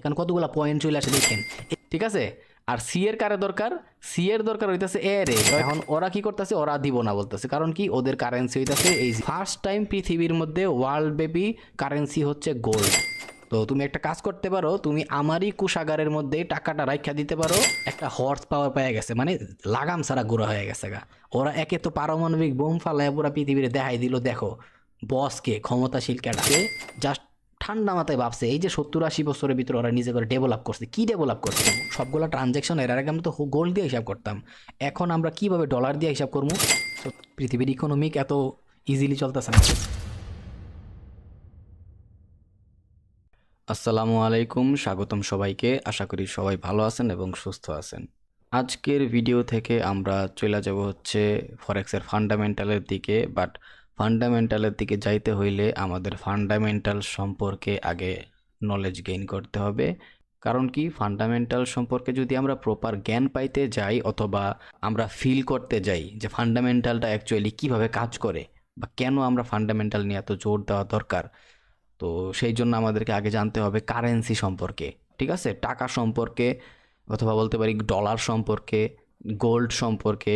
কারণ কতগুলো পয়েন্ট চলে আসে দেখেন, ঠিক আছে। আর সি এর কারে দরকার, সি এর দরকার হইতাছে এ রে। এখন ওরা কি করতেছে, ওরা দিব না বলতেছে, কারণ কি ওদের কারেন্সি হইতাছে এই ফার্স্ট টাইম পৃথিবীর মধ্যে ওয়ার্ল্ড ব্যাপী কারেন্সি হচ্ছে গোল্ড। তো তুমি একটা কাজ করতে পারো, তুমি আমারই কোষাগারের মধ্যে টাকাটা রাখা দিতে পারো, একটা হর্স পাওয়ার পেয়ে গেছে, মানে লাগাম ছাড়া গুঁড়া হয়ে গেছে গা। ওরা একে তো পারমাণবিক বোম ফালায় পুরো পৃথিবীরে দেখাই দিল, দেখো বসকে ক্ষমতাশীল ক্যাডাকে জাস্ট ঠান্ডা মাথায় ভাবছে এই যে 70-80 বছরের ভিতরে ওরা নিজে করে ডেভেলপ করছে। কি ডেভেলপ করছে? সবগুলো ট্রানজ্যাকশন এর আগে আমরা তো গোল্ড দিয়ে হিসাব করতাম, এখন আমরা কিভাবে ডলার দিয়ে হিসাব করবো? পৃথিবীর ইকোনমিক এত ইজিলি চলতেছে না। আসসালামু আলাইকুম, স্বাগতম সবাইকে। আশা করি সবাই ভালো আছেন এবং সুস্থ আছেন। আজকের ভিডিও থেকে আমরা চলে যাব হচ্ছে ফরেক্সের ফান্ডামেন্টালের দিকে। বাট ফান্ডামেন্টালের দিকে যাইতে হইলে আমাদের ফান্ডামেন্টাল সম্পর্কে আগে নলেজ গেইন করতে হবে। কারণ কি, ফান্ডামেন্টাল সম্পর্কে যদি আমরা প্রপার জ্ঞান পাইতে যাই অথবা আমরা ফিল করতে যাই যে ফান্ডামেন্টালটা অ্যাকচুয়ালি কিভাবে কাজ করে বা কেন আমরা ফান্ডামেন্টাল নিয়ে এত জোর দেওয়া দরকার, তো সেই জন্য আমাদেরকে আগে জানতে হবে কারেন্সি সম্পর্কে, ঠিক আছে, টাকা সম্পর্কে, অথবা বলতে পারি ডলার সম্পর্কে, গোল্ড সম্পর্কে,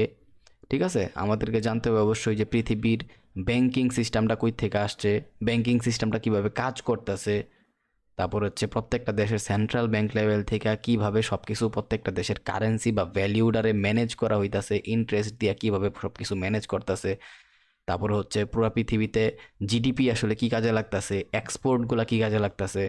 ঠিক আছে। আমাদেরকে জানতে হবে অবশ্যই যে পৃথিবীর ব্যাংকিং সিস্টেমটা কই থেকে আসছে, ব্যাংকিং সিস্টেমটা কিভাবে কাজ করতেছে, তারপর হচ্ছে প্রত্যেকটা দেশের সেন্ট্রাল ব্যাংক লেভেল থেকে কিভাবে সব কিছু প্রত্যেকটা দেশের কারেন্সি বা ভ্যালিউডারে ম্যানেজ করা হইতাছে, ইন্টারেস্ট দিয়ে কিভাবে সব কিছু ম্যানেজ করতেছে, তারপরে হচ্ছে পুরো পৃথিবীতে জিডিপি আসলে কি কাজে লাগতেছে, এক্সপোর্টগুলো কি কাজে লাগতেছে।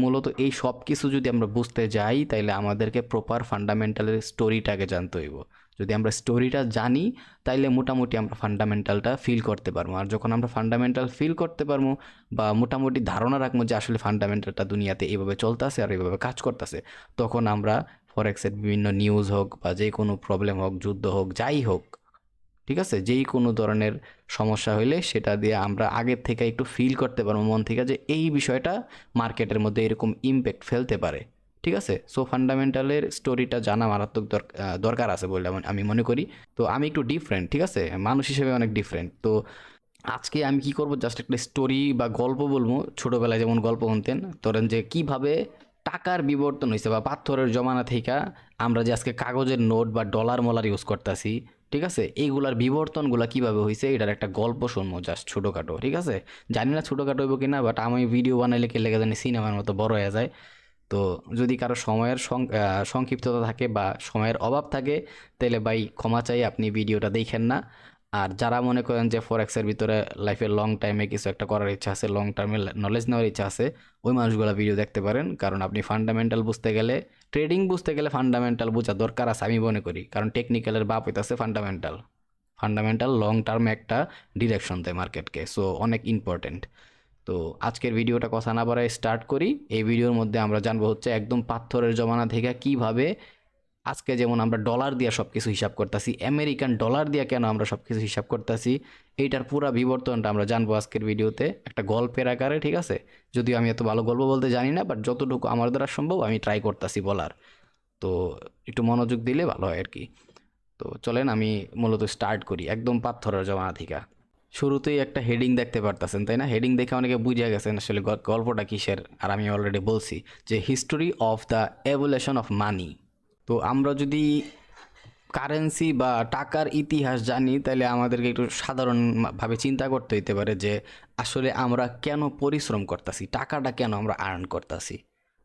মূলত এই সব কিছু যদি আমরা বুঝতে যাই তাইলে আমাদেরকে প্রপার ফান্ডামেন্টালের স্টোরিটাকে জানতে হইব। যদি আমরা স্টোরিটা জানি তাইলে মোটামুটি আমরা ফান্ডামেন্টালটা ফিল করতে পারবো। আর যখন আমরা ফান্ডামেন্টাল ফিল করতে পারবো বা মোটামুটি ধারণা রাখবো যে আসলে ফান্ডামেন্টালটা দুনিয়াতে এইভাবে চলতেছে আর এইভাবে কাজ করতেছে, তখন আমরা ফরেক্সের বিভিন্ন নিউজ হোক বা যে কোনো প্রবলেম হোক, যুদ্ধ হোক, যাই হোক, ঠিক আছে, যেই কোনো ধরনের সমস্যা হইলে সেটা দিয়ে আমরা আগের থেকে একটু ফিল করতে পারবো মন থেকে যে এই বিষয়টা মার্কেটের মধ্যে এরকম ইম্প্যাক্ট ফেলতে পারে, ঠিক আছে। সো ফান্ডামেন্টালের স্টোরিটা জানা মারাত্মক দরকার আছে বলে আমি মনে করি। তো আমি একটু ডিফারেন্ট, ঠিক আছে, মানুষ হিসেবে অনেক ডিফারেন্ট। তো আজকে আমি কি করব, জাস্ট একটা স্টোরি বা গল্প বলবো। ছোটোবেলায় যেমন গল্প শুনতেন, ধরেন যে কিভাবে টাকার বিবর্তন হয়েছে বা পাথরের জমানা থেকে আমরা যে আজকে কাগজের নোট বা ডলার মলার ইউজ করতেছি, ঠিক আছে, এইগুলার বিবর্তনগুলা কিভাবে হয়েছে এটার একটা গল্প শুনবো, জাস্ট ছোটোখাটো, ঠিক আছে। জানি না ছোটোখাটো হইব কিনা, বাট আমি ভিডিও বানাইলে কে লেগে জানি সিনেমার মতো বড় হয়ে যায়। তো যদি কারো সময়ের সংক্ষিপ্ততা থাকে বা সময়ের অভাব থাকে তাহলে ভাই ক্ষমা চাই, আপনি ভিডিওটা দেখেন না। আর যারা মনে করেন যে ফরেক্সের ভিতরে লাইফে লং টাইমে কিছু একটা করার ইচ্ছা আছে, লং টার্মে নলেজ নেওয়ার ইচ্ছা আছে, ওই মানুষগুলো ভিডিও দেখতে পারেন। কারণ আপনি ফান্ডামেন্টাল বুঝতে গেলে, ট্রেডিং বুঝতে গেলে ফান্ডামেন্টাল বোঝা দরকার আছে আমি মনে করি। কারণ টেকনিক্যালের বাপ হইতাছে ফান্ডামেন্টাল। ফান্ডামেন্টাল লং টার্মে একটা ডিরেকশন দেয় মার্কেটকে, সো অনেক ইম্পর্টেন্ট। তো আজকের ভিডিওটা কথা না বাড়ায় স্টার্ট করি। এই ভিডিওর মধ্যে আমরা জানবো হচ্ছে একদম পাথরের জমানা থেকে কিভাবে আজকে যেমন আমরা ডলার দিয়ে সব কিছু হিসাব করতেছি, আমেরিকান ডলার দিয়ে কেন আমরা সব কিছু হিসাব করতেছি, এইটার পুরো বিবর্তনটা আমরা জানবো আজকের ভিডিওতে একটা গল্পের আকারে, ঠিক আছে। যদিও আমি এত ভালো গল্প বলতে জানি না, বাট যতটুকু আমার দ্বারা সম্ভব আমি ট্রাই করতেছি বলার। তো একটু মনোযোগ দিলে ভালো হয় আর কি। তো চলেন আমি মূলত স্টার্ট করি একদম পাথরের জমানা থেকে। শুরুতেই একটা হেডিং দেখতে পারতেছেন, তাই না? হেডিং দেখে অনেকে বুঝে গেছেন আসলে গল্পটা কিসের। আর আমি অলরেডি বলছি যে history of the evolution of money. তো আমরা যদি কারেন্সি বা টাকার ইতিহাস জানি তাহলে আমাদেরকে একটু সাধারণভাবে চিন্তা করতে হইতে পারে যে আসলে আমরা কেন পরিশ্রম করতেছি, টাকাটা কেন আমরা আর্ন করতেছি।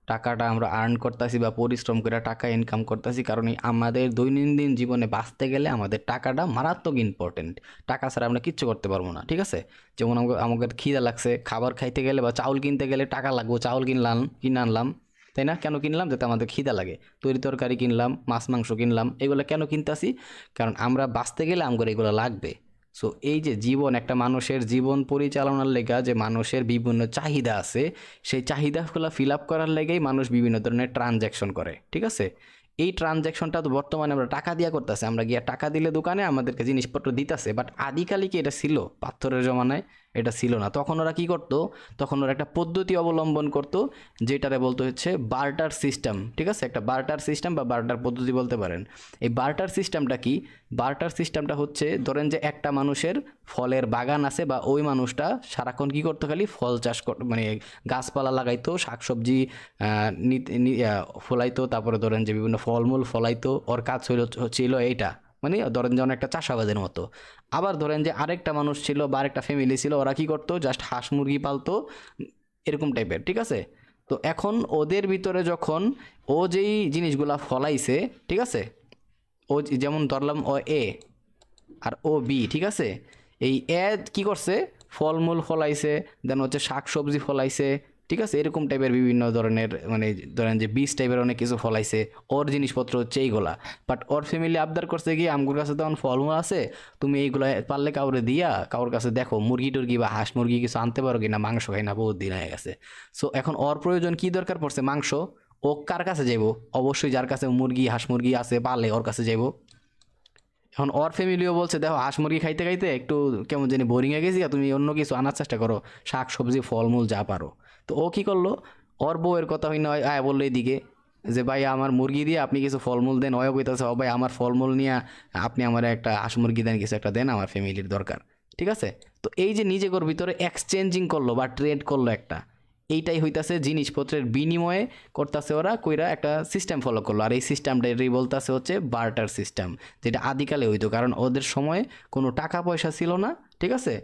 টাকাটা আমরা আর্ন করতেছি বা পরিশ্রম করে টাকা ইনকাম করতেছি কারণ আমাদের দৈনন্দিন জীবনে বাঁচতে গেলে আমাদের টাকাটা মারাত্মক ইম্পর্টেন্ট। টাকা ছাড়া আমরা কিচ্ছু করতে পারবো না, ঠিক আছে। যেমন আমাদের খিদা লাগছে, খাবার খাইতে গেলে বা চাউল কিনতে গেলে টাকা লাগবে, চাউল কিনে আনলাম, তাই না? কেন কিনলাম? যাতে আমাদের খিদা লাগে। তরি তরকারি কিনলাম, মাছ মাংস কিনলাম, এগুলো কেন কিনতেছি? কারণ আমরা বাঁচতে গেলে আমাদের এগুলো লাগবে। সো এই যে জীবন, একটা মানুষের জীবন পরিচালনার লেগা যে মানুষের বিভিন্ন চাহিদা আছে, সেই চাহিদাগুলো ফিল আপ করার লেগেই মানুষ বিভিন্ন ধরনের ট্রানজ্যাকশন করে, ঠিক আছে। এই ট্রানজ্যাকশনটা তো বর্তমানে আমরা টাকা দিয়া করতেছি, আমরা গিয়া টাকা দিলে দোকানে আমাদেরকে জিনিসপত্র দিতেছে, বাট আদিকালে কি এটা ছিল পাথরের জমানায়? এটা ছিল না। তখন ওরা কি করত, তখন ওরা একটা পদ্ধতি অবলম্বন করত, যেটারে বলতে হচ্ছে বার্টার সিস্টেম। ঠিক আছে, একটা বার্টার সিস্টেম বা বার্টার পদ্ধতি বলতে পারেন। এই বার্টার সিস্টেমটা কি? বার্টার সিস্টেমটা হচ্ছে, ধরেন যে একটা মানুষের ফলের বাগান আছে, বা ওই মানুষটা সারাক্ষণ কি করতো, খালি ফল চাষ মানে গাছপালা লাগাইতো, শাকসবজি ফলাইতো, তারপরে ধরেন যে বিভিন্ন ফলমূল ফলাইতো, ওর কাজ ছিল এইটা, মানে ধরেন যেমন একটা চাষাবাদের মতো। আবার ধরেন যে আরেকটা মানুষ ছিল বা আরেকটা ফ্যামিলি ছিল, ওরা কি করতো, জাস্ট হাঁস মুরগি পালতো, এরকম টাইপের। ঠিক আছে, তো এখন ওদের ভিতরে যখন ও যেই জিনিসগুলা ফলাইছে, ঠিক আছে, ও যেমন ধরলাম ও এ আর ও বি, ঠিক আছে, এই এ কি করছে, ফলমূল ফলাইছে, দেন হচ্ছে শাক সবজি ফলাইছে, ঠিক আছে, এরকম টাইপের বিভিন্ন ধরনের, মানে ধরেন যে বীজ টাইপের অনেক কিছু ফলাইছে, ওর জিনিসপত্র হচ্ছে এইগুলা। বাট ওর ফ্যামিলি আবদার করছে কি, আমগুর কাছে তখন ফলমূল আছে, তুমি এইগুলা পারলে কাউরে দিয়া, কাউর কাছে দেখো মুরগি টুরগি বা হাঁস মুরগি কিছু আনতে পারো কিনা, মাংস খাই না বহুত দিন হয়ে গেছে। সো এখন ওর প্রয়োজন কি দরকার পড়ছে, মাংস। ও কার কাছে যাইবো? অবশ্যই যার কাছে মুরগি হাঁস মুরগি আছে পালে ওর কাছে যাইবো। এখন ওর ফ্যামিলিও বলছে, দেখো হাঁস মুরগি খাইতে খাইতে একটু কেমন জানি বোরিং হয়ে গেছি, তুমি অন্য কিছু আনার চেষ্টা করো, শাক সবজি ফলমূল যা পারো। তো ও কি করলো, ওর বউয়ের কথা হই না আয় বললো এদিকে, যে ভাই আমার মুরগি দিয়ে আপনি কিছু ফলমূল দেন। ওয়ও কইতাছে, ও ভাই আমার ফলমূল নিয়ে আপনি আমার একটা হাঁস মুরগি দেন, কিছু একটা দেন, আমার ফ্যামিলির দরকার। ঠিক আছে, তো এই যে নিজের ভিতরে এক্সচেঞ্জিং করলো বা ট্রেড করলো একটা, এইটাই হইতাছে জিনিসপত্রের বিনিময়ে করতেছে ওরা, কইরা একটা সিস্টেম ফলো করলো। আর এই সিস্টেমটাই বলতেছে হচ্ছে বার্টার সিস্টেম, যেটা আদিকালে হইতো, কারণ ওদের সময় কোনো টাকা পয়সা ছিল না। ঠিক আছে,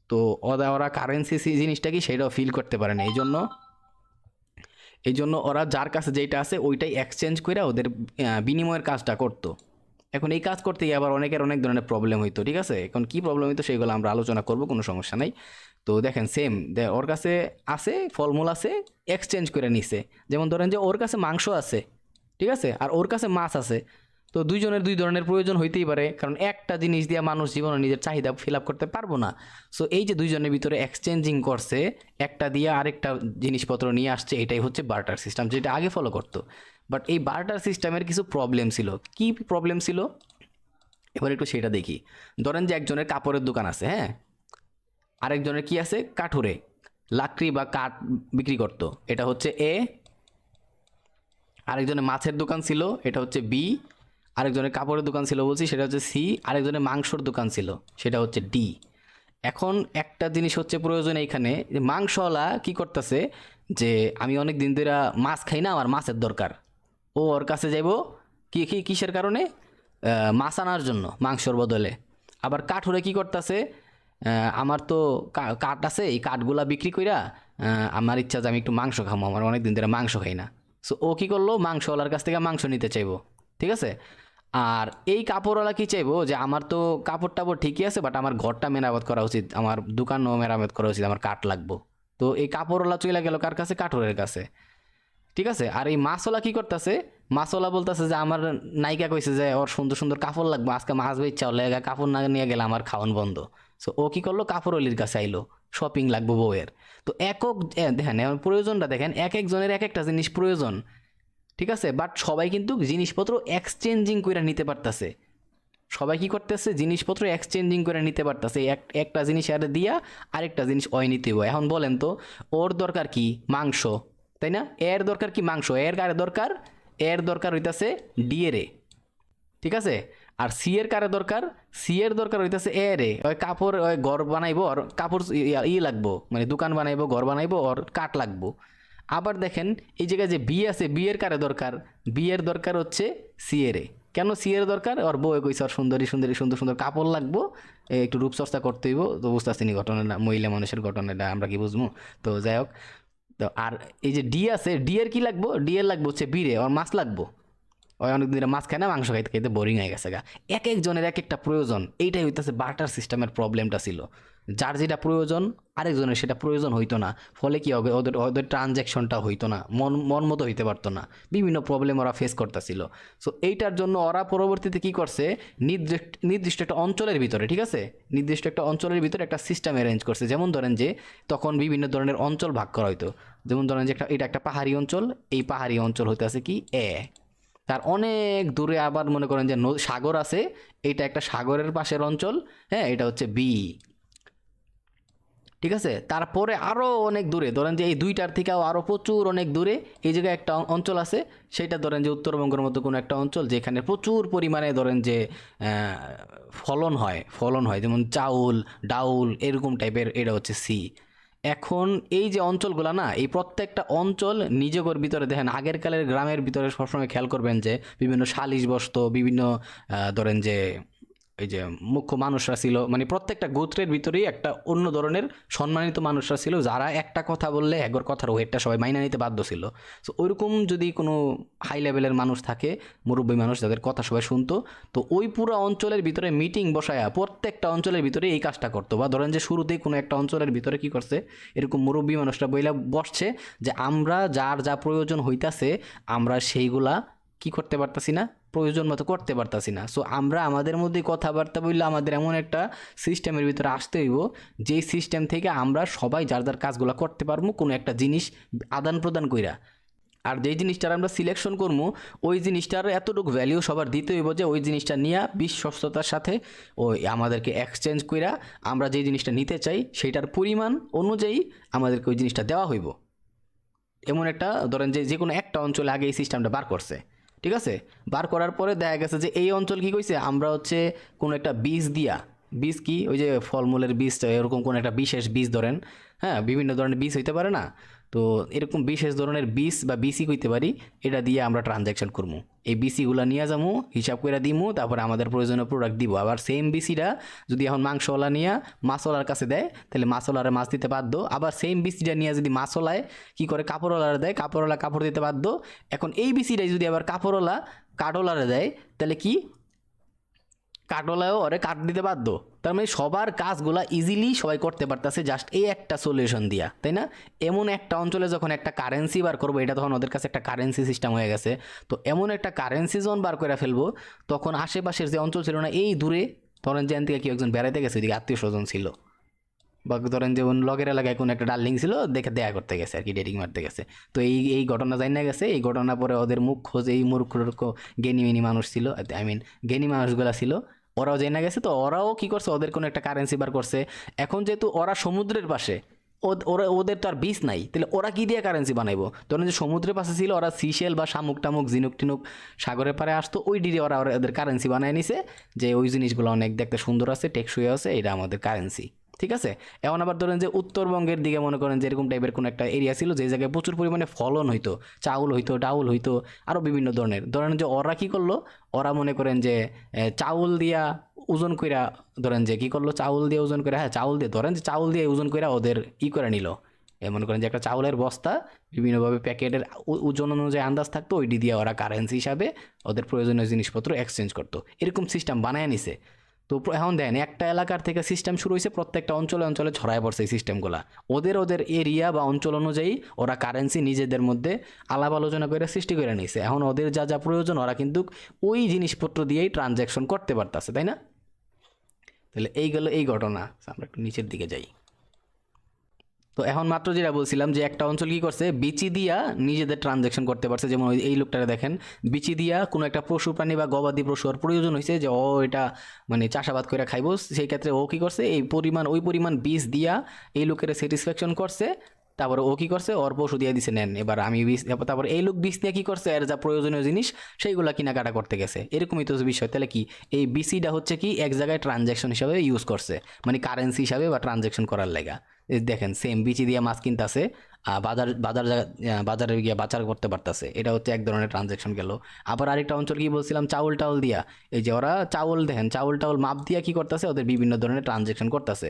তো ওরা কারেন্সি জিনিসটা কি সেটাও ফিল করতে পারে না, এই জন্য ওরা যার কাছে যেটা আছে ওইটাই এক্সচেঞ্জ করে ওদের বিনিময়ের কাজটা করতো। এখন এই কাজ করতে গিয়ে আবার অনেকের অনেক ধরনের প্রবলেম হইতো। ঠিক আছে, এখন কি প্রবলেম হইতো সেগুলো আমরা আলোচনা করব, কোনো সমস্যা নাই। তো দেখেন সেম, ওর কাছে আছে ফলমূল আছে, এক্সচেঞ্জ করে নিছে। যেমন ধরেন যে ওর কাছে মাংস আছে, ঠিক আছে, আর ওর কাছে মাছ আছে। তো দুইজনের দুই ধরনের প্রয়োজন হইতেই পারে, কারণ একটা জিনিস দিয়ে মানুষ জীবনে নিজের চাহিদা ফিল আপ করতে পারবো না। সো এই যে দুইজনের ভিতরে এক্সচেঞ্জিং করছে, একটা দিয়ে আরেকটা জিনিসপত্র নিয়ে আসছে, এটাই হচ্ছে বার্টার সিস্টেম, যেটা আগে ফলো করতো। বাট এই বার্টার সিস্টেমের কিছু প্রবলেম ছিল। কি প্রবলেম ছিল এবার একটু সেটা দেখি। ধরেন যে একজনের কাপড়ের দোকান আছে, হ্যাঁ, আরেকজনের কি আছে, কাঠুরে লাকড়ি বা কাঠ বিক্রি করতো, এটা হচ্ছে এ। আরেকজনের মাছের দোকান ছিল, এটা হচ্ছে বি। আরেকজনের কাপড়ের দোকান ছিল বলছি, সেটা হচ্ছে সি। আরেকজনের মাংসর দোকান ছিল, সেটা হচ্ছে ডি। এখন একটা জিনিস হচ্ছে প্রয়োজন এইখানে, যে মাংসওয়ালা কি করতেছে, যে আমি অনেক দিন ধরে মাছ খাই না, আমার মাছের দরকার। ও ওর কাছে যাইব কি কি কিসের কারণে, মাছ আনার জন্য মাংসর বদলে। আবার কাঠুরে কি করতেছে, আমার তো কাঠ আছে, এই কাঠগুলা বিক্রি কইরা আমার ইচ্ছা যে আমি একটু মাংস খাবো, আমার অনেক দিন ধরে মাংস খাই না। সো ও কি করলো, মাংসওয়ালার কাছ থেকে মাংস নিতে চাইবো। ঠিক আছে, আর এই কাপড়ওয়ালা কি চাইবো, যে আমার তো কাপড় টাপড় ঠিকই আছে, বাট আমার ঘরটা মেরামত করা উচিত, আমার দোকানও মেরামত করা উচিত, আমার কাঠ লাগবো। তো এই কাপড়ওয়ালা চলে গেল কার কাছে, কাঠুরের কাছে। ঠিক আছে, আর এই মাছওয়ালা কি করতেছে, মাছওয়ালা বলতেছে যে আমার নায়িকা কইছে যে ওর সুন্দর সুন্দর কাপড় লাগবে, আজকে মাছ বেচা হলে কাপড় না নিয়ে গেলে আমার খাওয়ান বন্ধ। সো ও কি করলো, কাপড়ওয়ালির কাছে আইলো, শপিং লাগবে বউয়ের। তো একক দেখেন এখন প্রয়োজনটা দেখেন, এক একজনের এক একটা জিনিস প্রয়োজন। ঠিক আছে, বাট সবাই কিন্তু জিনিসপত্র এক্সচেঞ্জিং করে নিতে পারতেছে। সবাই কি করতেছে, জিনিসপত্র এক্সচেঞ্জিং করে নিতে পারতেছে, একটা জিনিস আর দিয়া আরেকটা জিনিস ওই নিতে হবে। এখন বলেন তো, ওর দরকার কি, মাংস, তাই না? এর দরকার কি, মাংস। এর কারে দরকার, এর দরকার হইতাছে ডি এর এ। ঠিক আছে, আর সি এর কারে দরকার, সি এর দরকার হইতাছে এ রে, ওই কাপড় ওই ঘর বানাইবো, আর কাপড় লাগবো, মানে দোকান বানাইবো, ঘর বানাইবো, ওর কাঠ লাগবো। আবার দেখেন এই জায়গায় যে বি আছে, বি এর কারে দরকার, বি এর দরকার হচ্ছে সি এর এ। কেন সি এর দরকার, ওর বউ কইছে ওর সুন্দরী সুন্দরী সুন্দর সুন্দর কাপড় লাগবো, একটু রূপচর্চা করতে হইব। তো বুঝতে পারছি ঘটনাটা, মহিলা মানুষের ঘটনাটা আমরা কি বুঝবো। তো যাই হোক, তো আর এই যে ডি আছে, ডি এর কি লাগবো, ডি এর লাগবো হচ্ছে বিরে, ওর মাছ লাগবো। ওই অনেক দিনের মাছ খায় না, মাংস খাইতে খাইতে বোরিং হয়ে গেছে গা। এক একজনের এক একটা প্রয়োজন, এইটাই হইতেছে বার্টার সিস্টেমের প্রবলেমটা ছিল। যার যেটা প্রয়োজন আরেকজনের সেটা প্রয়োজন হইতো না, ফলে কি হবে, ওদের ওদের ট্রানজ্যাকশনটা হইতো না, মন মতো হইতে পারতো না, বিভিন্ন প্রবলেম ওরা ফেস করতেছিল। সো এইটার জন্য ওরা পরবর্তীতে কি করছে, নির্দিষ্ট একটা অঞ্চলের ভিতরে, ঠিক আছে, নির্দিষ্ট একটা অঞ্চলের ভিতরে একটা সিস্টেম অ্যারেঞ্জ করছে। যেমন ধরেন যে তখন বিভিন্ন ধরনের অঞ্চল ভাগ করা হইতো। যেমন ধরেন যে এটা একটা পাহাড়ি অঞ্চল, এই পাহাড়ি অঞ্চল হইতে আছে কি এ, তার অনেক দূরে আবার মনে করেন যে সাগর আছে, এটা একটা সাগরের পাশের অঞ্চল, হ্যাঁ, এটা হচ্ছে বি। ঠিক আছে, তারপরে আরও অনেক দূরে ধরেন যে এই দুইটার থেকেও আরও প্রচুর অনেক দূরে এই জায়গায় একটা অঞ্চল আছে, সেটা ধরেন যে উত্তরবঙ্গের মতো কোনো একটা অঞ্চল যেখানে প্রচুর পরিমাণে ধরেন যে ফলন হয় যেমন চাউল ডাউল এরকম টাইপের, এটা হচ্ছে সি। এখন এই যে অঞ্চলগুলো না, এই প্রত্যেকটা অঞ্চল নিজেদের ভিতরে দেখেন আগের কালের গ্রামের ভিতরে সবসময় খেয়াল করবেন যে বিভিন্ন সালিশ বসতো, বিভিন্ন ধরেন যে এই যে মুখ্য মানুষরা ছিল, মানে প্রত্যেকটা গোত্রের ভিতরেই একটা অন্য ধরনের সম্মানিত মানুষরা ছিল যারা একটা কথা বললে একবার কথার ওয়েটটা সবাই মাইনা নিতে বাধ্য ছিল। সো ওইরকম যদি কোনো হাই লেভেলের মানুষ থাকে, মুরব্বী মানুষ যাদের কথা সবাই শুনতো, তো ওই পুরো অঞ্চলের ভিতরে মিটিং বসায়া প্রত্যেকটা অঞ্চলের ভিতরে এই কাজটা করতো। বা ধরেন যে শুরুতেই কোনো একটা অঞ্চলের ভিতরে কি করছে, এরকম মুরব্বী মানুষরা বইলা বসছে যে আমরা যার যা প্রয়োজন হইতাছে আমরা সেইগুলা কি করতে পারতাছি না, প্রয়োজন মতো করতে পারতাছি না। সো আমরা আমাদের মধ্যে কথাবার্তা বললে আমাদের এমন একটা সিস্টেমের ভিতরে আসতে হইব যেই সিস্টেম থেকে আমরা সবাই যার যার কাজগুলো করতে পারবো কোনো একটা জিনিস আদান প্রদান কইরা। আর যেই জিনিসটার আমরা সিলেকশন করবো ওই জিনিসটার এতটুকু ভ্যালিউ সবার দিতে হইব যে ওই জিনিসটা নিয়ে বিশ্বস্ততার সাথে ওই আমাদেরকে এক্সচেঞ্জ কইরা আমরা যেই জিনিসটা নিতে চাই সেটার পরিমাণ অনুযায়ী আমাদেরকে ওই জিনিসটা দেওয়া হইব। এমন একটা ধরেন যে কোনো একটা অঞ্চলে আগে এই সিস্টেমটা বার করছে, ঠিক আছে। বার করার পরে দেখা গেছে যে এই অঞ্চল কী কইছে, আমরা হচ্ছে কোনো একটা বীজ দিয়া, বীজ কি ওই যে ফলমূলের বীজ, এরকম কোনো একটা বিশেষ বীজ ধরেন, হ্যাঁ বিভিন্ন ধরনের বীজ হইতে পারে না, তো এরকম বিশেষ ধরনের বীজ বা বিসি কইতে পারি, এটা দিয়ে আমরা ট্রানজ্যাকশন করবো। এই বিসিগুলো নিয়ে যাবো, হিসাব করে দিমু, তারপরে আমাদের প্রয়োজনীয় প্রোডাক্ট দিব। আবার সেম বিসিটা যদি এখন মাংসওয়ালা নিয়ে মাছওয়ালার কাছে দেয় তাহলে মাছওয়ালারে মাছ দিতে বাধ্য। আবার সেম বিসিটা নিয়ে যদি মাছওয়ালায় কী করে কাপড়ওয়ালারে দেয়, কাপড়ওয়ালা কাপড় দিতে বাধ্য। এখন এই বিসিটাই যদি আবার কাপড়ওয়ালা কাঠওয়ালারে দেয় তাহলে কি কাঠওয়ালাও ওরে কাঠ দিতে বাধ্য। তার মানে সবার কাজগুলা ইজিলি সবাই করতে পারতেছে জাস্ট এই একটা সলিউশন দিয়া, তাই না? এমন একটা অঞ্চলে যখন একটা কারেন্সি বার করবো, এটা তখন ওদের কাছে একটা কারেন্সি সিস্টেম হয়ে গেছে। তো এমন একটা কারেন্সি যখন বার করে ফেলবো তখন আশেপাশের যে অঞ্চল ছিল না, এই দূরে ধরেন যে থেকে কেউ একজন বেড়াইতে গেছে, ওইদিকে আত্মীয় স্বজন ছিল, বা ধরেন যেমন লগের এলাকায় কোনো একটা ডার্লিং ছিল, দেখে দেখা করতে গেছে আর কি, ডেটিং মারতে গেছে। তো এই ঘটনা জানি না গেছে, এই ঘটনা পরে ওদের মুখ খোঁজ এই মূর্খ জ্ঞানী মানুষ ছিল, আই মিন জ্ঞানী মানুষগুলা ছিল, ওরাও জেনে গেছে। তো ওরাও কি করছে, ওদের কোনো একটা কারেন্সি বার করছে। এখন যেহেতু ওরা সমুদ্রের পাশে, ওরা ওদের তো আর বীজ নাই, তাহলে ওরা কি দিয়ে কারেন্সি বানাইবো? ধরেন যে সমুদ্রের পাশে ছিল, ওরা সিশেল বা শামুক টামুক ঝিনুক টিনুক সাগরের পাড়ে আসতো, ওই ডিরে ওরা ওদের কারেন্সি বানায় নিছে যে ওই জিনিসগুলো অনেক দেখতে সুন্দর আছে, টেকসই আছে, এটা আমাদের কারেন্সি, ঠিক আছে। এখন আবার ধরেন যে উত্তরবঙ্গের দিকে মনে করেন যে এরকম টাইপের কোনো একটা এরিয়া ছিল যে জায়গায় প্রচুর পরিমাণে ফলন হইতো, চাউল হইতো, ডাউল হইতো, আরও বিভিন্ন ধরনের। ধরেন যে ওরা কি করলো, ওরা মনে করেন যে চাউল দিয়া ওজন কইরা, ধরেন যে কি করলো, চাউল দিয়ে ওজন করে, হ্যাঁ চাউল দিয়ে, ধরেন যে চাউল দিয়ে ওজন কইরা ওদের করে নিল। মনে করেন যে একটা চাউলের বস্তা বিভিন্নভাবে প্যাকেটের ওজন অনুযায়ী আন্দাজ থাকতো, ওইটি দিয়ে ওরা কারেন্সি হিসাবে ওদের প্রয়োজনীয় জিনিসপত্র এক্সচেঞ্জ করতো। এরকম সিস্টেম বানায় নিছে। তো এখন দেখেন একটা এলাকার থেকে সিস্টেম শুরু হয়েছে, প্রত্যেকটা অঞ্চলে অঞ্চলে ছড়ায় পড়ছে এই সিস্টেমগুলো। ওদের এরিয়া বা অঞ্চল অনুযায়ী ওরা কারেন্সি নিজেদের মধ্যে আলাপ আলোচনা করে সৃষ্টি করে নিছে। এখন ওদের যা যা প্রয়োজন ওরা কিন্তু ওই জিনিসপত্র দিয়েই ট্রানজ্যাকশন করতে পারতেছে, তাই না? তাহলে এইগুলো এই ঘটনা। আমরা একটু নিচের দিকে যাই। তো এখন মাত্র যেটা বলছিলাম যে একটা অঞ্চল কী করছে, বিচি দিয়া নিজেদের ট্রানজ্যাকশন করতে পারছে। যেমন এই লোকটারে দেখেন, বিচি দিয়া কোনো একটা পশু প্রাণী বা গবাদি পশু আর প্রয়োজন হয়েছে যে ও এটা মানে চাষাবাদ করে খাইব, সেই ক্ষেত্রে ও কী করছে, ওই পরিমাণ বীজ দিয়া এই লোকের স্যাটিসফ্যাকশন করছে। তারপরে ও কী করছে, ওর পশু দিয়ে দিছে, নেন এবার আমি বীজ। তারপর এই লোক বীজ দিয়ে কী করছে, এর যা প্রয়োজনীয় জিনিস সেইগুলো কেনাকাটা করতে গেছে। এরকমই তো বিষয়। তাহলে কি এই বিসিটা হচ্ছে কি এক জায়গায় ট্রানজ্যাকশন হিসাবে ইউজ করছে, মানে কারেন্সি হিসাবে বা ট্রানজ্যাকশন করার লেগা। দেখেন সেম বিচি দিয়ে মাছ কিনতেছে, বাজারে গিয়ে বাজার করতে পারতেছে, এটা হচ্ছে এক ধরনের ট্রানজ্যাকশন গেল। আবার আরেকটা অঞ্চল কি বলছিলাম, চাউল টাউল দিয়া, এই যে ওরা চাউল দেখেন চাউল টাউল মাপ দিয়া কি করতেছে, ওদের বিভিন্ন ধরনের ট্রানজ্যাকশন করতেছে।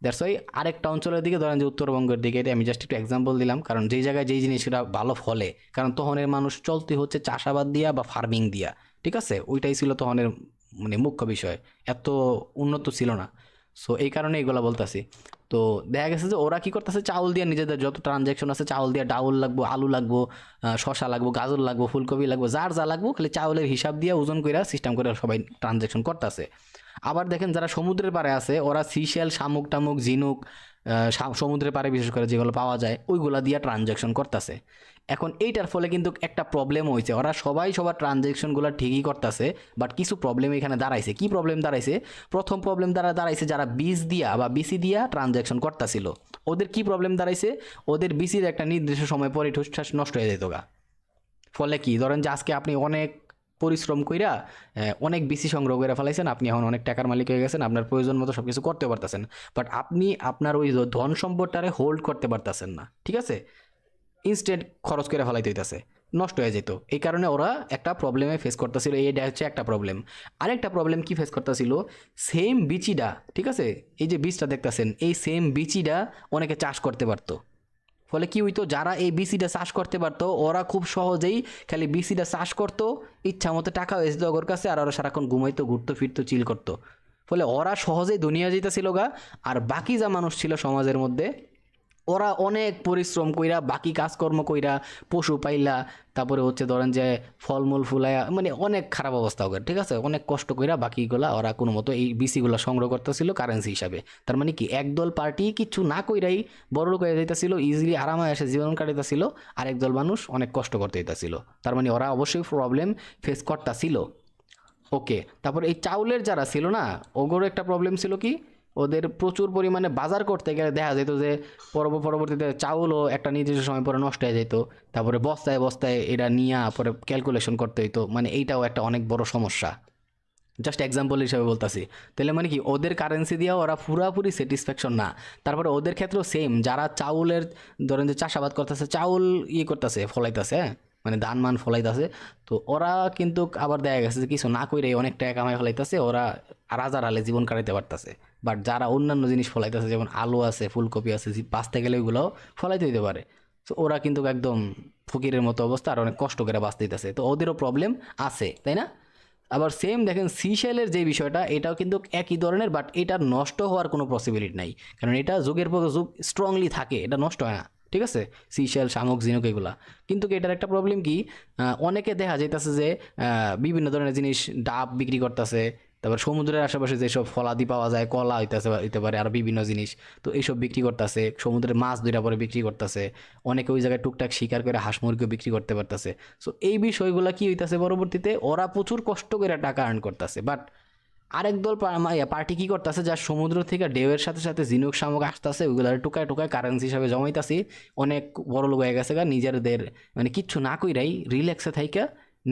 দ্যাটস ওয়াই আরেকটা অঞ্চলের দিকে ধরেন যে উত্তরবঙ্গের দিকে, এটা আমি জাস্ট একটু এক্সাম্পল দিলাম, কারণ যেই জায়গায় যেই জিনিসটা ভালো ফলে, কারণ তখনের মানুষ চলতে হচ্ছে চাষাবাদ দিয়া বা ফার্মিং দিয়া, ঠিক আছে, ওইটাই ছিল তখনের মানে মুখ্য বিষয়, এত উন্নত ছিল না। সো এই কারণে এগুলো বলতেছি। তো দেখা গেছে যে ওরা কী করতেছে, চাউল দিয়ে নিজেদের যত ট্রানজ্যাকশন আছে, চাউল দিয়ে ডাউল লাগবো, আলু লাগবো, শশা লাগবো, গাজর লাগবো, ফুলকপি লাগবো, যার যা লাগবো খালি চাউলের হিসাব দিয়ে ওজন করে সিস্টেম করে সবাই ট্রানজ্যাকশন করতেছে। আবার দেখেন যারা সমুদ্রের পাড়ে আছে, ওরা সিশেল, শামুক টামুক, ঝিনুক, সমুদ্রের পাড়ে বিশেষ করে যেগুলো পাওয়া যায় ওইগুলা দিয়ে ট্রানজ্যাকশন করতেছে। এখন এইটার ফলে কিন্তু একটা প্রবলেম হয়েছে, ওরা সবাই সবার ট্রানজ্যাকশনগুলো ঠিকই করতেছে, বাট কিছু প্রবলেম এখানে দাঁড়াইছে। কি প্রবলেম দাঁড়াইছে? প্রথম প্রবলেম দাঁড়াইছে যারা বিস দিয়া বা বিসি দিয়া ট্রানজ্যাকশন করতেছিল, ওদের কি প্রবলেম দাঁড়াইছে? ওদের বিসির একটা নির্দিষ্ট সময় পরে ঠুসঠাস নষ্ট হয়ে যেত গা। ফলে কি, ধরেন যে আজকে আপনি অনেক পরিশ্রম কইরা অনেক বিসি সংগ্রহ করে ফেলাইছেন, আপনি এখন অনেক টাকার মালিক হয়ে গেছেন, আপনার প্রয়োজন মতো সব কিছু করতে পারতেছেন, বাট আপনি আপনার ওই ধন সম্পদটারে হোল্ড করতে পারতেছেন না, ঠিক আছে? ইনস্ট্যান্ট খরচ করে ফেলাইতে হইতাছে, নষ্ট হয়ে যেত। এই কারণে ওরা একটা প্রবলেমে ফেস করতেছিল, এইটা হচ্ছে একটা প্রবলেম। আরেকটা প্রবলেম কি ফেস করতেছিল? সেম বিচিটা, ঠিক আছে, এই যে বীজটা দেখতেছেন, এই সেম বিচিটা অনেকে চাষ করতে পারতো। ফলে কি হইতো, যারা এই বিসিটা চাষ করতে পারতো ওরা খুব সহজেই খালি বিসিটা চাষ করতো, ইচ্ছা মতো টাকা হয়ে যেত ওর কাছে, আর ওরা সারাক্ষণ ঘুমাইতো, ঘুরতো ফিরতো, চিল করতো। ফলে ওরা সহজেই দুনিয়া যেতেছিল গা। আর বাকি যা মানুষ ছিল সমাজের মধ্যে, ওরা অনেক পরিশ্রম কইরা, বাকি কাজকর্ম কইরা, পশু পাইলা, তারপরে হচ্ছে ধরেন যে ফলমূল ফুলাইয়া, মানে অনেক খারাপ অবস্থা ওদের, ঠিক আছে, অনেক কষ্ট কইরা বাকিগুলা ওরা কোনো মতো এই বিসিগুলো সংগ্রহ করতেছিল কারেন্সি হিসাবে। তার মানে কি, একদল পার্টি কিছু না কইরাই বড়লোক হয়ে যাইতেছিল, ইজিলি আরামায় এসে জীবন কাটাইতেছিল, আর একদল মানুষ অনেক কষ্ট করতে হইতেছিল। তার মানে ওরা অবশ্যই প্রবলেম ফেস করতেছিল। ওকে, তারপর এই চাউলের যারা ছিল না, ওগোরও একটা প্রবলেম ছিল কি, ওদের প্রচুর পরিমাণে বাজার করতে গেলে দেখা যেত যে পরবর্তীতে চাউলও একটা নির্দিষ্ট সময় পরে নষ্ট হয়ে যেত, তারপরে বস্তায় বস্তায় এটা নিয়ে পরে ক্যালকুলেশন করতে হইতো, মানে এইটাও একটা অনেক বড় সমস্যা। জাস্ট এক্সাম্পল হিসেবে বলতাছি। তাহলে মানে কি, ওদের কারেন্সি দিয়ে ওরা পুরাপুরি স্যাটিসফ্যাকশন না। তারপরে ওদের ক্ষেত্রেও সেম, যারা চাউলের ধরেন যে চাষাবাদ করতেছে, চাউল করতেছে, ফলাইতেছে, হ্যাঁ, মানে ধান মান ফলাইতেছে, তো ওরা কিন্তু আবার দেখা গেছে যে কিছু না কইরে অনেক টাকা কামাই ফলাইতেছে, ওরা রাজার আলে জীবন কাটাইতে পারতেছে। বাট যারা অন্যান্য জিনিস ফলাইতেছে, যেমন আলু আছে, ফুলকপি আছে, বাঁচতে গেলে ওইগুলোও ফলাইতে হইতে পারে, তো ওরা কিন্তু একদম ফকিরের মতো অবস্থা, আর অনেক কষ্ট করে বাঁচতে দিতেছে, তো ওদেরও প্রবলেম আছে, তাই না? আবার সেম দেখেন সিশেলের যে বিষয়টা, এটাও কিন্তু একই ধরনের, বাট এটা নষ্ট হওয়ার কোনো পসিবিলিটি নাই, কারণ এটা যুগের পর যুগ স্ট্রংলি থাকে, এটা নষ্ট হয় না, ঠিক আছে? সিশেল, শামুক, ঝিনুক এগুলা। কিন্তু এটার একটা প্রবলেম কি, অনেকে দেখা যাইতেছে যে বিভিন্ন ধরনের জিনিস, ডাব বিক্রি করতেছে, তারপর সমুদ্রের আশেপাশে যেসব ফলাদি পাওয়া যায়, কলা হইতে পারে, আর বিভিন্ন জিনিস, তো এইসব বিক্রি করতেছে, সমুদ্রের মাছ দুইটা পরে বিক্রি করতেছে, অনেকে ওই জায়গায় টুকটাক শিকার করে হাঁস মুরগিও বিক্রি করতে পারতেছে। সো এই বিষয়গুলো কি হইতাছে, পরবর্তীতে ওরা প্রচুর কষ্ট করে টাকা আর্ন করতেছে, বাট আরেক দল পার্টি কি করতেছে, যার সমুদ্র থেকে ঢেউয়ের সাথে সাথে ঝিনুক শামুক আসতেছে, ওইগুলো টুকায় টুকায় কারেন্সি হিসাবে জমাইতাছি, অনেক বড় লোক হয়ে গেছে গা, নিজেদের মানে কিচ্ছু না কইরাই রিল্যাক্সে থাইকা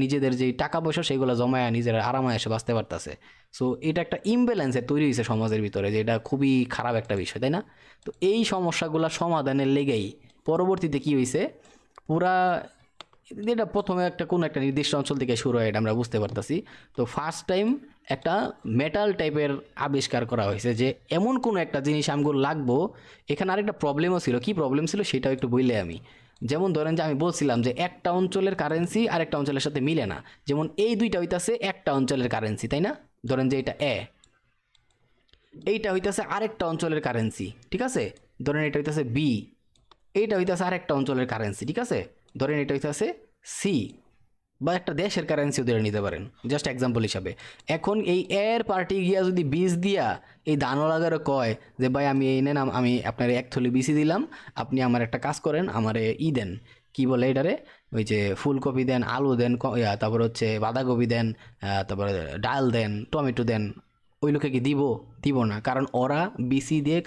নিজেদের যেই টাকা পয়সা সেগুলো জমায়া নিজেরা আরামায় এসে বাঁচতে পারতেছে। সো এটা একটা ইমব্যালেন্সের তৈরি হয়েছে সমাজের ভিতরে, যে এটা খুবই খারাপ একটা বিষয়, তাই না? তো এই সমস্যাগুলো সমাধানের লেগেই পরবর্তীতে কি হয়েছে, পুরা, এটা প্রথমে একটা কোনো একটা নির্দিষ্ট অঞ্চল থেকে শুরু হয়, এটা আমরা বুঝতে পারতাছি। তো ফার্স্ট টাইম একটা মেটাল টাইপের আবিষ্কার করা হয়েছে, যে এমন কোনো একটা জিনিস আমগুলো লাগবো। এখানে আরেকটা প্রবলেমও ছিল, কি প্রবলেম ছিল সেটাও একটু বললে আমি। যেমন ধরেন যে আমি বলছিলাম যে একটা অঞ্চলের কারেন্সি আরেকটা অঞ্চলের সাথে মিলে না, যেমন এই দুইটা হইতাছে একটা অঞ্চলের কারেন্সি, তাই না? ধরেন যে এটা এইটা হইতাছে আরেকটা অঞ্চলের কারেন্সি, ঠিক আছে? ধরেন এটা হইতাছে বি, এইটা হইতাছে আরেকটা অঞ্চলের কারেন্সি, ঠিক আছে? ধরেন এটা হইতাছে সি, বা একটা দেশের কারেন্সিও ধরে নিতে পারেন, জাস্ট এক্সাম্পল হিসাবে। এখন এই এর পার্টি গিয়া যদি বীজ দিয়া এই দানওয়ালাগারও কয় যে ভাই আমি এই নেন, আমি আপনার এক থলি বিসি দিলাম, আপনি আমার একটা কাজ করেন, আমারে দেন, কি বলে এটারে, ওই যে ফুলকপি দেন, আলু দেন, তারপর হচ্ছে বাঁধাকপি দেন, তারপরে ডাল দেন, টমেটো দেন, ওই লোকে কি দিব? দিব না, কারণ ওরা বিসি দিয়ে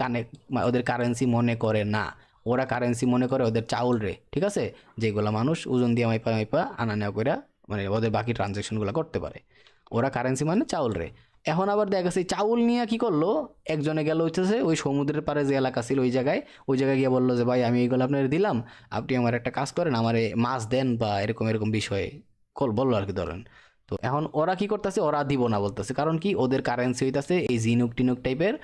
ওদের কারেন্সি মনে করে না। ওরা কারেন্সি মনে করে ওদের চাউল রে, ঠিক আছে, যেগুলো মানুষ ওজন দিয়ে মাইপা মাইপা আনা নেওয়া করে, মানে ওদের বাকি ট্রানজ্যাকশনগুলো করতে পারে। ওরা কারেন্সি মানে চাউল রে। এখন আবার দেখা গেছে চাউল নিয়ে কি করলো, একজনে গেল হইতেছে ওই সমুদ্রের পাড়ে যে এলাকা ছিল ওই জায়গায় গিয়ে বললো যে ভাই আমি এইগুলো আপনার দিলাম, আপনি আমার একটা কাজ করেন, আমার মাছ দেন, বা এরকম এরকম বিষয়ে বললো আর কি, ধরেন। তো এখন ওরা কি করতেছে, ওরা দিব না বলতেছে, কারণ কি, ওদের কারেন্সি হইতাছে এই ঝিনুক টিনুক টাইপের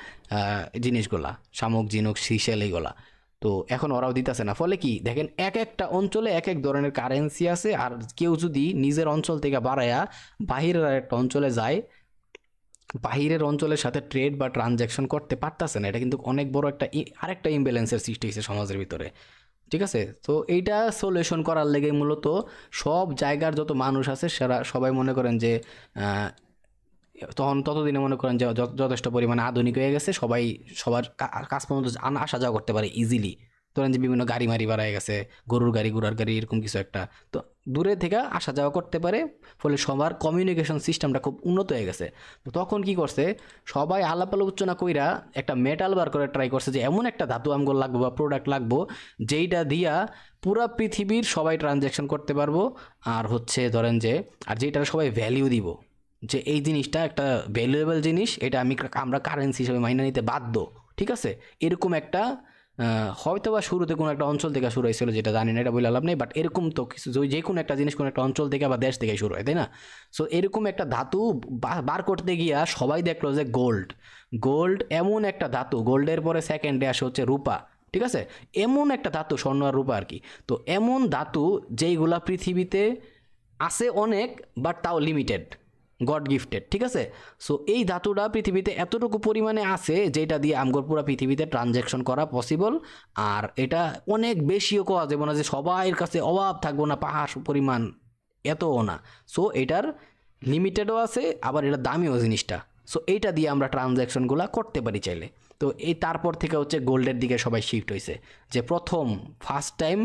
জিনিসগুলা, শামুক, ঝিনুক, সিশেল, এইগুলা। তো এখন ওরাও দিতেছে না। ফলে কি দেখেন, এক একটা অঞ্চলে এক এক ধরনের কারেন্সি আছে, আর কেউ যদি নিজের অঞ্চল থেকে বাড়ায়া বাহিরের একটা অঞ্চলে যায়, বাহিরের অঞ্চলের সাথে ট্রেড বা ট্রানজ্যাকশন করতে পারতেছে না, এটা কিন্তু অনেক বড় একটা আরেকটা ইমব্যালেন্সের সৃষ্টি হয়েছে সমাজের ভিতরে, ঠিক আছে? তো এইটা সলিউশন করার লেগে মূলত সব জায়গার যত মানুষ আছে সেরা সবাই মনে করেন যে তখন ততদিনে মনে করেন যে যথেষ্ট পরিমাণে আধুনিক হয়ে গেছে, সবাই সবার কাজ পর্যন্ত আসা যাওয়া করতে পারে ইজিলি, ধরেন যে বিভিন্ন গাড়ি মারি বাড়ায় গেছে, গরুর গাড়ি ঘোড়ার গাড়ি এরকম কিছু একটা, তো দূরে থেকে আসা যাওয়া করতে পারে, ফলে সবার কমিউনিকেশন সিস্টেমটা খুব উন্নত হয়ে গেছে। তো তখন কি করছে, সবাই আলাপ আলোচনা কইরা একটা মেটাল বার করে ট্রাই করছে যে এমন একটা ধাতু আমগোল লাগবো বা প্রোডাক্ট লাগবো যেইটা দিয়া পুরা পৃথিবীর সবাই ট্রানজ্যাকশন করতে পারবো, আর হচ্ছে ধরেন যে আর যেটার সবাই ভ্যালিউ দিব, যে এই জিনিসটা একটা ভ্যালুয়েবল জিনিস, এটা আমরা কারেন্সি হিসেবে মাইনে নিতে বাধ্য। ঠিক আছে, এরকম একটা হয়তো বা শুরুতে কোনো একটা অঞ্চল থেকে শুরু হয়েছিল, যেটা জানি না, এটা বলে লাভ নেই, বাট এরকম তো কিছু যে কোনো একটা জিনিস কোনো একটা অঞ্চল থেকে বা দেশ থেকে শুরু হয়, তাই না? সো এরকম একটা ধাতু বার করতে গিয়া সবাই দেখলো যে গোল্ড, গোল্ড এমন একটা ধাতু, গোল্ডের পরে সেকেন্ডে আসে হচ্ছে রূপা। ঠিক আছে, এমন একটা ধাতু, স্বর্ণ আর রূপা আর কি, তো এমন ধাতু যেইগুলা পৃথিবীতে আছে অনেক, বাট তাও লিমিটেড, গড গিফটেড। ঠিক আছে, সো এই ধাতুটা পৃথিবীতে এতটুকু পরিমাণে আছে যেটা দিয়ে আমগর পুরো পৃথিবীতে ট্রানজ্যাকশন করা পসিবল। আর এটা অনেক বেশিও কোয়া যাবে না যে সবাইয়ের কাছে অভাব থাকবো না পাহাড় পরিমাণ, এতও না। সো এটার লিমিটেডও আছে, আবার এটা দামিও জিনিসটা। সো এইটা দিয়ে আমরা ট্রানজ্যাকশনগুলো করতে পারি চাইলে। তো এই তারপর থেকে হচ্ছে গোল্ডের দিকে সবাই শিফট হয়েছে, যে ফার্স্ট টাইম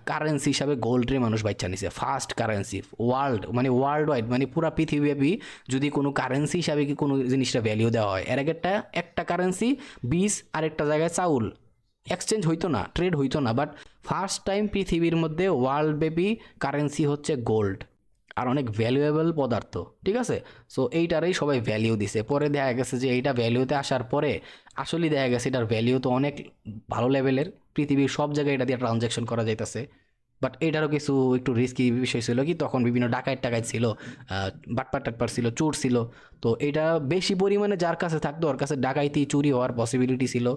কারেন্সি হিসাবে গোল্ডরে মানুষ বাচ্চা নিছে, ফার্স্ট কারেন্সি ওয়ার্ল্ড ওয়াইড, মানে পুরো পৃথিবীব্যাপী যদি কোনো কারেন্সি হিসাবে কি কোনো জিনিসটা ভ্যালিউ দেওয়া হয়, এর আগে একটা কারেন্সি বীজ আরেকটা জায়গায় চাউল এক্সচেঞ্জ হইতো না, ট্রেড হইতো না, বাট ফার্স্ট টাইম পৃথিবীর মধ্যে ওয়ার্ল্ড ব্যাপী কারেন্সি হচ্ছে গোল্ড, আর অনেক ভ্যালুয়েবল পদার্থ। ঠিক আছে, সো এইটারই সবাই ভ্যালিউ দিছে। পরে দেখা গেছে যে এইটা ভ্যালিউতে আসার পরে আসলেই দেখা গেছে এটার ভ্যালিউ তো অনেক ভালো লেভেলের, পৃথিবীর সব জায়গায় এটা দিয়ে ট্রানজ্যাকশন করা যাইতেছে। বাট এটারও কিছু একটু রিস্কি বিষয় ছিল, কি তখন বিভিন্ন টাকায় ছিল, বাটপার টাটপার ছিল, চোর ছিল। তো এটা বেশি পরিমাণে যার কাছে থাকতো ওর কাছে ডাকাইতি চুরি হওয়ার পসিবিলিটি ছিল।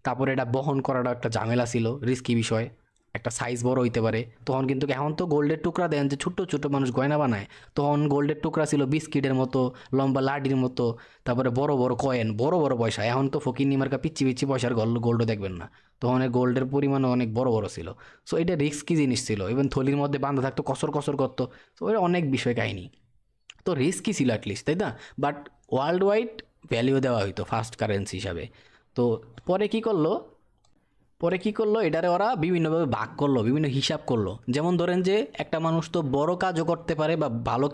তারপরে এটা বহন করাটা একটা ঝামেলা ছিল, রিস্কি বিষয়, একটা সাইজ বড় হইতে পারে তখন। কিন্তু এখন তো গোল্ডের টুকরা দেন যে ছোট্ট ছোট মানুষ গয়না বানায়, তখন গোল্ডের টুকরা ছিল বিস্কিটের মতো, লম্বা লাডির মতো, তারপরে বড় বড় কয়েন, বড় বড় পয়সা। এখন তো ফকিন্নি মার্কা পিচ্ছি পিচ্ছি পয়সার গোল্ডও দেখবেন না, তখন গোল্ডের পরিমাণও অনেক বড় বড় ছিল। সো এটা রিস্কি জিনিস ছিল, ইভেন থলির মধ্যে বাঁধা থাকতো, কসর কসর করতো। সো এটা অনেক বিষয় কাহিনী, তো রিস্কি ছিল অ্যাটলিস্ট, তাই না? বাট ওয়ার্ল্ড ওয়াইড ভ্যালিউ দেওয়া হইতো ফার্স্ট কারেন্সি হিসাবে। তো পরে কি করলো, এটারে ওরা বিভিন্নভাবে ভাগ করলো, বিভিন্ন হিসাব করলো। যেমন ধরেন যে একটা মানুষ তো বড় কাজও করতে পারে, বা ভালো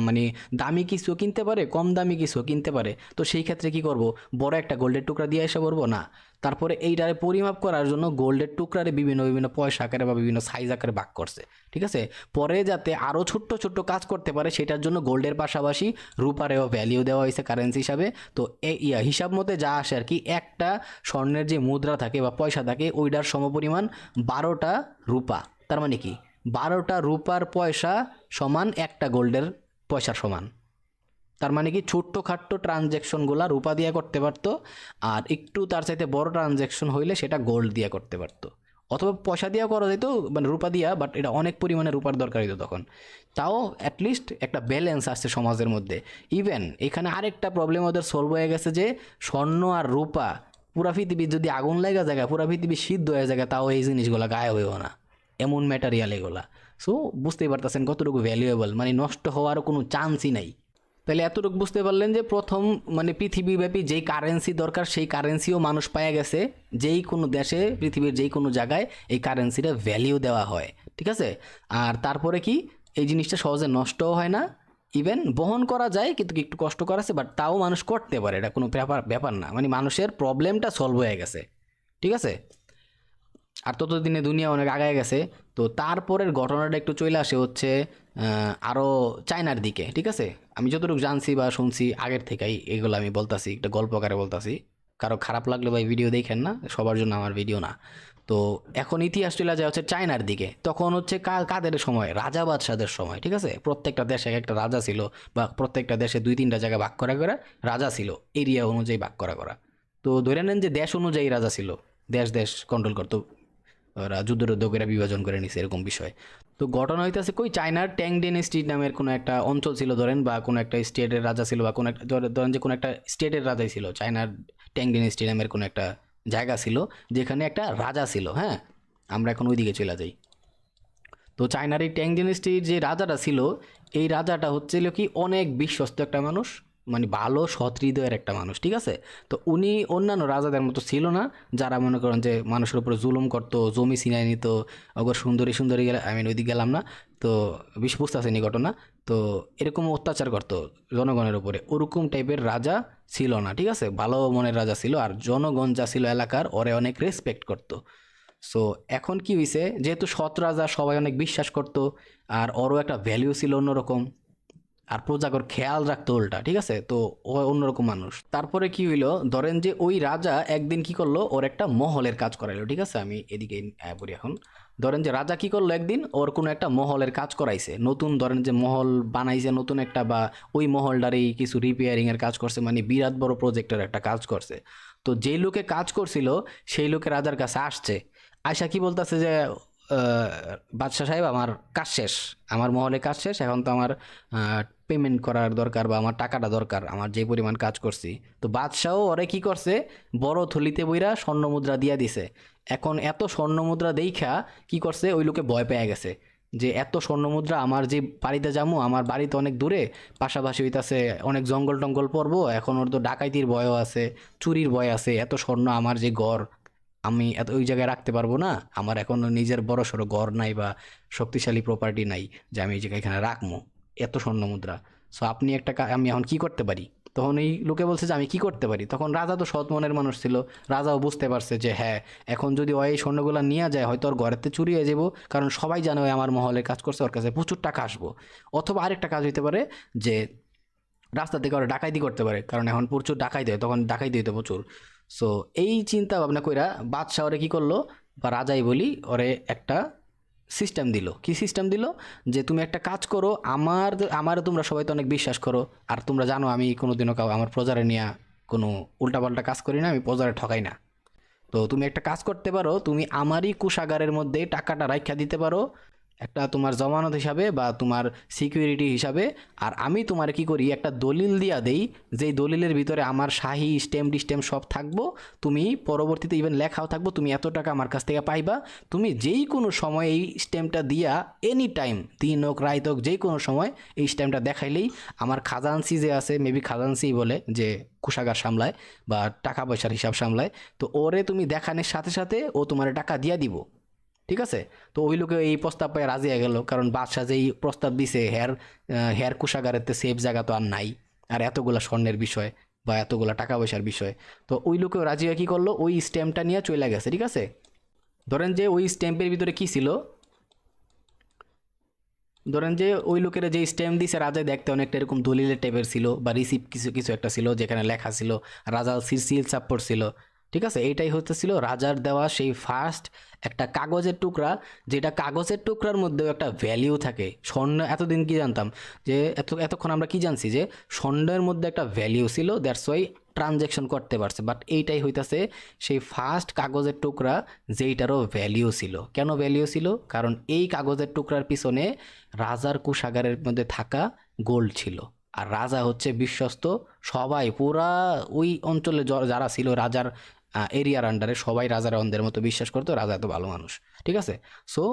মানে দামি কিছু কিনতে পারে, কম দামি কিছু কিনতে পারে। তো সেই ক্ষেত্রে কি করব, বড় একটা গোল্ডের টুকরা দিয়ে এসে পড়বো না। তারপরে এইটারে পরিমাপ করার জন্য গোল্ডের টুকরারে বিভিন্ন বিভিন্ন পয়সা আকারে বা বিভিন্ন সাইজ আকারে ভাগ করছে। ঠিক আছে, পরে যাতে আরও ছোট্ট ছোট্ট কাজ করতে পারে সেটার জন্য গোল্ডের পাশাপাশি রূপারেও ভ্যালিউ দেওয়া হয়েছে কারেন্সি হিসাবে। তো হিসাব মতে যা আসে আর কি, একটা স্বর্ণের যে মুদ্রা থাকে বা পয়সা থাকে ওইটার সমপরিমাণ 12টা রূপা। তার মানে কি, 12টা রূপার পয়সা সমান একটা গোল্ডের পয়সার সমান। তার মানে কি, ছোট্টখাট্টো ট্রানজ্যাকশনগুলো রূপা দিয়ে করতে পারতো, আর একটু তার চাইতে বড় ট্রানজ্যাকশন হইলে সেটা গোল্ড দিয়ে করতে পারতো, অথবা পয়সা দিয়ে করা যেত, মানে রূপা দিয়া, বাট এটা অনেক পরিমাণে রূপার দরকার হইতো তখন। তাও অ্যাটলিস্ট একটা ব্যালেন্স আসছে সমাজের মধ্যে। ইভেন এখানে আরেকটা প্রবলেম ওদের সলভ হয়ে গেছে, যে স্বর্ণ আর রূপা পুরা পৃথিবীর যদি আগুন লাগা জায়গা, পুরা পৃথিবী সিদ্ধ হয়ে যায়, তাও এই জিনিসগুলো গায়ে হইব না, এমন ম্যাটেরিয়াল এগুলা। সো বুঝতেই পারতেছেন কতটুকু ভ্যালুয়েবল, মানে নষ্ট হওয়ারও কোনো চান্সই নাই। তাহলে এতটুকু বুঝতে পারলেন যে প্রথম মানে পৃথিবীব্যাপী যেই কারেন্সি দরকার সেই কারেন্সিও মানুষ পাওয়া গেছে, যেই কোনো দেশে পৃথিবীর যেই কোনো জায়গায় এই কারেন্সিটা ভ্যালিউ দেওয়া হয়। ঠিক আছে, আর তারপরে কি, এই জিনিসটা সহজে নষ্টও হয় না, ইভেন বহন করা যায়, কিন্তু একটু কষ্ট করা আছে, বাট তাও মানুষ করতে পারে, এটা কোনো ব্যাপার না, মানে মানুষের প্রবলেমটা সলভ হয়ে গেছে। ঠিক আছে, আর ততদিনে দুনিয়া অনেক আগায় গেছে। তো তারপরের ঘটনাটা একটু চলে আসে হচ্ছে আরও চায়নার দিকে। ঠিক আছে, আমি যতটুকু জানছি বা শুনছি আগের থেকেই, এগুলো আমি বলতাছি, একটা গল্প আকারে বলতাছি, কারো খারাপ লাগলে ভাই ভিডিও দেখেন না, সবার জন্য আমার ভিডিও না। তো এখন ইতিহাস চলে যায় হচ্ছে চায়নার দিকে। তখন হচ্ছে কাদের সময়, রাজা বাদশাদের সময়। ঠিক আছে, প্রত্যেকটা দেশে একটা রাজা ছিল, বা প্রত্যেকটা দেশে 2-3টা জায়গায় ভাগ করা করে রাজা ছিল, এরিয়া অনুযায়ী ভাগ করা। তো ধরে নেন যে দেশ অনুযায়ী রাজা ছিল, দেশ কন্ট্রোল করতো, ওরা যুদ্ধ করে বিভাজন করে নিছে, এরকম বিষয়। তো ঘটনা হইতেছে কই, চায়নার ট্যাং ডাইনেস্টি নামের কোনো একটা অঞ্চল ছিল ধরেন, বা কোনো একটা স্টেটের রাজা ছিল, বা কোনো একটা ধরেন যে কোনো একটা স্টেটের রাজাই ছিল, চায়নার ট্যাং ডাইনেস্টি নামের কোনো একটা জায়গা ছিল যেখানে একটা রাজা ছিল। হ্যাঁ, আমরা এখন ওইদিকে চলে যাই। তো চায়নার এই ট্যাং ডাইনেস্টির যে রাজাটা ছিল, এই রাজাটা হচ্ছিল কি অনেক বিশ্বস্ত একটা মানুষ, মানে ভালো সৎ হৃদয়ের একটা মানুষ, ঠিক আছে? তো উনি অন্যান্য রাজাদের মতো ছিল না, যারা মনে করেন যে মানুষের উপরে জুলুম করতো, জমি ছিনাই নিত, অগর সুন্দরী সুন্দরী গেলে ওইদিকে গেলাম না, তো বুঝতে আসেনি ঘটনা। তো এরকম অত্যাচার করতো জনগণের উপরে, ওরকম টাইপের রাজা ছিল না, ঠিক আছে? ভালো মনের রাজা ছিল, আর জনগণ যা ছিল এলাকার ওরে অনেক রেসপেক্ট করতো। সো এখন কি হইছে, যেহেতু সৎ রাজা সবাই অনেক বিশ্বাস করতো, আর ওরও একটা ভ্যালিউ ছিল অন্যরকম, আর প্রজাগর খেয়াল রাখতো উল্টা, ঠিক আছে? তো ও অন্যরকম মানুষ। তারপরে কি হইলো, ধরেন যে ওই রাজা একদিন কি করলো, ওর একটা মহলের কাজ করাইলো, ঠিক আছে? আমি এদিকে বলি এখন। ধরেন যে রাজা কি করলো, একদিন ওর কোনো একটা মহলের কাজ করাইছে, নতুন ধরেন যে মহল বানাইছে নতুন একটা, বা ওই মহলটারই কিছু রিপেয়ারিং এর কাজ করছে, মানে বিরাট বড় প্রজেক্টের একটা কাজ করছে। তো যেই লোকে কাজ করছিল সেই লোকে রাজার কাছে আসছে, আয়সা কি বলতেছে যে বাদশাহ সাহেব, আমার কাজ শেষ, আমার মহলে কাজ শেষ, এখন তো আমার পেমেন্ট করার দরকার, বা আমার টাকাটা দরকার, আমার যে পরিমাণ কাজ করছি। তো বাদশাহও ওরে কি করছে, বড় থলিতে বইরা স্বর্ণ মুদ্রা দিয়া দিছে। এখন এত স্বর্ণ মুদ্রা দেইখা কি করছে, ওই লোকে ভয় পেয়ে গেছে যে এত স্বর্ণ মুদ্রা, আমার যে বাড়িতে যাবো, আমার বাড়িতে অনেক দূরে, পাশাপাশি হইতাছে অনেক জঙ্গল টঙ্গল পড়বো, এখন ওর তো ডাকাইতির ভয়ও আছে, চুরির ভয় আছে, এত স্বর্ণ আমার যে ঘর, আমি এত ওই জায়গায় রাখতে পারবো না, আমার এখনো নিজের বড় সড়ো ঘর নাই বা শক্তিশালী প্রপার্টি নাই যে আমি এই জায়গায় এখানে রাখবো এত স্বর্ণ মুদ্রা। সো আপনি একটা আমি এখন কি করতে পারি? তখন এই লোকে বলছে যে আমি কি করতে পারি। তখন রাজা তো সৎ মনের মানুষ ছিল, রাজাও বুঝতে পারছে যে হ্যাঁ, এখন যদি ও এই স্বর্ণগুলা নিয়ে যায় হয়তো ওর ঘরেতে চুরি হয়ে যাবো, কারণ সবাই জানে ওই আমার মহলে কাজ করছে, ওর কাছে প্রচুর টাকা আসবো। অথবা আরেকটা কাজ হইতে পারে যে রাস্তা থেকে ওরা ডাকাইতি করতে পারে, কারণ এখন প্রচুর ডাকাইতি হয়, তখন ডাকাইতি হইতো প্রচুর। সো এই চিন্তা ভাবনা কইরা বাদশাহ ওরে কি করলো, বা রাজাই বলি, ওরে একটা সিস্টেম দিল। কি সিস্টেম দিল, যে তুমি একটা কাজ করো, আমার তোমরা সবাই তো অনেক বিশ্বাস করো, আর তোমরা জানো আমি কোনোদিনও আমার প্রজারে নিয়ে কোনো উল্টাপাল্টা কাজ করি না, আমি প্রজারে ঠকাই না। তো তুমি একটা কাজ করতে পারো, তুমি আমারই কোষাগারের মধ্যে টাকাটা রাইখা দিতে পারো একটা তোমার জমানত হিসাবে বা তোমার সিকিউরিটি হিসাবে। আর আমি তোমার কি করি, একটা দলিল দিয়া দেই, যেই দলিলের ভিতরে আমার শাহি স্ট্যাম্প ডিস্ট্যাম্প সব থাকবো, তুমি পরবর্তীতে ইভেন লেখাও থাকবো, তুমি এত টাকা আমার কাছ থেকে পাইবা, তুমি যেই কোনো সময় এই স্ট্যাম্পটা দিয়া এনি টাইম, দিন হোক রাত হোক, যেই কোনো সময় এই স্ট্যাম্পটা দেখাইলেই আমার খাজানসি যে আছে, মেবি খাজানসি বলে যে কোষাগার সামলায় বা টাকা পয়সার হিসাব সামলায়, তো ওরে তুমি দেখানোর সাথে সাথে ও তোমার টাকা দিয়া দিব, ঠিক আছে? তো ওই লোকে এই প্রস্তাব পায় রাজি হয়ে গেল, কারণ বাদশাহ যেই প্রস্তাব দিছে, হেয়ার কোষাগারেতে সেফ জায়গা তো আর নাই, আর এতগুলা স্বর্ণের বিষয় বা এতগুলা টাকা পয়সার বিষয়। তো ওই লোকেও রাজি হয়ে কী করলো, ওই স্ট্যাম্পটা নিয়ে চলে গেছে, ঠিক আছে? ধরেন যে ওই স্ট্যাম্পের ভিতরে কি ছিল, ধরেন যে ওই লোকের যে স্ট্যাম্প দিছে রাজা, দেখতে অনেকটা এরকম দলিলের টাইপের ছিল, বা রিসিপ্ট কিছু কিছু একটা ছিল যেখানে লেখা ছিল, রাজার সিল চাপ্পর ছিল, ঠিক আছে? এইটাই হতেছিল রাজার দেওয়া সেই ফার্স্ট একটা কাগজের টুকরা, যেটা কাগজের টুকরার মধ্যেও একটা ভ্যালিউ থাকে। স্বর্ণ এতদিন কি জানতাম, যে এতক্ষণ আমরা কি জানছি, যে স্বর্ণের মধ্যে একটা ভ্যালিউ ছিল, দ্যাটস ওয়াই ট্রানজ্যাকশন করতে পারছে। বাট এইটাই হইতাছে সেই ফার্স্ট কাগজের টুকরা যেইটারও ভ্যালিউ ছিল। কেন ভ্যালিউ ছিল? কারণ এই কাগজের টুকরার পিছনে রাজার কোষাগারের মধ্যে থাকা গোল্ড ছিল। আর রাজা হচ্ছে বিশ্বস্ত, সবাই পুরা ওই অঞ্চলে যারা ছিল রাজার এরিয়ার আন্ডারে, সবাই রাজার অন্ধের মতো বিশ্বাস করতো রাজা এত ভালো মানুষ, ঠিক আছে? সো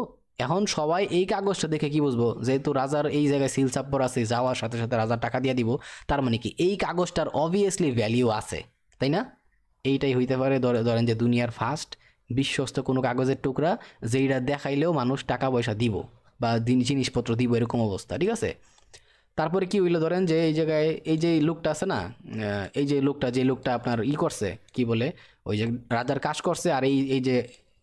এখন সবাই এই কাগজটা দেখে কি বুঝবো, যেহেতু রাজার এই জায়গায় সিল চাপ্পর আছে, যাওয়ার সাথে সাথে রাজার টাকা দিয়ে দিব, তার মানে কি এই কাগজটার অবভিয়াসলি ভ্যালিউ আছে, তাই না? এইটাই হইতে পারে ধরেন যে দুনিয়ার ফার্স্ট বিশ্বস্ত কোনো কাগজের টুকরা, যেইটা দেখাইলেও মানুষ টাকা পয়সা দিব বা জিনিসপত্র দিব, এরকম অবস্থা, ঠিক আছে? তারপরে কি হইলো, ধরেন যে এই জায়গায় এই যে লোকটা আছে না, এই যে লোকটা আপনার করছে, কি বলে, ওই যে রাজার কাজ করছে, আর এই এই যে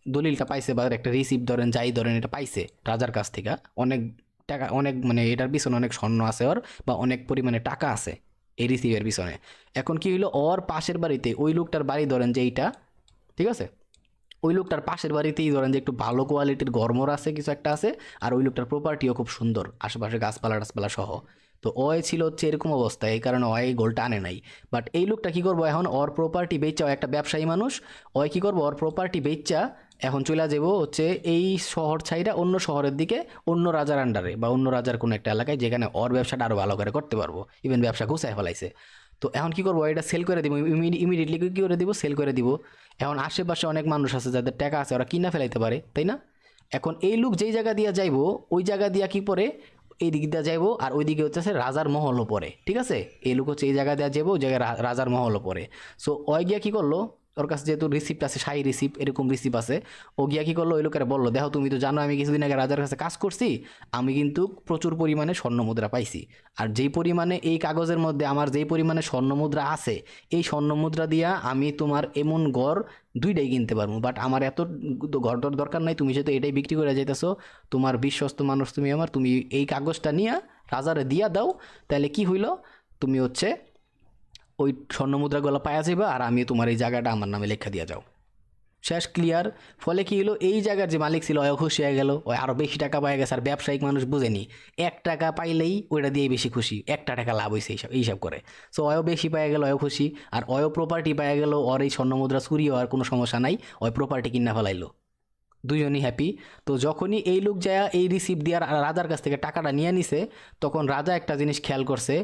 দলিলটা পাইছে বা একটা রিসিপ্ট ধরেন যাই ধরেন এটা পাইছে রাজার কাছ থেকে, অনেক টাকা, অনেক মানে এটার পিছনে অনেক স্বর্ণ আছে ওর, বা অনেক পরিমাণে টাকা আছে এই রিসিভের পিছনে। এখন কি হইলো, ওর পাশের বাড়িতে ওই লোকটার বাড়ি ধরেন যে এইটা, ঠিক আছে? ওই লোকটার পাশের বাড়িতেই ধরেন যে একটু ভালো কোয়ালিটির গরমর আছে, কিছু একটা আছে, আর ওই লোকটার প্রপার্টিও খুব সুন্দর, আশেপাশে গাছপালা টাছপালা সহ। তো ওই ছিল হচ্ছে এরকম অবস্থা, এই কারণে ওই গোলটা আনে নাই। বাট এই লোকটা কি করবো, এখন ওর প্রপার্টি বেচা, একটা ব্যবসায়ী মানুষ, ওই কি করবো, ওর প্রপার্টি বেচা এখন চলে যাবো হচ্ছে এই শহর ছাইরা অন্য শহরের দিকে, অন্য রাজার আন্ডারে বা অন্য রাজার কোনো একটা এলাকায়, যেখানে ওর ব্যবসাটা আরও ভালো করে করতে পারবো, ইভেন ব্যবসা ঘুষায় ফেলাইছে। তো এখন কি করবো, এটা সেল করে দিব, ইমিডিয়েটলি কি করে দিব, সেল করে দিব। এখন আশেপাশে অনেক মানুষ আছে যাদের টাকা আছে, ওরা কিনা ফেলাইতে পারে, তাই না? এখন এই লোক যেই জায়গা দিয়া যাইবো, ওই জায়গা দিয়া কি পরে এই দিক দিয়ে যাইবো, আর ওইদিকে হচ্ছে রাজার মহলও পড়ে, ঠিক আছে। এই লোক হচ্ছে এই জায়গা দেওয়া যাবো, ওই জায়গায় রাজার মহলও পড়ে। সো ওই গিয়া কী করলো, ওর কাছে যেহেতু রিসিপ্ট আছে, শাহী রিসিপ্ট এরকম রিসিপ্ট আছে, ও গিয়া কী করলো, ওই লোকেরা বললো, দেখো তুমি তো জানো আমি কিছুদিন আগে রাজার কাছে কাজ করছি, আমি কিন্তু প্রচুর পরিমাণে স্বর্ণ মুদ্রা পাইছি, আর যেই পরিমাণে এই কাগজের মধ্যে আমার যেই পরিমাণে স্বর্ণ মুদ্রা আছে, এই স্বর্ণ মুদ্রা দিয়া আমি তোমার এমন গড় দুইটাই কিনতে পারবো, বাট আমার এত ঘর দরকার নাই, তুমি যেহেতু এটাই বিক্রি করে যাইতেছো, তোমার বিশ্বস্ত মানুষ তুমি আমার, তুমি এই কাগজটা নিয়ে রাজারে দিয়া দাও, তাহলে কি হইল, তুমি হচ্ছে ওই স্বর্ণ মুদ্রাগুলো পাওয়া যাবে, আর আমি তোমার এই জায়গাটা আমার নামে লেখা দিয়ে যাও। শেষ, ক্লিয়ার। ফলে কি হলো, এই জায়গার যে মালিক ছিল ওই খুশি হয়ে গেল, ওই আরও বেশি টাকা পাওয়া গেছে। আর ব্যবসায়িক মানুষ বুঝেনি, 1 টাকা পাইলেই ওইটা দিয়েই বেশি খুশি, 1 টাকা লাভ হয়েছে এইসব করে। সো অয়ও বেশি পাওয়া গেল, অয়ও খুশি, আর অয়ও প্রপার্টি পাওয়া গেল, ওর এই স্বর্ণ মুদ্রা চুরি হওয়ার কোনো সমস্যা নাই, ওই প্রপার্টি কিনা ফেলাইলো, দুজনই হ্যাপি। তো যখনই এই লোক যায় এই রিসিপ্ট দিয়ে রাজার কাছ থেকে টাকাটা নিয়ে নিছে, তখন রাজা একটা জিনিস খেয়াল করছে,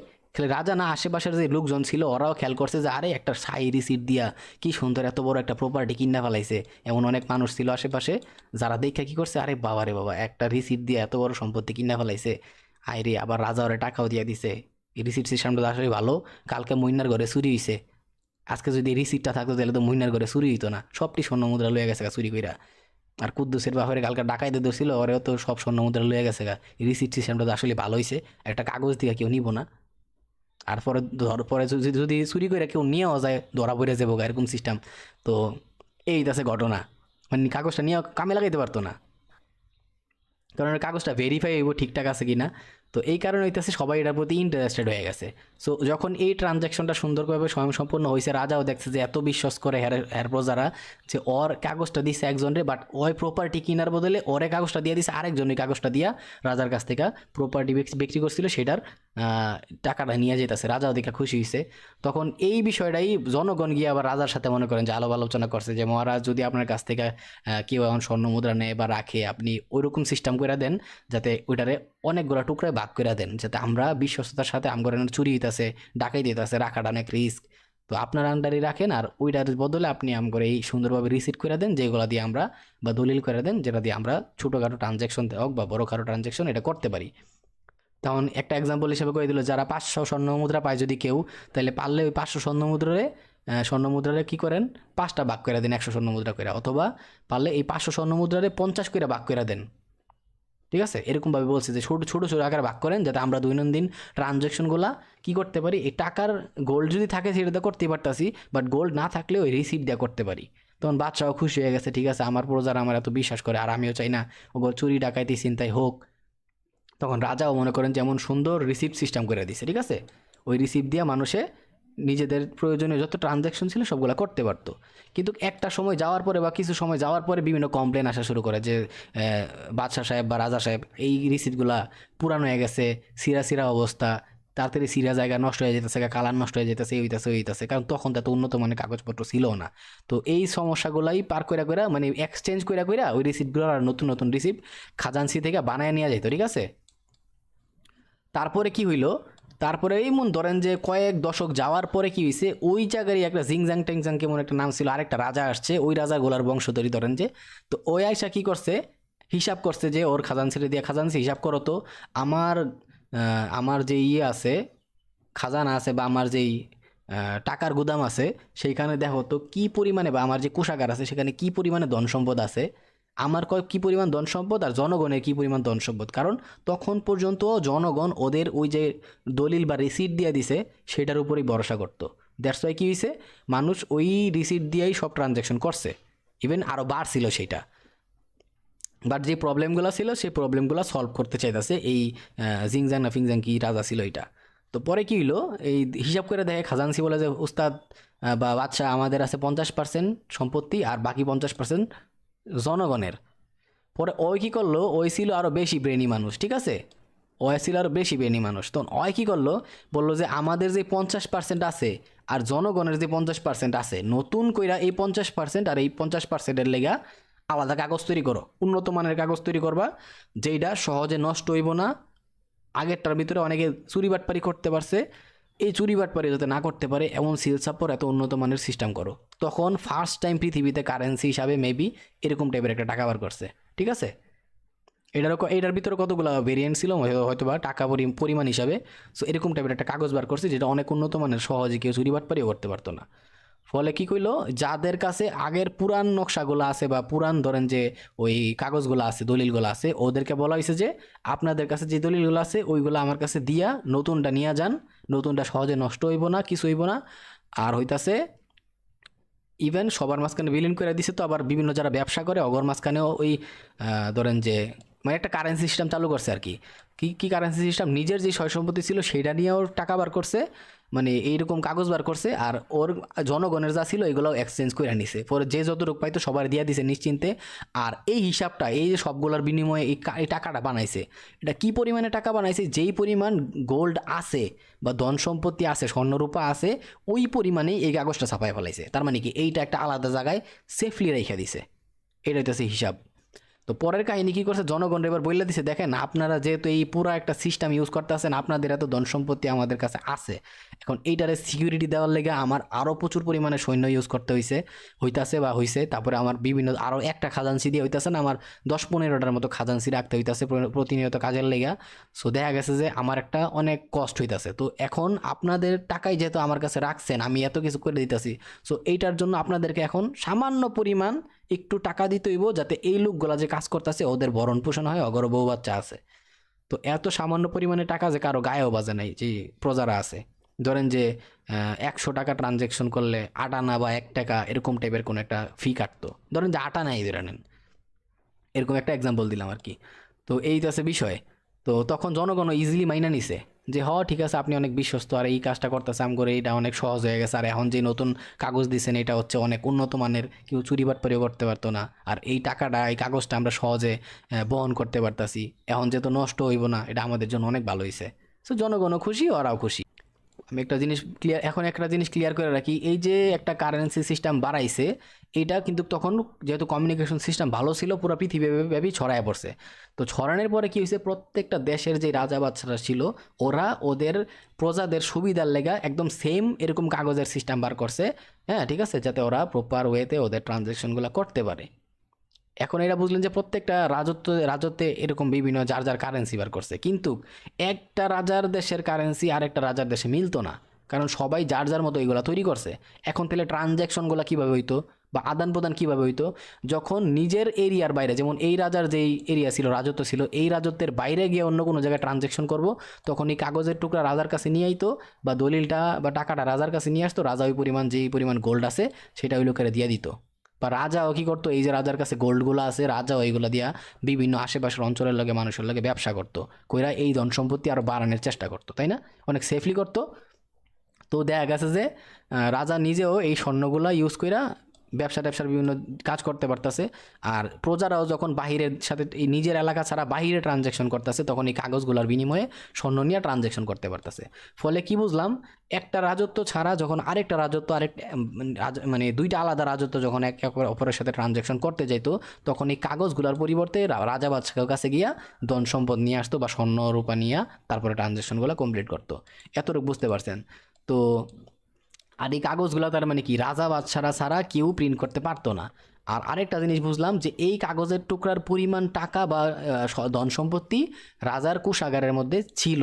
রাজা না আশেপাশের যে লোকজন ছিল ওরাও খেয়াল করছে যে আরে একটা শাহী রিসিপ্ট দিয়া কি সুন্দর এত বড় একটা প্রপার্টি কিনা ফেলাইছে। এমন অনেক মানুষ ছিল আশেপাশে যারা দেখে কি করছে, আরে বাবা রে বাবা, একটা রিসিপ্ট দিয়ে এত বড় সম্পত্তি কিনা ফেলাইছে, আয় রে, আবার রাজা ওরে টাকাও দিয়ে দিছে। এই রিসিপ্ট সিস্টেমটা আসলে ভালো, কালকে মইনার ঘরে চুরি হয়েছে, আজকে যদি এই রিসিপ্টটা থাকতো তাহলে তো মইনার ঘরে চুরি হইতো না, সবটি স্বর্ণ মুদ্রা লয়ে গেছে চুরি কইরা। আর কুদ্দুসের বাপের কালকে ডাকাইতে ধরছিল, ওরেও তো সব স্বর্ণ মুদ্রা লয়ে গেছে গা। রিসিপ্ট সিস্টেমটা তো আসলে ভালো হয়েছে, একটা কাগজ দিয়ে কেউ নিব না। আর পরে যদি যদি চুরি করে কেউ নিয়েও যায়, ধরা পড়ে যাবো গা, এরকম সিস্টেম। তো এই আছে ঘটনা, মানে কাগজটা নিয়ে কামে লাগাইতে পারতো না, কারণ ওই কাগজটা ভেরিফাই হইব ঠিকঠাক আছে কি না। তো এই কারণে হইতেছে সবাই এটার প্রতি ইন্টারেস্টেড হয়ে গেছে। সো যখন এই ট্রানজ্যাকশনটা সুন্দরভাবে স্বয়ংসম্পূর্ণ হয়েছে, রাজাও দেখছে যে এত বিশ্বাস করে হের প্রজারা, যে ওর কাগজটা দিছে একজনের, বাট ওই প্রপার্টি কেনার বদলে ওরে কাগজটা দিয়ে দিছে আরেকজনের, কাগজটা দিয়া রাজার কাছ থেকে প্রপার্টি বিক্রি করছিল, সেটার টাকাটা নিয়ে যেতেছে। রাজাও দেখে খুশি হয়েছে। তখন এই বিষয়টাই জনগণ গিয়ে আবার রাজার সাথে মনে করেন যে আলাপ আলোচনা করছে, যে মহারাজ যদি আপনার কাছ থেকে কেউ এখন স্বর্ণ মুদ্রা নেয় বা রাখে, আপনি ওইরকম সিস্টেম করে দেন যাতে ওইটারে অনেকগুলো টুকরায় ভাগ করে দেন, যাতে আমরা বিশ্বস্ততার সাথে আমগর চুরি হইতেছে, ডাকাই দিতেছে, রাখাটা অনেক রিস্ক, তো আপনার আন্ডারই রাখেন, আর ওইটার বদলে আপনি আমগর এই সুন্দরভাবে রিসিট করে দেন, যেগুলো দিয়ে আমরা, বা দলিল করে দেন যেটা দিয়ে আমরা ছোটোখাটো ট্রানজ্যাকশন হোক বা বড়োখাটো ট্রানজ্যাকশন এটা করতে পারি। তখন একটা এক্সাম্পল হিসেবে করে দিল, যারা 500 স্বর্ণ মুদ্রা পায় যদি কেউ, তাহলে পারলে ওই 500 স্বর্ণ মুদ্রারে কী করেন, 5টা ভাগ করে দেন 100 স্বর্ণ মুদ্রা করে, অথবা পারলে এই 500 স্বর্ণ মুদ্রারে 50 করে ভাগ করে দেন, ঠিক আছে। এরকমভাবে বলছে যে ছোটো ছোটো ছোটো আকারে ভাগ করেন, যাতে আমরা দৈনন্দিন ট্রানজ্যাকশনগুলো কী করতে পারি, এই টাকার গোল্ড যদি থাকে সেটা করতেই পারতাছি, বাট গোল্ড না থাকলে ওই রিসিপ্ট দিয়ে করতে পারি। তখন বাদশাও খুশি হয়ে গেছে, ঠিক আছে, আমার প্রজারা আমার এত বিশ্বাস করে, আর আমিও চাই না ওগুলো চুরি ডাকাইতি চিন্তায় হোক। তখন রাজাও মনে করেন যেমন সুন্দর রিসিপ্ট সিস্টেম করে দিছে, ঠিক আছে, ওই রিসিপ্ট দিয়ে মানুষে নিজেদের প্রয়োজনীয় যত ট্রানজ্যাকশন ছিল সবগুলো করতে পারতো। কিন্তু একটা সময় যাওয়ার পরে বা কিছু সময় যাওয়ার পরে বিভিন্ন কমপ্লেন আসা শুরু করে, যে বাদশাহ সাহেব বা রাজা সাহেব, এই রিসিপ্টগুলা পুরানো হয়ে গেছে, সিরা সিরা অবস্থা, তাড়াতাড়ি সিরা জায়গা নষ্ট হয়ে যেতেছে, কালার নষ্ট হয়ে যেতেছে, হইতেছে, কারণ তখন তো এত উন্নত মানের কাগজপত্র ছিল না। তো এই সমস্যাগুলাই পার করে মানে এক্সচেঞ্জ করে ওই রিসিপ্টগুলো আর নতুন নতুন রিসিপ্ট খাজানসি থেকে বানায় নেওয়া যেত, ঠিক আছে। তারপরে কি হইলো, তারপরে এই মন ধরেন যে কয়েক দশক যাওয়ার পরে কি হয়েছে, ওই জায়গারই একটা জিংজাং টেংজাং কেমন একটা নাম ছিল, আরেকটা রাজা আসছে, ওই রাজা গোলার বংশধরী ধরেন যে। তো ওই আয়সা কি করছে, হিসাব করছে যে ওর খাজানসিরে দিয়ে, খাজানসি হিসাব করো তো, আমার আমার যে ইয়ে আছে, খাজানা আছে, বা আমার যেই টাকার গুদাম আছে, সেইখানে দেখো তো কী পরিমাণে, বা আমার যে কোষাগার আছে সেখানে কী পরিমাণে ধন সম্পদ আছে, আমার কী পরিমাণ ধন সম্পদ, আর জনগণের কী পরিমাণ ধন সম্পদ। কারণ তখন পর্যন্ত জনগণ ওদের ওই যে দলিল বা রিসিট দিয়ে দিছে সেটার উপরেই ভরসা করতো। দ্যাটস ওয়াই কী হয়েছে, মানুষ ওই রিসিট দিয়েই সব ট্রানজ্যাকশন করছে, ইভেন আরও বাড়ছিল সেইটা। বাট যে প্রবলেমগুলো ছিল সেই প্রবলেমগুলো সলভ করতে চাইতেছে এই জিংজাং না ফিংজাং কি রাজা ছিল এটা। তো পরে কী হইলো, এই হিসাব করে দেখে খাজানসি বলে যে উস্তাদ বা বাদশাহ, আমাদের আছে 50% সম্পত্তি, আর বাকি 50% জনগণের। পরে ওই কী করলো, ওই ছিল আরও বেশি ব্রেনি মানুষ, ঠিক আছে, ওই ছিল আরও বেশি ব্রেনি মানুষ। তখন ওই কী করলো, বললো যে আমাদের যে 50% আছে আর জনগণের যে 50% আছে, নতুন কইরা এই 50% আর এই 50%-এর লেগা আলাদা কাগজ তৈরি করো, উন্নত মানের কাগজ তৈরি করবা, যেইটা সহজে নষ্ট হইব না। আগেরটার ভিতরে অনেকে চুরি বাটপারি করতে পারছে, এই চুরি বাটপারি যাতে না করতে পারে এমন সিল সাপোর এত উন্নত মানের সিস্টেম করো। তখন ফার্স্ট টাইম পৃথিবীতে কারেন্সি হিসাবে মেবি এরকম টাইপের একটা টাকা বার করছে, ঠিক আছে। এটার ভিতরে কতগুলো ভেরিয়েন্ট ছিল হয়তো বা টাকা পরিমাণ হিসাবে। সো এরকম টাইপের একটা কাগজ বার করছে যেটা অনেক উন্নত মানের, সহজে কেউ চুরি বাটপারিও করতে পারতো না। ফলে কি কইলো, যাদের কাছে আগের পুরান নকশাগুলো আছে বা পুরান ধরেন যে ওই কাগজগুলো আছে, দলিলগুলো আছে, ওদেরকে বলা হয়েছে যে আপনাদের কাছে যে দলিলগুলো আছে ওইগুলো আমার কাছে দিয়া নতুনটা নিয়ে যান, নতুনটা সহজে নষ্ট হইব না, কিছু হইব না। আর হইতাছে ইভেন সবার মাঝখানে বিলীন করে দিছে, তো আবার বিভিন্ন যারা ব্যবসা করে অগর মাঝখানেও ওই ধরেন যে মানে একটা কারেন্সি সিস্টেম চালু করছে আর কি। কি কি কারেন্সি সিস্টেম, নিজের যে সয় সম্পত্তি ছিল সেইটা নিয়েও টাকা বার করছে, মানে এইরকম কাগজ বার করছে, আর ওর জনগণের যা ছিল এগুলো এক্সচেঞ্জ করে নিছে, পরে যে যতটুকু পাইতো সবার দিয়ে দিছে নিশ্চিন্তে। আর এই হিসাবটা, এই যে সবগুলোর বিনিময়ে এই টাকাটা বানাইছে, এটা কি পরিমাণে টাকা বানাইছে, যেই পরিমাণ গোল্ড আছে বা ধন সম্পত্তি আছে, স্বর্ণরূপা আছে, ওই পরিমাণেই এই কাগজটা ছাপায় ফেলাইছে। তার মানে কি এইটা একটা আলাদা জায়গায় সেফলি রেখে দিছে, এটা হইতেছে হিসাব। তো পরের কাহিনী কি করছে, জনগণ এবার বললে দিছে, দেখেন আপনারা যেহেতু এই পুরো একটা সিস্টেম ইউজ করতেছেন, আপনাদের এত ধন সম্পত্তি আমাদের কাছে আছে, এখন এইটারে সিকিউরিটি দেওয়ার লেগে আমার আরও প্রচুর পরিমাণে সৈন্য ইউজ করতে হইতাছে বা হইছে। তারপরে আমার বিভিন্ন আরও একটা খাজানসি দিয়ে হইতাছে না, আমার 10-15টার মতো খাজানসি রাখতে হইতাছে প্রতিনিয়ত কাজের লেগা। সো দেখা গেছে যে আমার একটা অনেক কষ্ট হইতাছে। তো এখন আপনাদের টাকাই যেহেতু আমার কাছে রাখছেন, আমি এত কিছু করে দিতেছি, সো এইটার জন্য আপনাদেরকে এখন সামান্য পরিমাণ একটু টাকা দিতে হইব, যাতে এই লোকগুলা যে কাজ করতেছে ওদের ভরণ পোষণ হয়, অগর বউ বাচ্চা আছে। তো এত সামান্য পরিমাণে টাকা যে কারো গায়েও বাজে নাই, যে প্রজারা আছে, ধরেন যে 100 টাকা ট্রানজ্যাকশন করলে 8 আনা বা 1 টাকা এরকম টাইপের কোনো একটা ফি কাটতো, ধরেন যে 8 আনাই ধরে নেন, এরকম একটা এক্সাম্পল দিলাম আর কি। তো এই তো আছে বিষয়। তো তখন জনগণ ইজিলি মাইনা নিছে যে ঠিক আছে, আপনি অনেক বিশ্বস্ত, আর এই কাজটা করতেছে আম করে, এটা অনেক সহজ হয়ে গেছে, আর এখন যে নতুন কাগজ দিচ্ছেন এটা হচ্ছে অনেক উন্নত মানের, কেউ চুরি বাটপারিও করতে পারতো না, আর এই টাকাটা, এই কাগজটা আমরা সহজে বহন করতে পারতাছি, এখন যেহেতু নষ্ট হইব না, এটা আমাদের জন্য অনেক ভালো হয়েছে। সো জনগণও খুশি, ওরাও খুশি। আমি একটা জিনিস ক্লিয়ার করে রাখি, এই যে একটা কারেন্সি সিস্টেম বাড়াইছে, এটা কিন্তু তখন যেহেতু কমিউনিকেশন সিস্টেম ভালো ছিল, পুরো পৃথিবীব্যাপী ছড়ায় পড়ছে। তো ছড়ানোর পরে কি হয়েছে, প্রত্যেকটা দেশের যে রাজা বাদশারা ছিল, ওরা ওদের প্রজাদের সুবিধার লেগা একদম সেম এরকম কাগজের সিস্টেম বার করছে। হ্যাঁ ঠিক আছে, যাতে ওরা প্রপার ওয়েতে ওদের ট্রানজ্যাকশনগুলো করতে পারে। এখন এরা বুঝলেন যে প্রত্যেকটা রাজত্বে এরকম বিভিন্ন যার যার কারেন্সি বার করছে, কিন্তু একটা রাজার দেশের কারেন্সি আর একটা রাজার দেশে মিলতো না, কারণ সবাই যার যার মতো এইগুলা তৈরি করছে। এখন তাহলে ট্রানজ্যাকশনগুলো কীভাবে হইতো বা আদান প্রদান কীভাবে হইতো, যখন নিজের এরিয়ার বাইরে, যেমন এই রাজার যেই এরিয়া ছিল, রাজত্ব ছিল, এই রাজত্বের বাইরে গিয়ে অন্য কোনো জায়গায় ট্রানজ্যাকশন করব, তখন এই কাগজের টুকরা রাজার কাছে নিয়ে আইতো, বা দলিলটা বা টাকাটা রাজার কাছে নিয়ে আসতো, রাজা ওই পরিমাণ যেই পরিমাণ গোল্ড আছে সেটা ওই লোকেরা দিয়ে দিত। বা রাজাও কি করতো, এই যে রাজার কাছে গোল্ডগুলো আছে, রাজা ওইগুলো দিয়া বিভিন্ন আশেপাশের অঞ্চলের লগে মানুষের লগে ব্যবসা করতো, কইরা এই ধন সম্পত্তি আরো বাড়ানোর চেষ্টা করতো, তাই না, অনেক সেফলি করতো। তো দেখা গেছে যে রাজা নিজেও এই স্বর্ণগুলা ইউজ কইরা ব্যবসার বিভিন্ন কাজ করতে পারতেছে, আর প্রজারাও যখন বাহিরের সাথে এই নিজের এলাকা ছাড়া বাহিরে ট্রানজ্যাকশন করতেছে, তখন এই কাগজগুলোর বিনিময়ে স্বর্ণ নিয়ে ট্রানজ্যাকশন করতে পারতেছে। ফলে কি বুঝলাম, একটা রাজত্ব ছাড়া যখন আরেকটা রাজত্ব, মানে দুইটা আলাদা রাজত্ব যখন এক অপরের সাথে ট্রানজ্যাকশন করতে যাইতো, তখন এই কাগজগুলোর পরিবর্তে রাজা বাদশাহের কাছে গিয়া ধন সম্পদ নিয়ে আসতো বা স্বর্ণ রূপা নিয়ে তারপরে ট্রানজ্যাকশনগুলো কমপ্লিট করতো। এতটুকু বুঝতে পারছেন তো। আর এই কাগজগুলো তার মানে কি, রাজা বাদশারা ছাড়া কেউ প্রিন্ট করতে পারতো না। আর আরেকটা জিনিস বুঝলাম যে এই কাগজের টুকরার পরিমাণ টাকা বা ধন সম্পত্তি রাজার কোষাগারের মধ্যে ছিল।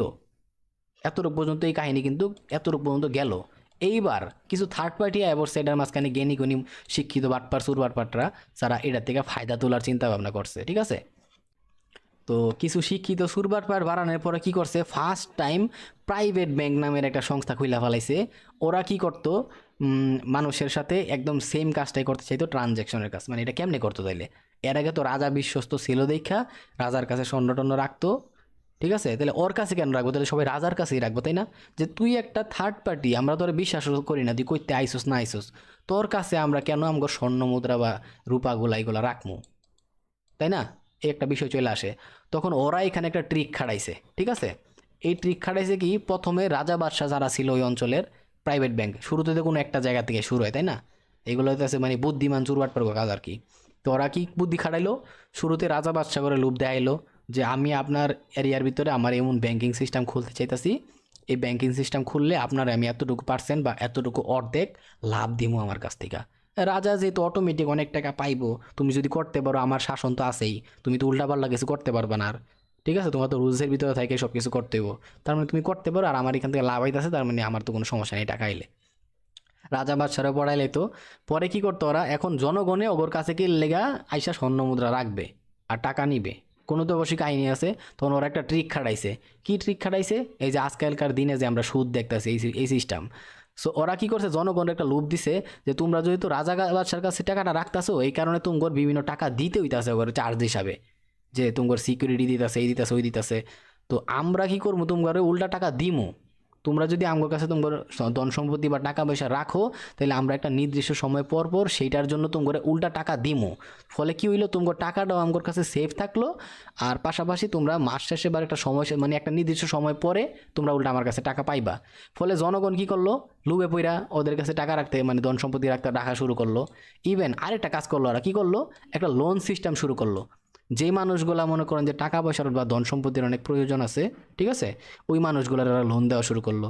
এতটুকু পর্যন্ত এই কাহিনী কিন্তু এতটুকু পর্যন্ত গেল। এইবার কিছু থার্ড পার্টি অ্যাবর্স এটার মাঝখানে জ্ঞানী গুণী শিক্ষিত বাটপার সুর বাটপাটরা যারা এটার থেকে ফায়দা তোলার চিন্তা ভাবনা করছে, ঠিক আছে। তো কিছু শিক্ষিত সুরবাটপাট বাড়ানোর পরে কি করছে, ফার্স্ট টাইম প্রাইভেট ব্যাংক নামের একটা সংস্থা খুলে ফেলাইছে। ওরা কি করতো, মানুষের সাথে একদম সেম কাজটাই করতে চাইতো, ট্রানজ্যাকশনের কাজ। মানে এটা কেমনে করতো তাইলে, এর আগে তো রাজা বিশ্বস্ত ছিল দেখা রাজার কাছে স্বর্ণ টন্য রাখতো, ঠিক আছে, তাহলে ওর কাছে কেন রাখবো, তাহলে সবাই রাজার কাছেই রাখবো, তাই না। যে তুই একটা থার্ড পার্টি, আমরা তোর বিশ্বাস করি না, তুই কইতে আইসোস না আইসোস, তোর কাছে আমরা কেন আমগো স্বর্ণ মুদ্রা বা রূপাগুলা এগুলা রাখবো, তাই না। এই একটা বিষয় চলে আসে। তখন ওরা এখানে একটা ট্রিক খাটাইছে, ঠিক আছে। এই ট্রিক খাটাইছে কি, প্রথমে রাজা বাদশাহ যারা ছিল ওই অঞ্চলের, প্রাইভেট ব্যাংক শুরুতে তো কোনো একটা জায়গা থেকে শুরু হয়, তাই না। এগুলো হইতেছে মানে বুদ্ধিমান চুরবাট পড়বো কাজ আর কি। তো ওরা কি বুদ্ধি খাটাইলো, শুরুতে রাজা বাদশাহ করে লোভ দেখাইলো যে আমি আপনার এরিয়ার ভিতরে আমার এমন ব্যাংকিং সিস্টেম খুলতে চাইতেছি, এই ব্যাংকিং সিস্টেম খুললে আপনার আমি এতটুকু পার্সেন্ট বা এতটুকু অর্ধেক লাভ দিব আমার কাছ থেকে। রাজা যেহেতু অটোমেটিক অনেক টাকা পাইবো, তুমি যদি করতে পারো, আমার শাসন তো আছেই, তুমি তো উল্টাপাল্টা কিছু করতে পারবে না আর। ঠিক আছে, তোমার তো রুলসের ভিতরে থাকে সব কিছু করতে হইব। তার মানে তুমি করতে পারো, আর আমার এখান থেকে লাভ হইতেছে, তার মানে আমার তো কোনো সমস্যা নেই টাকা আইলে। রাজা বাদশারা পড়াইলে তো পরে কি করতো ওরা, এখন জনগণে ওগোর কাছে কি লেগা আইসা স্বর্ণ মুদ্রা রাখবে আর টাকা নিবে, কোনো তো অবশ্যই কাহিনী আছে। তখন ওরা একটা ট্রিক খাটাইছে। কি ট্রিক খাটাইছে? এই যে আজকালকার দিনে যে আমরা সুদ দেখতেছি, এই সিস্টেম। সো ওরা কি করছে, জনগণের একটা লোভ দিছে যে তোমরা যেহেতু রাজা বাদশার কাছে টাকাটা রাখতেছো, এই কারণে তোমার বিভিন্ন টাকা দিতে হইতাছে ওর চার্জ হিসাবে, যে তোমার সিকিউরিটি দিতেছে, এই দিতেছে, ওই দিতেছে। তো আমরা কি করবো, তোমার উল্টা টাকা দিমু। তোমরা যদি আমার কাছে তোমার ধন সম্পত্তি বা টাকা পয়সা রাখো, তাহলে আমরা একটা নির্দিষ্ট সময় পর পর সেইটার জন্য তোমার উল্টা টাকা দিমু। ফলে কি হইলো, তোমার টাকাটাও আমার কাছে সেফ থাকলো, আর পাশাপাশি তোমরা মাস শেষে বা একটা সময় মানে একটা নির্দিষ্ট সময় পরে তোমরা উল্টা আমার কাছে টাকা পাইবা। ফলে জনগণ কি করলো, লুবে পইরা ওদের কাছে টাকা রাখতে মানে ধন সম্পত্তি রাখা শুরু করলো। ইভেন আরেকটা কাজ করলো, ওরা কি করলো, একটা লোন সিস্টেম শুরু করলো। যে মানুষগুলা মনে করেন যে টাকা পয়সার বা ধন সম্পত্তির অনেক প্রয়োজন আছে, ঠিক আছে, ওই মানুষগুলার লোন দেওয়া শুরু করলো।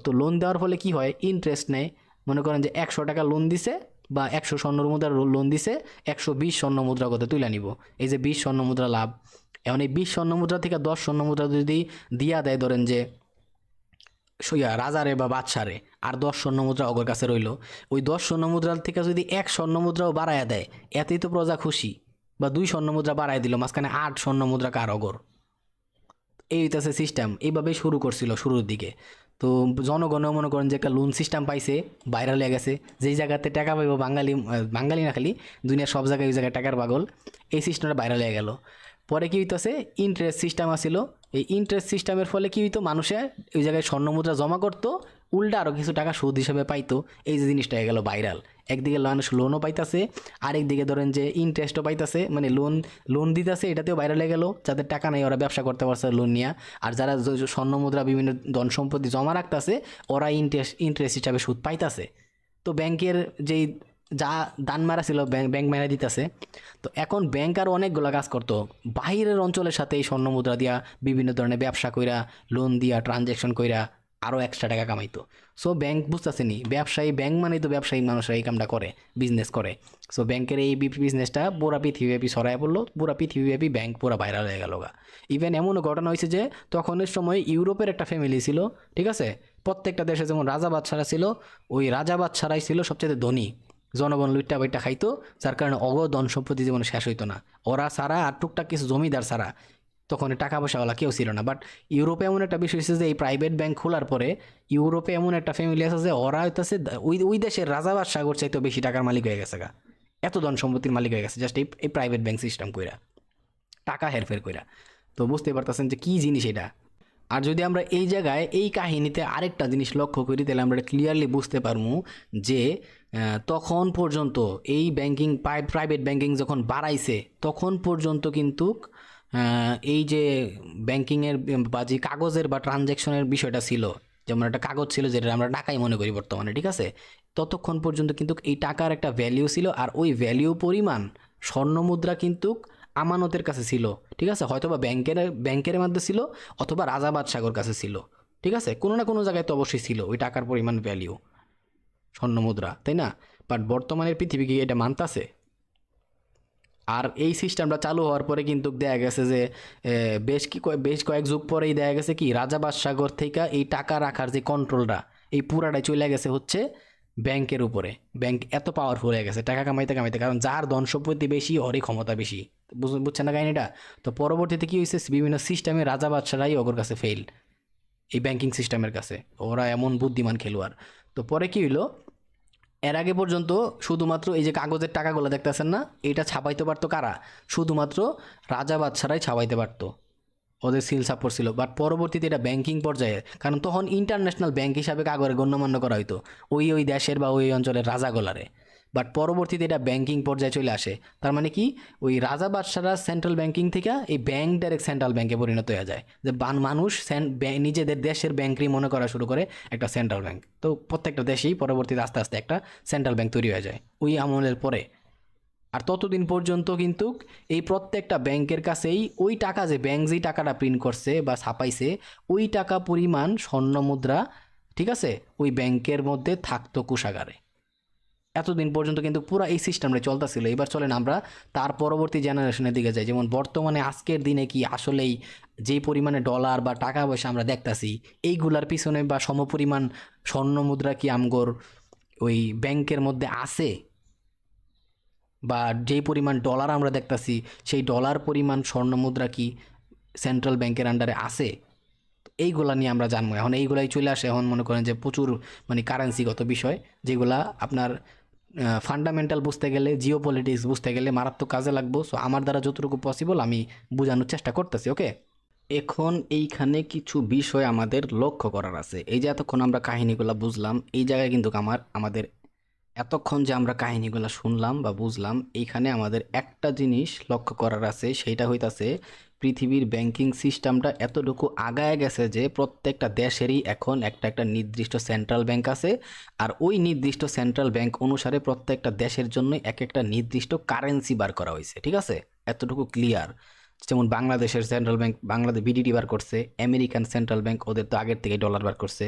তো লোন দেওয়ার ফলে কি হয়, ইন্টারেস্ট নেয়। মনে করেন যে 100 টাকা লোন দিছে বা 100 স্বর্ণ মুদ্রার লোন দিছে, 120 স্বর্ণ মুদ্রা করতে তুলে নিব। এই যে 20 স্বর্ণ মুদ্রা লাভ। এখন এই 20 স্বর্ণ মুদ্রা থেকে 10 স্বর্ণ মুদ্রা যদি দিয়া দেয়, ধরেন যে রাজারে বা বাদশারে, আর 10 স্বর্ণ মুদ্রা ওর কাছে রইলো, ওই 10 স্বর্ণ মুদ্রার থেকে যদি 1 স্বর্ণ মুদ্রাও বাড়াইয়া দেয়, এতেই তো প্রজা খুশি। বা 2 স্বর্ণ মুদ্রা বাড়াই দিল, মাঝখানে 8 স্বর্ণ মুদ্রা কার অগর। এই হইতাছে সিস্টেম। এইভাবেই শুরু করছিল শুরুর দিকে। তো জনগণও মনে করেন যে একটা লোন সিস্টেম পাইছে, ভাইরাল হয়ে গেছে। যেই জায়গাতে টাকা পাইবো, বাঙালি না খালি দুনিয়ার সব জায়গায়, ওই জায়গায় টাকার পাগল। এই সিস্টেমটা ভাইরাল হয়ে গেল। পরে কি হইতেছে, ইন্টারেস্ট সিস্টেম আসিল। এই ইন্টারেস্ট সিস্টেমের ফলে কি হইতো, মানুষে ওই জায়গায় স্বর্ণ মুদ্রা জমা করতো, উল্টা আরও কিছু টাকা সুদ হিসেবে পাইতো। এই যে জিনিসটা হয়ে গেল ভাইরাল। একদিকে মানুষ লোনও পাইতাছে, আরেকদিকে ধরেন যে ইন্টারেস্টও পাইতাছে, মানে লোন দিতেছে, এটাতেও ভাইরাল হয়ে গেল। যাদের টাকা নেই ওরা ব্যবসা করতে পারছে লোন নিয়ে। আর যারা স্বর্ণ মুদ্রা বিভিন্ন ধন সম্পত্তি জমা রাখতেছে, ওরা ইন্টারেস্ট হিসাবে সুদ পাইতাছে। তো ব্যাংকের যেই যা দান মারা ছিল, ব্যাংক মেরা দিতেছে। তো এখন ব্যাংক আর অনেকগুলো কাজ করতো, বাহিরের অঞ্চলের সাথে এই স্বর্ণ মুদ্রা দিয়া বিভিন্ন ধরনের ব্যবসা কইরা, লোন দিয়া, ট্রানজ্যাকশন কইরা আরও এক্সট্রা টাকা কামাইতো। সো ব্যাংক বুঝতেছে নি, ব্যবসায়ী ব্যাংক মানেই তো ব্যবসায়ী মানুষরা এই কামটা করে, বিজনেস করে। সো ব্যাংকের এই বিজনেসটা পুরা পৃথিবীব্যাপী ছড়ায় পড়লো, পুরা পৃথিবীব্যাপী ব্যাংক পুরা ভাইরাল হয়ে গেল গা। ইভেন এমনও ঘটনা হয়েছে যে তখনের সময় ইউরোপের একটা ফ্যামিলি ছিল, ঠিক আছে, প্রত্যেকটা দেশে যেমন রাজা বাদশারা ছিল, ওই রাজা বাদশারাই ছিল সবচেয়ে ধনী। জনগণ লুইট্টা বাইট্টা খাইতো, যার কারণে ধন সম্পত্তি জীবনে শেষ হইতো না। ওরা ছাড়া আর টুকটাক কিছু জমিদার ছাড়া তখন টাকা পয়সাওয়ালা কেউ ছিল না। বাট ইউরোপে এমন একটা বিষয় হয়েছে যে এই প্রাইভেট ব্যাংক খোলার পরে ইউরোপে এমন একটা ফ্যামিলি আছে যে ওরা হইতেছে ওই দেশের রাজা বা সাগর চাইতে বেশি টাকার মালিক হয়ে গেছে গা। এত ধন সম্পত্তির মালিক হয়ে গেছে জাস্ট এই প্রাইভেট ব্যাংক সিস্টেম কইরা, টাকা হেরফের কইরা। তো বুঝতে পারতেছেন যে কী জিনিস এটা। আর যদি আমরা এই জায়গায় এই কাহিনীতে আরেকটা জিনিস লক্ষ্য করি, তাহলে আমরা ক্লিয়ারলি বুঝতে পারবো যে তখন পর্যন্ত এই প্রাইভেট ব্যাংকিং যখন বাড়াইছে, তখন পর্যন্ত কিন্তু এই যে ব্যাংকিংয়ের বা যে কাগজের বা ট্রানজ্যাকশনের বিষয়টা ছিল, যেমন একটা কাগজ ছিল যেটা আমরা টাকাই মনে করি বর্তমানে, ঠিক আছে, ততক্ষণ পর্যন্ত কিন্তু এই টাকার একটা ভ্যালিউ ছিল। আর ওই ভ্যালিউ পরিমাণ স্বর্ণ মুদ্রা কিন্তু আমানতের কাছে ছিল, ঠিক আছে, হয়তো বা ব্যাংকের মধ্যে ছিল, অথবা রাজা বাদশাহর কাছে ছিল, ঠিক আছে, কোনো না কোনো জায়গায় তো অবশ্যই ছিল ওই টাকার পরিমাণ ভ্যালিউ, স্বর্ণ মুদ্রা, তাই না? বাট বর্তমানের পৃথিবী কি এটা মানতাছে? আর এই সিস্টেমটা চালু হওয়ার পরে কিন্তু দেখা গেছে যে বেশ কয়েক যুগ পরেই দেখা গেছে কি, রাজা বাদশাহর থেকে এই টাকা রাখার যে কন্ট্রোলটা, এই পুরাটাই চলে গেছে হচ্ছে ব্যাংকের উপরে। ব্যাংক এত পাওয়ারফুল হয়ে গেছে টাকা কামাইতে কামাইতে, কারণ যার ধন সম্পত্তি বেশি ওরই ক্ষমতা বেশি। বুঝছেন না কাহিনিটা? তো পরবর্তীতে কি হয়েছে, বিভিন্ন সিস্টেমে রাজা বাদশারাই ওর কাছে ফেল, এই ব্যাংকিং সিস্টেমের কাছে। ওরা এমন বুদ্ধিমান খেলোয়াড়। তো পরে কি হইলো, এর আগে পর্যন্ত শুধুমাত্র এই যে কাগজের টাকাগুলো দেখতেছেন না, এটা ছাপাইতে পারতো কারা? শুধুমাত্র রাজা বাদশারাই ছাপাইতে পারতো, ওদের সিল সাপোর্ট ছিল। বাট পরবর্তীতে এটা ব্যাংকিং পর্যায়ে, কারণ তখন ইন্টারন্যাশনাল ব্যাংক হিসাবে কাগজে গণ্যমান্য করা হতো ওই দেশের বা ওই অঞ্চলের রাজাগোলারে। বাট পরবর্তীতে এটা ব্যাংকিং পর্যায়ে চলে আসে। তার মানে কি, ওই রাজা বাদশারা সেন্ট্রাল ব্যাংকিং থেকে এই ব্যাংক ডাইরেক্ট সেন্ট্রাল ব্যাংকে পরিণত হয়ে যায়, যে মানুষ নিজেদের দেশের ব্যাংকই মনে করা শুরু করে একটা সেন্ট্রাল ব্যাংক। তো প্রত্যেকটা দেশেই পরবর্তীতে আস্তে আস্তে একটা সেন্ট্রাল ব্যাংক তৈরি হয়ে যায় ওই আমলের পরে। আর ততদিন পর্যন্ত কিন্তু এই প্রত্যেকটা ব্যাংকের কাছেই ওই টাকা, যে ব্যাংক যেই টাকাটা প্রিন্ট করছে বা ছাপাইছে, ওই টাকা পরিমাণ স্বর্ণ মুদ্রা, ঠিক আছে, ওই ব্যাংকের মধ্যে থাকতো কোষাগারে। এতদিন পর্যন্ত কিন্তু পুরো এই সিস্টেমটা চলতেছিল। এবার চলেন আমরা তার পরবর্তী জেনারেশনের দিকে যাই। যেমন বর্তমানে আজকের দিনে কি আসলেই যেই পরিমাণে ডলার বা টাকা পয়সা আমরা দেখতাছি, এইগুলার পিছনে বা সমপরিমাণ স্বর্ণ মুদ্রা কি আমগর ওই ব্যাংকের মধ্যে আছে, বা যেই পরিমাণ ডলার আমরা দেখতাছি সেই ডলার পরিমাণ স্বর্ণ মুদ্রা কি সেন্ট্রাল ব্যাংকের আন্ডারে আছে? এইগুলা নিয়ে আমরা জানবো। এখন এইগুলাই চলে আসে, এখন মনে করেন যে প্রচুর মানে কারেন্সিগত বিষয়, যেগুলা আপনার ফান্ডামেন্টাল বুঝতে গেলে, জিও পলিটিক্স বুঝতে গেলে মারাত্মক কাজে লাগবো। সো আমার দ্বারা যতটুকু পসিবল আমি বোঝানোর চেষ্টা করতেছি। ওকে, এখন এইখানে কিছু বিষয় আমাদের লক্ষ্য করার আছে। এই যে এতক্ষণ আমরা কাহিনীগুলো বুঝলাম, এই জায়গায় কিন্তু আমাদের এতক্ষণ যে আমরা কাহিনীগুলো শুনলাম বা বুঝলাম, এইখানে আমাদের একটা জিনিস লক্ষ্য করার আছে, সেইটা হইতাছে পৃথিবীর ব্যাংকিং সিস্টেমটা এতটুকু আগায় গেছে যে প্রত্যেকটা দেশেরই এখন একটা একটা নির্দিষ্ট সেন্ট্রাল ব্যাংক আছে, আর ওই নির্দিষ্ট সেন্ট্রাল ব্যাংক অনুসারে প্রত্যেকটা দেশের জন্য এক একটা নির্দিষ্ট কারেন্সি বার করা হয়েছে। ঠিক আছে, এতটুকু ক্লিয়ার। যেমন বাংলাদেশের সেন্ট্রাল ব্যাংক বাংলাদেশ বিডিটি বার করছে, আমেরিকান সেন্ট্রাল ব্যাংক ওদের তো আগের থেকে ডলার বার করছে,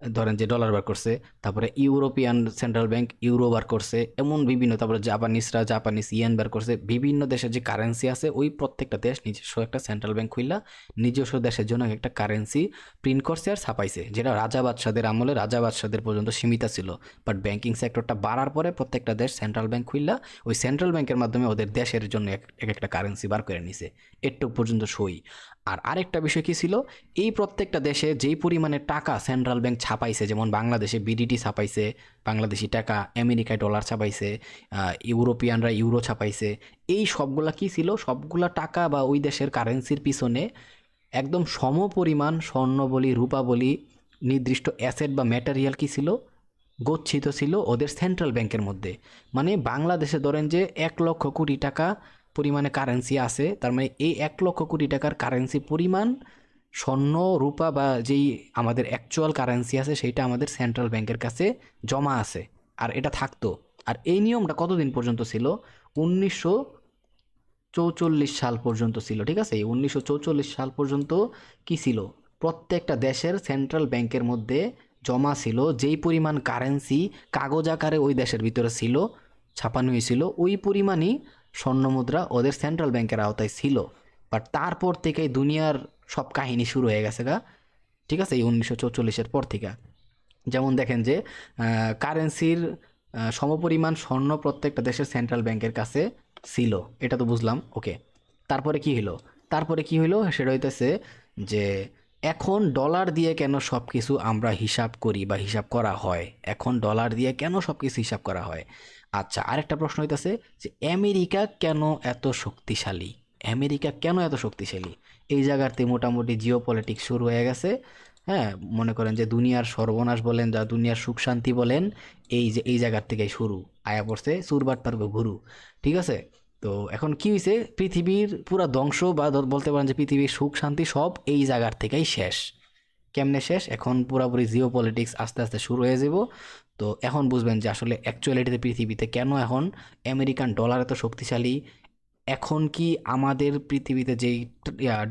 ধরেন যে ডলার বার করছে, তারপরে ইউরোপিয়ান সেন্ট্রাল ব্যাংক ইউরো বার করছে, এমন বিভিন্ন, তারপরে জাপানিজরা জাপানিজ ইয়েন বার করছে। বিভিন্ন দেশের যে কারেন্সি আছে, ওই প্রত্যেকটা দেশ নিজস্ব একটা সেন্ট্রাল ব্যাংক খুললা নিজস্ব দেশের জন্য একটা কারেন্সি প্রিন্ট করছে আর ছাপাইছে, যেটা রাজা বাদশাদের আমলে রাজা বাদশাদের পর্যন্ত সীমিত ছিল। বাট ব্যাংকিং সেক্টরটা বাড়ার পরে প্রত্যেকটা দেশ সেন্ট্রাল ব্যাংক খুললা ওই সেন্ট্রাল ব্যাংকের মাধ্যমে ওদের দেশের জন্য এক একটা কারেন্সি বার করে নিছে। এটুক পর্যন্ত সই। আর আরেকটা বিষয় কি ছিল, এই প্রত্যেকটা দেশে যেই পরিমাণে টাকা সেন্ট্রাল ব্যাংক ছাপাইছে, যেমন বাংলাদেশে বিডিটি ছাপাইছে, বাংলাদেশি টাকা, আমেরিকায় ডলার ছাপাইছে, ইউরোপিয়ানরা ইউরো ছাপাইছে, এই সবগুলা কি ছিল, সবগুলা টাকা বা ওই দেশের কারেন্সির পিছনে একদম সম পরিমাণ স্বর্ণ বলি, রূপা বলি, নির্দিষ্ট অ্যাসেট বা ম্যাটেরিয়াল কি ছিল, গচ্ছিত ছিল ওদের সেন্ট্রাল ব্যাংকের মধ্যে। মানে বাংলাদেশে ধরেন যে 1,00,000 কোটি টাকা পরিমাণে কারেন্সি আছে, তার মানে এই 1,00,000 কোটি টাকার কারেন্সি পরিমাণ স্বর্ণ রূপা বা যেই আমাদের অ্যাকচুয়াল কারেন্সি আছে সেইটা আমাদের সেন্ট্রাল ব্যাংকের কাছে জমা আছে, আর এটা থাকতো। আর এই নিয়মটা কতদিন পর্যন্ত ছিল? 1944 সাল পর্যন্ত ছিল। ঠিক আছে, এই 1944 সাল পর্যন্ত কি ছিল, প্রত্যেকটা দেশের সেন্ট্রাল ব্যাংকের মধ্যে জমা ছিল যেই পরিমাণ কারেন্সি কাগজ আকারে ওই দেশের ভিতরে ছিল, ছাপানো হয়েছিল, ওই পরিমাণই স্বর্ণমুদ্রা ওদের সেন্ট্রাল ব্যাংকের আওতায় ছিল। বাট তারপর থেকে দুনিয়ার সব কাহিনী শুরু হয়ে গেছে গা। ঠিক আছে, এই 1944-এর পর থেকে যেমন দেখেন যে কারেন্সির সমপরিমাণ স্বর্ণ প্রত্যেকটা দেশের সেন্ট্রাল ব্যাংকের কাছে ছিল, এটা তো বুঝলাম। ওকে, তারপরে কি হলো? তারপরে কি হলো সেটা হইতেছে যে এখন ডলার দিয়ে কেন সব কিছু আমরা হিসাব করি বা হিসাব করা হয়, এখন ডলার দিয়ে কেন সব কিছু হিসাব করা হয়? আচ্ছা, আরেকটা প্রশ্ন হইতেছে যে আমেরিকা কেন এত শক্তিশালী? আমেরিকা কেন এত শক্তিশালী? এই জায়গাতে মোটামুটি জিও পলিটিক্স শুরু হয়ে গেছে। হ্যাঁ, মনে করেন যে দুনিয়ার সর্বনাশ বলেন যা দুনিয়ার সুখ শান্তি বলেন, এই যে এই জায়গার থেকেই শুরু, আয়া পড়ছে সুরবাট তার গুরু। ঠিক আছে, তো এখন কি হয়েছে, পৃথিবীর পুরা ধ্বংস বা বলতে পারেন যে পৃথিবীর সুখ শান্তি সব এই জায়গার থেকেই শেষ। কেমনে শেষ? এখন পুরাপুরি জিও পলিটিক্স আস্তে আস্তে শুরু হয়ে যাব। তো এখন বুঝবেন যে আসলে অ্যাকচুয়ালিটিতে পৃথিবীতে কেন এখন আমেরিকান ডলার এত শক্তিশালী। এখন কি আমাদের পৃথিবীতে যেই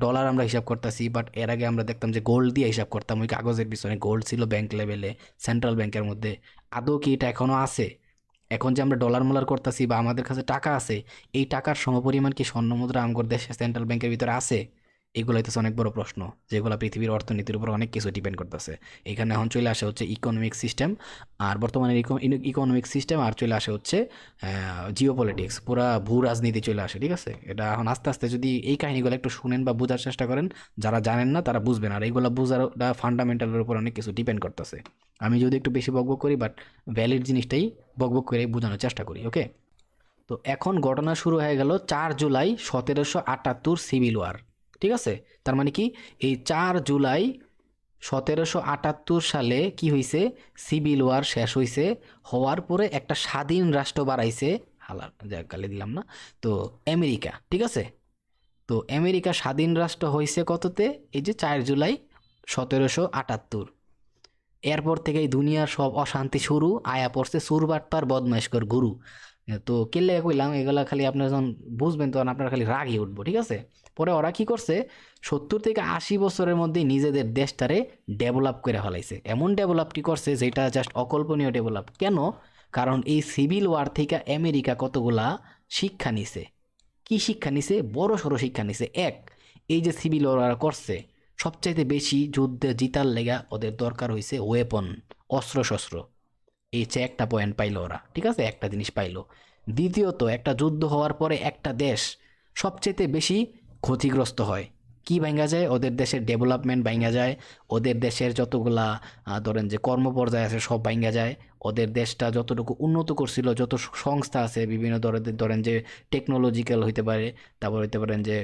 ডলার আমরা হিসাব করতেছি, বাট এর আগে আমরা দেখতাম যে গোল্ড দিয়ে হিসাব করতাম, ওই কাগজের পিছনে গোল্ড ছিল ব্যাংক লেভেলে, সেন্ট্রাল ব্যাংকের মধ্যে। আদৌ কি এটা এখনও আছে? এখন যে আমরা ডলার মোলার করতেছি বা আমাদের কাছে টাকা আছে, এই টাকার সমপরিমাণ কি স্বর্ণ মুদ্রা আমগর দেশের সেন্ট্রাল ব্যাংকের ভিতরে আছে? এগুলো হইতেছে অনেক বড় প্রশ্ন, যেগুলো পৃথিবীর অর্থনীতির উপর অনেক কিছু ডিপেন্ড করতেছে। এখানে এখন চলে আসে হচ্ছে ইকোনমিক সিস্টেম, আর বর্তমানে ইকোনমিক সিস্টেম, আর চলে আসে হচ্ছে জিও পলিটিক্স, পুরা ভূ রাজনীতি চলে আসে। ঠিক আছে, এটা এখন আস্তে আস্তে যদি এই কাহিনীগুলো একটু শুনেন বা বোঝার চেষ্টা করেন, যারা জানেন না তারা বুঝবেন। আর এইগুলো বোঝার ফান্ডামেন্টালের উপর অনেক কিছু ডিপেন্ড করতেছে। আমি যদি একটু বেশি বকবক করি, বাট ভ্যালিড জিনিসটাই বকবক করে বোঝানোর চেষ্টা করি। ওকে, তো এখন ঘটনা শুরু হয়ে গেল 4 জুলাই 1778 সিভিল ওয়ার। ঠিক আছে, তার মানে কি, এই 4 জুলাই 1778 সালে কি হয়েছে, সিভিল ওয়ার শেষ হয়েছে। হওয়ার পরে একটা স্বাধীন রাষ্ট্র বাড়াইছে, হালার গালি দিলাম না, তো আমেরিকা। ঠিক আছে, তো আমেরিকা স্বাধীন রাষ্ট্র হয়েছে কততে, এই যে 4 জুলাই 1778। এরপর থেকেই দুনিয়ার সব অশান্তি শুরু, আয়া পড়ছে সুরবাট্টার বদমাইশকর গুরু। তো কেলে কইলাম এগুলা, খালি আপনার যখন বুঝবেন তখন আপনার খালি রাগই উঠবো। ঠিক আছে, পরে ওরা কি করছে, 70 থেকে 80 বছরের মধ্যে নিজেদের দেশটারে ডেভেলপ করে ফেলাইছে। এমন ডেভেলপটি করছে যেটা জাস্ট অকল্পনীয় ডেভেলপ। কেন? কারণ এই সিভিল ওয়ার থেকে আমেরিকা কতগুলা শিক্ষা নিছে। কি শিক্ষা নিছে? বড় সড়ো শিক্ষা নিছে। এক, এই যে সিভিল ওয়ার করছে, সবচাইতে বেশি যুদ্ধে জিতার লেগা ওদের দরকার হয়েছে ওয়েপন, অস্ত্র শস্ত্র। এই হচ্ছে একটা পয়েন্ট পাইলো ওরা, ঠিক আছে, একটা জিনিস পাইলো। দ্বিতীয়ত, একটা যুদ্ধ হওয়ার পরে একটা দেশ সবচেয়ে বেশি ক্ষতিগ্রস্ত হয়। কি ভাঙ্গা যায়? ওদের দেশের ডেভেলপমেন্ট ভাঙ্গা যায়, ওদের দেশের যতগুলা ধরেন যে কর্মপর্যায় আছে সব ভাঙ্গা যায়, ওদের দেশটা যতটুকু উন্নত করছিল, যত সংস্থা আছে বিভিন্ন ধরেন যে টেকনোলজিক্যাল হইতে পারে, তারপর হইতে পারেন যে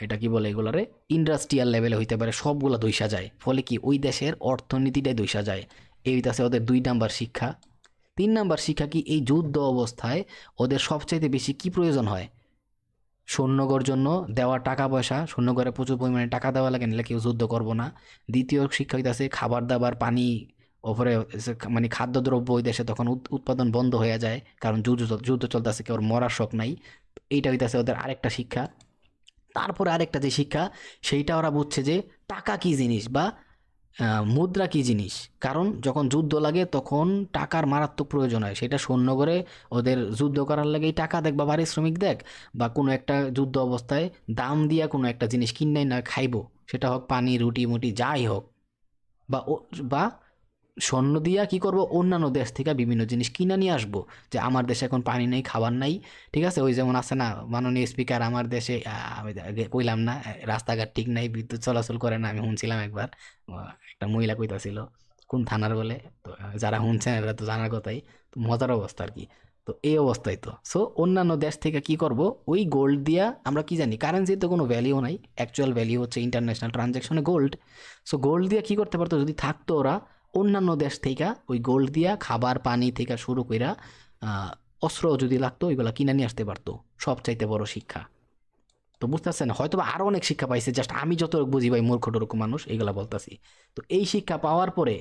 এটা কি বলে এগুলারে, ইন্ডাস্ট্রিয়াল লেভেলে হইতে পারে, সবগুলা দইসা যায়। ফলে কি ওই দেশের অর্থনীতিটাই দইসা যায়। এই আছে ওদের 2 নাম্বার শিক্ষা। 3 নাম্বার শিক্ষা কি? এই যুদ্ধ অবস্থায় ওদের সবচাইতে বেশি কি প্রয়োজন হয়? সৈন্যগর জন্য দেওয়া টাকা পয়সা, সৈন্যগরে প্রচুর পরিমাণে টাকা দেওয়া লাগে, নিলে কেউ যুদ্ধ করবো না। দ্বিতীয় শিক্ষা হইতাছে খাবার দাবার, পানি, ওপরে মানে খাদ্যদ্রব্য ওই দেশে তখন উৎপাদন বন্ধ হয়ে যায়, কারণ যুদ্ধ চলতেছে, কেউ মরার শখ নাই। এইটা হইতাছে ওদের আরেকটা শিক্ষা। তারপরে আরেকটা যে শিক্ষা, সেইটা ওরা বুঝছে যে টাকা কি জিনিস, বা মুদ্রা কি জিনিস। কারণ যখন যুদ্ধ লাগে তখন টাকার মারাত্মক প্রয়োজন হয়। সেটা সৈন্য করে ওদের যুদ্ধ করার লাগে টাকা দেখ বা পারিশ্রমিক দেখ, বা কোনো একটা যুদ্ধ অবস্থায় দাম দিয়া কোনো একটা জিনিস কিনাই না খাইবো, সেটা হোক পানি, রুটি মুটি যাই হোক, বা বা স্বর্ণ দিয়া কি করব, অন্যান্য দেশ থেকে বিভিন্ন জিনিস কিনে নিয়ে আসবো। যে আমার দেশে এখন পানি নেই, খাবার নাই, ঠিক আছে, ওই যেমন আছে না মাননীয় স্পিকার, আমার দেশে আমি আগে কইলাম না, রাস্তাঘাট ঠিক নাই, বিদ্যুৎ চলাচল করে না, আমি শুনছিলাম একবার একটা মহিলা কইতাছিল, কোন থানার বলে, তো যারা শুনছেন এরা তো জানার কথাই, তো মজার অবস্থা আর কি। তো এই অবস্থায় তো সো অন্যান্য দেশ থেকে কি করব, ওই গোল্ড দিয়া, আমরা কি জানি কারেন্সির তো কোনো ভ্যালিউ নাই, অ্যাকচুয়াল ভ্যালিউ হচ্ছে ইন্টারন্যাশনাল ট্রানজ্যাকশনে গোল্ড। সো গোল্ড দিয়া কি করতে পারতো যদি থাকতো, ওরা অন্যান্য দেশ থেকে ওই গোল্ড দিয়া খাবার পানি থেকে শুরু কইরা অস্ত্র যদি লাগতো ওইগুলা কিনে নিয়ে আসতে পারতো। সবচাইতে বড় শিক্ষা। তো বুঝতেছেন, হয়তো বা আরো অনেক শিক্ষা পাইছে, জাস্ট আমি যতটুকু বুঝি ভাই, মূর্খ টরক মানুষ, এইগুলা বলতাছি। তো এই শিক্ষা পাওয়ার পরে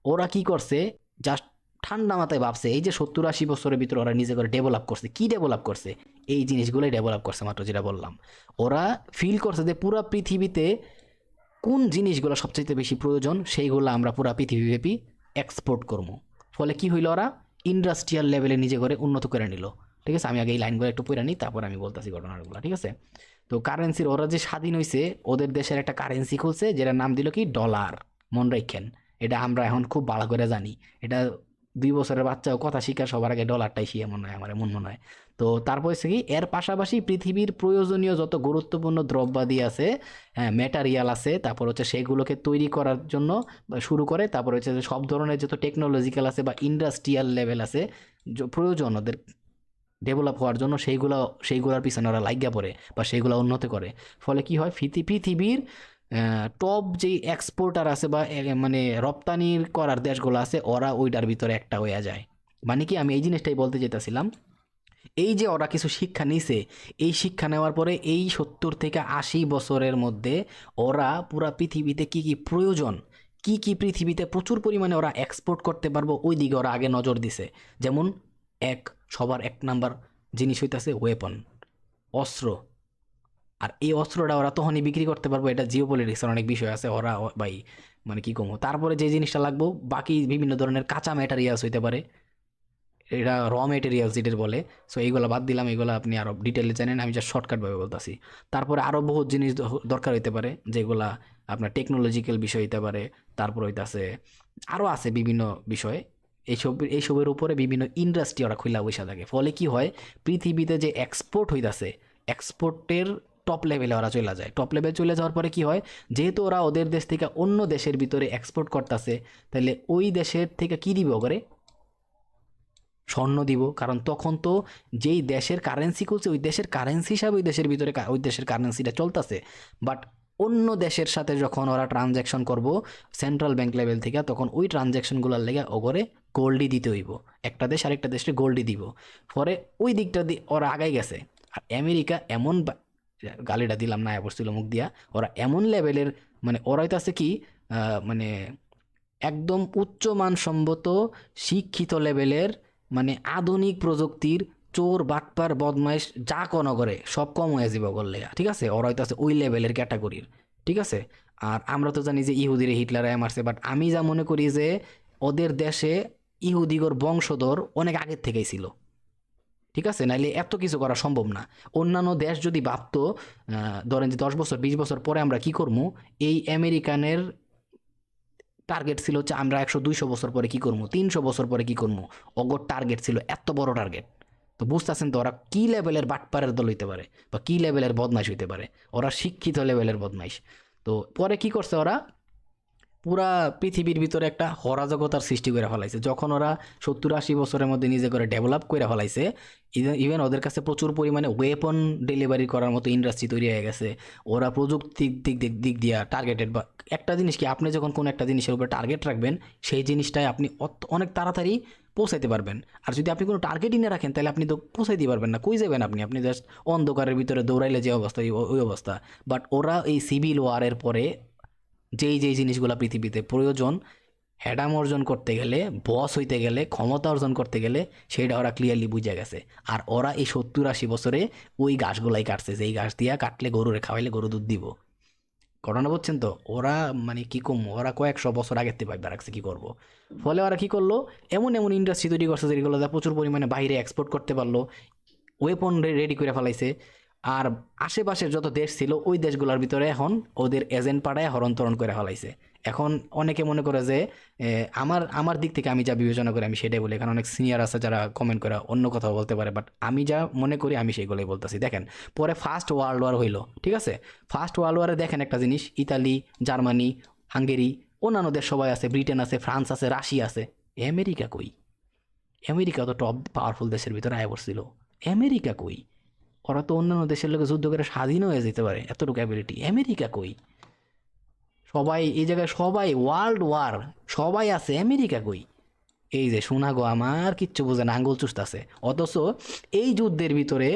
ওরা কি করছে, জাস্ট ঠান্ডা মাথায় ভাবছে, এই যে 70-80 বছরের ভিতরে ওরা নিজে করে ডেভেলপ করছে। কি ডেভেলপ করছে? এই জিনিসগুলোই ডেভেলপ করছে, মাত্র যেটা বললাম। ওরা ফিল করছে যে পুরা পৃথিবীতে কোন জিনিসগুলো সবচাইতে বেশি প্রয়োজন, সেইগুলো আমরা পুরা পৃথিবীব্যাপী এক্সপোর্ট করবো। ফলে কি হইল, ওরা ইন্ডাস্ট্রিয়াল লেভেলে নিজে করে উন্নত করে নিল। ঠিক আছে, আমি আগে এই লাইনগুলো একটু পড়ে নিই, তারপর আমি বলতেছি ঘটনাগুলো, ঠিক আছে। তো কারেন্সির, ওরা যে স্বাধীন হয়েছে, ওদের দেশের একটা কারেন্সি খুলছে, যেটার নাম দিল কি ডলার। মনে রাখেন, এটা আমরা এখন খুব ভালো করে জানি। এটা 2 বছরের বাচ্চাও কথা শিখা সবার আগে ডলারটাই শিখে মনে হয়, আমার মনে হয়। তো তারপর হচ্ছে কি, এর পাশাপাশি পৃথিবীর প্রয়োজনীয় যত গুরুত্বপূর্ণ দ্রব্যাদি আছে, হ্যাঁ ম্যাটারিয়াল আছে, তারপর হচ্ছে সেগুলোকে তৈরি করার জন্য শুরু করে, তারপর হচ্ছে যে সব ধরনের যত টেকনোলজিক্যাল আছে বা ইন্ডাস্ট্রিয়াল লেভেল আছে প্রয়োজন ওদের ডেভেলপ হওয়ার জন্য, সেইগুলোর পিছনে ওরা লাগিয়া পড়ে বা সেইগুলো উন্নত করে। ফলে কি হয়, পৃথিবীর টপ যেই এক্সপোর্টার আছে বা মানে রপ্তানি করার দেশগুলো আছে, ওরা ওইটার ভিতরে একটা হয়ে যায়। মানে কি, আমি এই জিনিসটাই বলতে যেতেছিলাম, এই যে ওরা কিছু শিক্ষা নিছে, এই শিক্ষা নেওয়ার পরে এই 70 থেকে 80 বছরের মধ্যে ওরা পুরা পৃথিবীতে কি কি প্রয়োজন, কি কি পৃথিবীতে প্রচুর পরিমাণে ওরা এক্সপোর্ট করতে পারবো, ওই দিকে ওরা আগে নজর দিছে। যেমন সবার 1 নাম্বার জিনিস হইতাছে ওয়েপন, অস্ত্র। আর এই অস্ত্রটা ওরা তখনই বিক্রি করতে পারবো, এটা জিও পলিটিক্সের অনেক বিষয় আছে, ওরা ভাই মানে কি কমো। তারপরে যে জিনিসটা লাগবো, বাকি বিভিন্ন ধরনের কাঁচা ম্যাটেরিয়ালস হইতে পারে, এটা র মেটেরিয়ালস যেটা বলে। সো এইগুলো বাদ দিলাম, এইগুলো আপনি আরও ডিটেলে জানেন, আমি জাস্ট শর্টকাটভাবে বলতেছি। তারপরে আরও বহুত জিনিস দরকার হইতে পারে, যেগুলা আপনার টেকনোলজিক্যাল বিষয় হইতে পারে। তারপর হইতাছে আরও আছে বিভিন্ন বিষয়, এইসবের উপরে বিভিন্ন ইন্ডাস্ট্রি ওরা খুলা বসে থাকে। ফলে কি হয়, পৃথিবীতে যে এক্সপোর্ট হইতাছে, এক্সপোর্টের টপ লেভেলে ওরা চলে যায়। টপ লেভেলে চলে যাওয়ার পরে কি হয়, যেহেতু ওরা ওদের দেশ থেকে অন্য দেশের ভিতরে এক্সপোর্ট করতেছে, তাহলে ওই দেশের থেকে কী দিব করে, স্বর্ণ দিব। কারণ তখন তো যেই দেশের কারেন্সি খুলছে, ওই দেশের কারেন্সি হিসাবে ওই দেশের ভিতরে ওই দেশের কারেন্সিটা চলতেছে। বাট অন্য দেশের সাথে যখন ওরা ট্রানজ্যাকশন করব সেন্ট্রাল ব্যাংক লেভেল থেকে, তখন ওই ট্রানজ্যাকশনগুলোর লেগে ওগরে গোল্ডই দিতে হইব। একটা দেশ আরেকটা দেশে গোল্ডই দিব। পরে ওই দিকটা ওরা আগাই গেছে। আর আমেরিকা এমন গালিটা দিলাম না, পড়ছিল মুখ দিয়া, ওরা এমন লেভেলের, মানে ওরাই তো আছে কি, মানে একদম উচ্চমানসম্মত শিক্ষিত লেভেলের, মানে আধুনিক প্রযুক্তির চোর বাটপার বদমাইশ যা কোনো করে সব কম হয়ে যাবে করলে, ঠিক আছে। ওরা হয়তো আছে ওই লেভেলের ক্যাটাগরির, ঠিক আছে। আর আমরা তো জানি যে ইহুদিরে হিটলার মারছে, বাট আমি যা মনে করি যে ওদের দেশে ইহুদিগর বংশধর অনেক আগের থেকেই ছিল, ঠিক আছে? নাইলে এত কিছু করা সম্ভব না। অন্যান্য দেশ যদি ভাবতো ধরেন যে 10 বছর 20 বছর পরে আমরা কি করবো, এই আমেরিকানের টার্গেট ছিল হচ্ছে আমরা 100 200 বছর পরে কি করবো, 300 বছর পরে কি করবো। অগর টার্গেট ছিল এত বড় টার্গেট। তো বুঝতেছেন তো ওরা কি লেভেলের বাটপারের দল হইতে পারে বা কি লেভেলের বদমাইশ হইতে পারে। ওরা শিক্ষিত লেভেলের বদমাইশ। তো পরে কি করছে ওরা, পুরা পৃথিবীর ভিতরে একটা অরাজকতার সৃষ্টি করে ফেলাইছে। যখন ওরা 70 80 বছরের মধ্যে নিজে করে ডেভেলপ করে ফেলাইছে, ইভেন ওদের কাছে প্রচুর পরিমাণে ওয়েপন ডেলিভারি করার মতো ইন্ডাস্ট্রি তৈরি হয়ে গেছে। ওরা প্রযুক্তির দিক দিয়া টার্গেটেড। বা একটা জিনিস কি, আপনি যখন কোনো একটা জিনিসের উপরে টার্গেট রাখবেন, সেই জিনিসটাই আপনি অনেক তাড়াতাড়ি পৌঁছাইতে পারবেন। আর যদি আপনি কোনো টার্গেটই না রাখেন, তাহলে আপনি তো পৌঁছাইতে পারবেন না। কই যাবেন আপনি? আপনি জাস্ট অন্ধকারের ভিতরে দৌড়াইলে যে অবস্থা, ওই অবস্থা। বাট ওরা এই সিভিল ওয়ারের পরে যেই জিনিসগুলো পৃথিবীতে প্রয়োজন, হ্যাডাম অর্জন করতে গেলে, বস হইতে গেলে, ক্ষমতা অর্জন করতে গেলে, সেটা ওরা ক্লিয়ারলি বুঝে গেছে। আর ওরা এই 70 80 বছরে ওই ঘাসগুলাই কাটছে, যেই ঘাস দিয়া কাটলে গরুরে খাওয়াইলে গরু দুধ দিব। ঘটনা বুঝছেন তো? ওরা মানে কি কম, ওরা কয়েকশো বছর আগের থেকে ভাবতে রাখছে কি করবো। ফলে ওরা কি করলো, এমন এমন ইন্ডাস্ট্রি তৈরি করছে যেগুলো প্রচুর পরিমাণে বাইরে এক্সপোর্ট করতে পারলো, ওয়েপন রেডি করে ফেলাইছে। আর আশেপাশের যত দেশ ছিল ওই দেশগুলোর ভিতরে এখন ওদের এজেন্ট পাঠায় হরণ করে ফেলাইছে। এখন অনেকে মনে করে যে আমার আমার দিক থেকে আমি যা বিবেচনা করি আমি সেটাই বলি, কারণ অনেক সিনিয়র আছে যারা কমেন্ট করে অন্য কথাও বলতে পারে, বাট আমি যা মনে করি আমি সেইগুলোই বলতেছি। দেখেন, পরে ফার্স্ট ওয়ার্ল্ড ওয়ার হইলো, ঠিক আছে? ফার্স্ট ওয়ার্ল্ড ওয়ারে দেখেন একটা জিনিস, ইতালি, জার্মানি, হাঙ্গেরি, অন্যান্য দেশ সবাই আছে, ব্রিটেন আছে, ফ্রান্স আছে, রাশিয়া আছে। আমেরিকা কই? আমেরিকা তো টপ পাওয়ারফুল দেশের ভিতরে আয় পড়ছিল। আমেরিকা কই? ওরা তো অন্যান্য দেশের লোকে যুদ্ধ করে স্বাধীন হয়ে যেতে পারে, এতটুকু অ্যাবিলিটি। আমেরিকা কই? সবাই এই জায়গায়, সবাই ওয়ার্ল্ড ওয়ার, সবাই আছে, আমেরিকা কই? এই যে শোনা গো, আমার কিচ্ছু বোঝে না, আঙ্গুল চুষতাছে। অথচ এই যুদ্ধের ভিতরে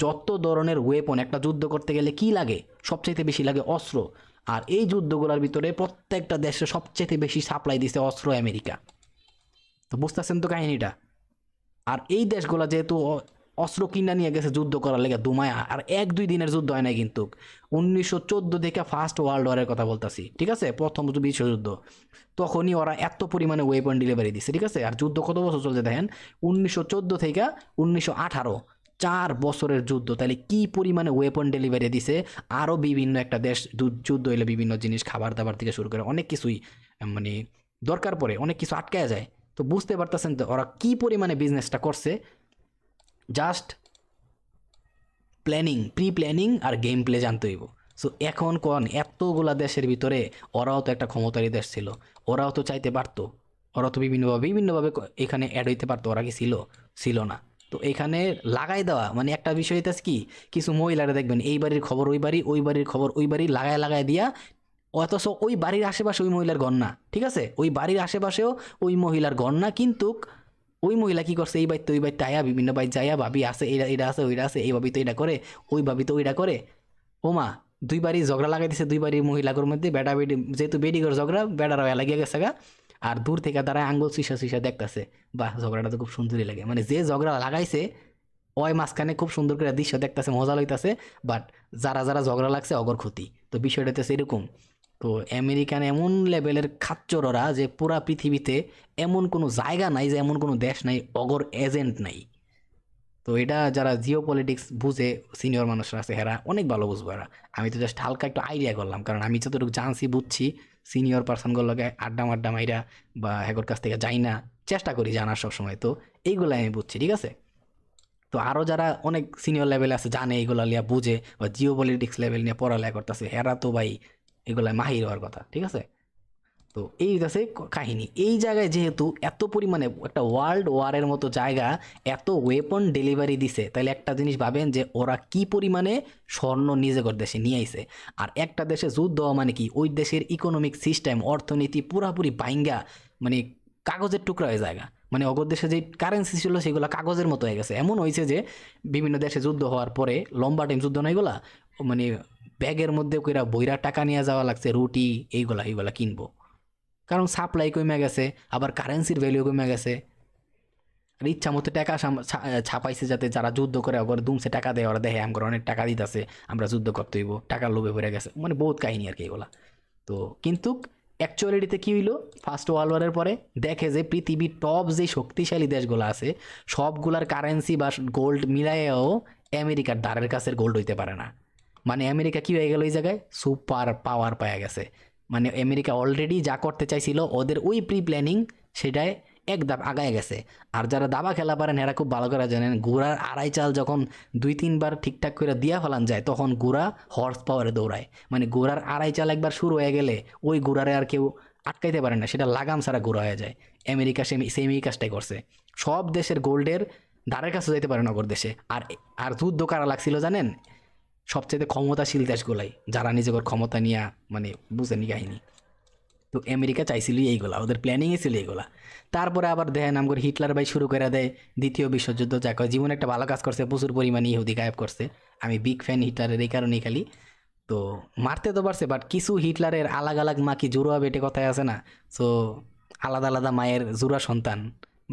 যত ধরনের ওয়েপন, একটা যুদ্ধ করতে গেলে কি লাগে? সবচাইতে বেশি লাগে অস্ত্র। আর এই যুদ্ধগুলোর ভিতরে প্রত্যেকটা দেশে সবচেয়ে বেশি সাপ্লাই দিছে অস্ত্র আমেরিকা। তো বুঝতেছেন তো কাহিনীটা? আর এই দেশগুলা যেহেতু অস্ত্র কিনা নিয়ে গেছে যুদ্ধ করার লেগে দুমায়া, আর 1 2 দিনের যুদ্ধ হয় নাই কিন্তু। 1914 থেকে ফার্স্ট ওয়ার্ল্ড ওয়ারের কথা বলতাছি, ঠিক আছে? প্রথম বিশ্বযুদ্ধ। তখনই ওরা এত পরিমাণে ওয়েপন ডেলিভারি দিচ্ছে, ঠিক আছে? আর যুদ্ধ কত বছর চলছে দেখেন, 1914 থেকে 1918, 4 বছরের যুদ্ধ। তাহলে কি পরিমাণে ওয়েপন ডেলিভারি দিছে। আরও বিভিন্ন একটা দেশ যুদ্ধ হইলে বিভিন্ন জিনিস, খাবার দাবার থেকে শুরু করে অনেক কিছুই মানে দরকার পড়ে, অনেক কিছু আটকায় যায়। তো বুঝতে পারতেছেন তো ওরা কি পরিমাণে বিজনেসটা করছে। জাস্ট প্রি প্ল্যানিং আর গেম প্লে জানতে হইব। সো এখন কোন এতগুলা দেশের ভিতরে ওরাও তো একটা ক্ষমতারী দেশ ছিল, ওরাও তো চাইতে পারতো, ওরা তো বিভিন্নভাবে এখানে অ্যাড হইতে পারতো। ওরা কি ছিল না? তো এখানে লাগাই দেওয়া মানে একটা বিষয় হইতেছে কি, কিছু মহিলারা দেখবেন এই বাড়ির খবর ওই বাড়ি, ওই বাড়ির খবর ওই বাড়ি, লাগায় দিয়া। অথচ ওই বাড়ির আশেপাশে ওই মহিলার ঘর না, ঠিক আছে? ওই বাড়ির আশেপাশেও ওই মহিলার ঘর না, কিন্তু ওই মহিলা কি করছে, এই বাড়িতে ওই বাড়িতে আয়া, বিভিন্ন বাড়ি যাইয়া, ভাবি আছে এটা আছে ওইটা আছে, এই ভাবি তো এটা করে, ওই ভাবি তো ওইটা করে। ও মা, দুই বাড়ি ঝগড়া লাগাই দিছে, দুই বাড়ির মহিলাগুলোর মধ্যে। বেটা বেটি, যেহেতু বেডিগর ঝগড়া, বেটারা লাগিয়ে গেছে গা। আর দূর থেকে দাঁড়ায় আঙ্গুল সিসা দেখতেছে, বাহ ঝগড়াটা তো খুব সুন্দরই লাগে। মানে যে ঝগড়া লাগাইছে ওই মাঝখানে খুব সুন্দর করে দৃশ্য দেখতেছে, মজা লইতাছে। বাট যারা ঝগড়া লাগছে অগর ক্ষতি। তো বিষয়টা তো সেরকম। তো আমেরিকান এমন লেভেলের খাচ্চর ওরা যে পুরা পৃথিবীতে এমন কোনো জায়গা নাই, যে এমন কোনো দেশ নাই অগর এজেন্ট নাই। তো এটা যারা জিও পলিটিক্স বুঝে, সিনিয়র মানুষরা আছে, হেরা অনেক ভালো বুঝবো এরা। আমি তো জাস্ট হালকা একটু আইডিয়া করলাম, কারণ আমি যতটুকু জানছি বুঝছি, সিনিয়র পার্সনগুলোকে আড্ডা মাইরা বা হেগোর কাছ থেকে যাই না, চেষ্টা করি জানার সবসময়। তো এইগুলো আমি বুঝছি, ঠিক আছে? তো আরও যারা অনেক সিনিয়র লেভেলে আছে, জানে এইগুলা লিয়া, বুঝে বা জিও পলিটিক্স লেভেল নিয়ে পড়ালেখা করতেছে, হেরা তো ভাই এগুলা মাহির হওয়ার কথা, ঠিক আছে? তো এই আছে কাহিনী। এই জায়গায় যেহেতু এত পরিমাণে একটা ওয়ার্ল্ড ওয়ারের মতো জায়গা, এত ওয়েপন ডেলিভারি দিছে, তাহলে একটা জিনিস ভাবেন যে ওরা কি পরিমাণে স্বর্ণ নিজেদের দেশে নিয়ে আইছে। আর একটা দেশে যুদ্ধ হওয়া মানে কি, ওই দেশের ইকোনমিক সিস্টেম, অর্থনীতি পুরাপুরি বাইঙ্গা, মানে কাগজের টুকরা হয়ে জায়গা। মানে অগর দেশে যে কারেন্সি ছিল সেগুলো কাগজের মতো হয়ে গেছে। এমন হয়েছে যে বিভিন্ন দেশে যুদ্ধ হওয়ার পরে, লম্বা টাইম যুদ্ধ না এগুলা, মানে ব্যাগের মধ্যে কইরা বইরা টাকা নিয়ে যাওয়া লাগছে, রুটি এইগুলা কিনবো। কারণ সাপ্লাই কমে গেছে, আবার কারেন্সির ভ্যালু কমে গেছে। আর ইচ্ছা মতো টাকা ছাপাইছে, যাতে যারা যুদ্ধ করে আবার দুমসে টাকা দেয়, ওরা দেখে আমরা অনেক টাকা দিতেছে, আমরা যুদ্ধ করতে হইব, টাকার লোভে পড়ে গেছে। মানে বহুত কাহিনী আর কি এগুলা। তো কিন্তু অ্যাকচুয়ালিটিতে কী হইলো, ফার্স্ট ওয়ার্ল্ড ওয়ারের পরে দেখে যে পৃথিবীর টপ যে শক্তিশালী দেশগুলো আছে সবগুলার কারেন্সি বা গোল্ড মিলাইয়াও আমেরিকার দ্বারের কাছের গোল্ড হইতে পারে না। মানে আমেরিকা কী হয়ে গেল এই জায়গায়, সুপার পাওয়ার পাওয়া গেছে। মানে আমেরিকা অলরেডি যা করতে চাইছিল ওদের ওই প্রি প্ল্যানিং সেটাই এক ধাপ আগায় গেছে। আর যারা দাবা খেলা পারেন এরা খুব ভালো করে জানেন, ঘোড়ার আড়াই চাল যখন 2-3 বার ঠিকঠাক করে দিয়া ফেলান যায় তখন ঘোড়া হর্স পাওয়ারে দৌড়ায়। মানে ঘোড়ার আড়াই চাল একবার শুরু হয়ে গেলে ওই ঘোড়ারে আর কেউ আটকাইতে পারে না, সেটা লাগাম ছাড়া ঘোড়া হয়ে যায়। আমেরিকা সেম এই কাজটাই করছে, সব দেশের গোল্ডের ধারের কাছে যাইতে পারে নগর দেশে। আর আর যুদ্ধ কারা লাগছিল জানেন, সবচেয়ে ক্ষমতাশীল দেশগুলাই, যারা নিজেদের ক্ষমতা নিয়ে মানে বুঝেনি কাহিনী। তো আমেরিকা চাইছিল এইগুলা, ওদের প্ল্যানিংয়ে ছিল এইগুলা। তারপরে আবার দেখেন আমগর হিটলার ভাই শুরু করে দেয় দ্বিতীয় বিশ্বযুদ্ধ, যা কয় জীবনে একটা ভালো কাজ করছে, প্রচুর পরিমাণে ইহুদি গায়েব করছে। আমি বিগ ফ্যান হিটলারের এই কারণেই খালি। তো মারতে তো পারছে, বাট কিছু হিটলারের আলাগ আলাগ মা কি জুড়োয়া বেটে কথায় আছে না, সো আলাদা আলাদা মায়ের জুড়া সন্তান,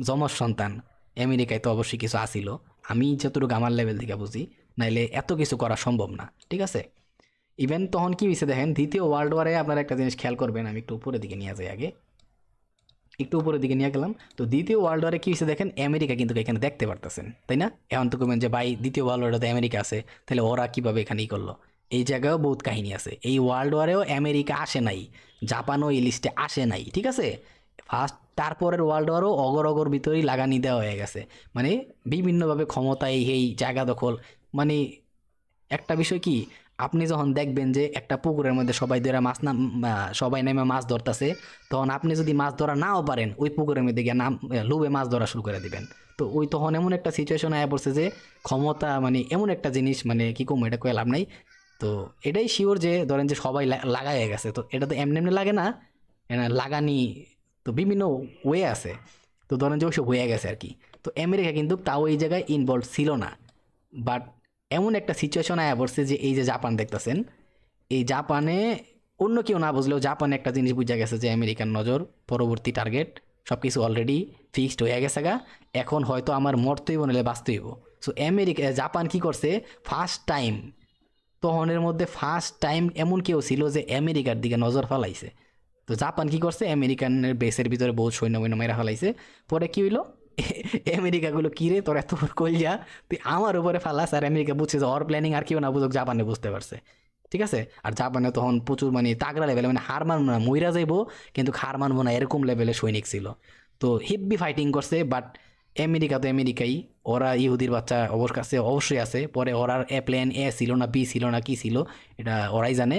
যমজ সন্তান আমেরিকায় তো অবশ্যই কিছু আসিল। আমি যতটুকু আমার লেভেল থেকে বুঝি, নাইলে এত কিছু করা সম্ভব না, ঠিক আছে। ইভেন তখন কি হয়েছে দেখেন, দ্বিতীয় ওয়ার্ল্ড ওয়ারে আপনারা একটা জিনিস খেয়াল করবেন, আমি একটু উপরের দিকে নিয়ে যাই আগে, একটু উপরের দিকে নিয়ে গেলাম। তো দ্বিতীয় ওয়ার্ল্ড ওয়ারে কী হয়েছে দেখেন, আমেরিকা কিন্তু এখানে দেখতে পারতেছেন, তাই না? এখন তো কমেন যে ভাই দ্বিতীয় ওয়ার্ল্ড ওয়ারে আমেরিকা আছে, তাহলে ওরা কীভাবে এখানে ই করলো? এই জায়গায়ও বহুত কাহিনী আছে। এই ওয়ার্ল্ড ওয়ারেও আমেরিকা আসে নাই, জাপানও এই লিস্টে আসে নাই, ঠিক আছে। ফার্স্ট তারপরের ওয়ার্ল্ড ওয়ারও অগর অগর ভিতরেই লাগানি দেওয়া হয়ে গেছে। মানে বিভিন্নভাবে ক্ষমতা এই জায়গা দখল। মানে একটা বিষয় কি, আপনি যখন দেখবেন যে একটা পুকুরের মধ্যে সবাই ধরে মাছ না সবাই নেমে মাছ ধরতেছে, তখন আপনি যদি মাছ ধরা নাও পারেন ওই পুকুরের মধ্যে গিয়ে লোভে মাছ ধরা শুরু করে দিবেন। তো ওই তখন এমন একটা সিচুয়েশন আয়া পড়ছে যে ক্ষমতা মানে এমন একটা জিনিস, মানে কি কম এটা কয়ে লাভ নাই। তো এটাই শিওর যে ধরেন যে সবাই লাগাই গেছে, তো এটা তো এমনি এমনি লাগে না, লাগানি তো বিভিন্ন ওয়ে আছে। তো ধরেন যে ওইসব হয়ে গেছে আর কি। তো আমেরিকা কিন্তু তাও এই জায়গায় ইনভলভ ছিল না, বাট এমন একটা সিচুয়েশন আয়া পড়ছে যে এই যে জাপান দেখতেছেন, এই জাপানে অন্য কেউ না বুঝলেও জাপানে একটা জিনিস বুঝা গেছে যে আমেরিকার নজর, পরবর্তী টার্গেট সব কিছু অলরেডি ফিক্সড হয়ে গেছে গা। এখন হয়তো আমার মরতেইব নাহলে বাঁচতেইব। সো জাপান কি করছে, ফার্স্ট টাইম তখনের মধ্যে ফার্স্ট টাইম এমন কেউ ছিল যে আমেরিকার দিকে নজর ফেলাইছে। তো জাপান কি করছে, আমেরিকানের বেসের ভিতরে বহুত সৈন্য মেরা ফেলাইছে। পরে কি হইলো, আমেরিকাগুলো কিরে তোর এত কইয়া তুই আমার উপরে ফালাস, আর আমেরিকা বুঝছে যে ওর প্ল্যানিং আর কেউ না বুঝুক, জাপানে বুঝতে পারছে, ঠিক আছে। আর জাপানে তখন প্রচুর মানে তাগড়া লেভেলে, মানে হার মানবো না, মইরা যাইবো কিন্তু হার মানবো না এরকম লেভেলে সৈনিক ছিল। তো হিব্বি ফাইটিং করছে, বাট আমেরিকা তো আমেরিকাই, ওরা ইহুদির বাচ্চা ওর কাছে অবশ্যই আছে। পরে ওরার প্ল্যান এ ছিল না, বি ছিল না, কি ছিল এটা ওরাই জানে।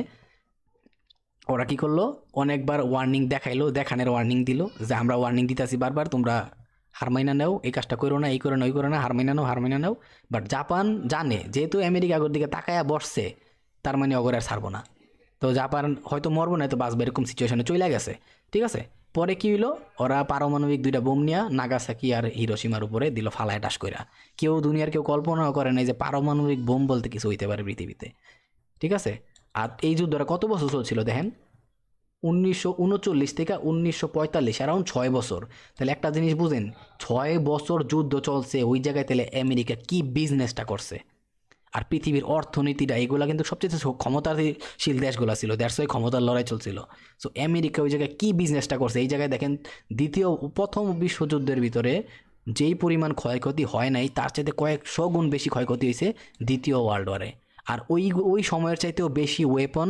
ওরা কি করলো, অনেকবার ওয়ার্নিং দেখাইলো, দেখানোর ওয়ার্নিং দিল যে আমরা ওয়ার্নিং দিতেছি বারবার, তোমরা হারমাইনা নেও, এই কাজটা করো না, এই করো না, ওই করো না, হারমাইনা নেও। বাট জাপান জানে যেহেতু আমেরিকা আগের দিকে তাকায়া বসছে, তার মানে অগর আর ছাড়বো না। তো জাপান হয়তো মরবো না, তো বাঁচবে, এরকম সিচুয়েশনে চলে গেছে, ঠিক আছে। পরে কি হইলো, ওরা পারমাণবিক 2টা বোম নিয়ে নাগাসাকি আর হিরোশিমার উপরে দিল ফালায় টাস কইরা। কেউ দুনিয়ার কল্পনাও করে নাই যে পারমাণবিক বোম বলতে কিছু হইতে পারে পৃথিবীতে, ঠিক আছে। আর এই যুদ্ধটা কত বছর চলছিল দেখেন, 1939 থেকে 1945, অ্যারাউন্ড 6 বছর। তাহলে একটা জিনিস বুঝেন, 6 বছর যুদ্ধ চলছে ওই জায়গায়, তাহলে আমেরিকা কি বিজনেসটা করছে। আর পৃথিবীর অর্থনীতিটা এগুলা কিন্তু সবচেয়ে ক্ষমতাশীল দেশগুলো ছিল, দ্যাটস ওয়াই ক্ষমতার লড়াই চলছিল। সো আমেরিকা ওই জায়গায় কী বিজনেসটা করছে, এই জায়গায় দেখেন প্রথম বিশ্বযুদ্ধের ভিতরে যেই পরিমাণ ক্ষয়ক্ষতি হয় নাই, তার চাইতে কয়েকশো গুণ বেশি ক্ষয়ক্ষতি হয়েছে দ্বিতীয় ওয়ার্ল্ড ওয়ারে। আর ওই সময়ের চাইতেও বেশি ওয়েপন,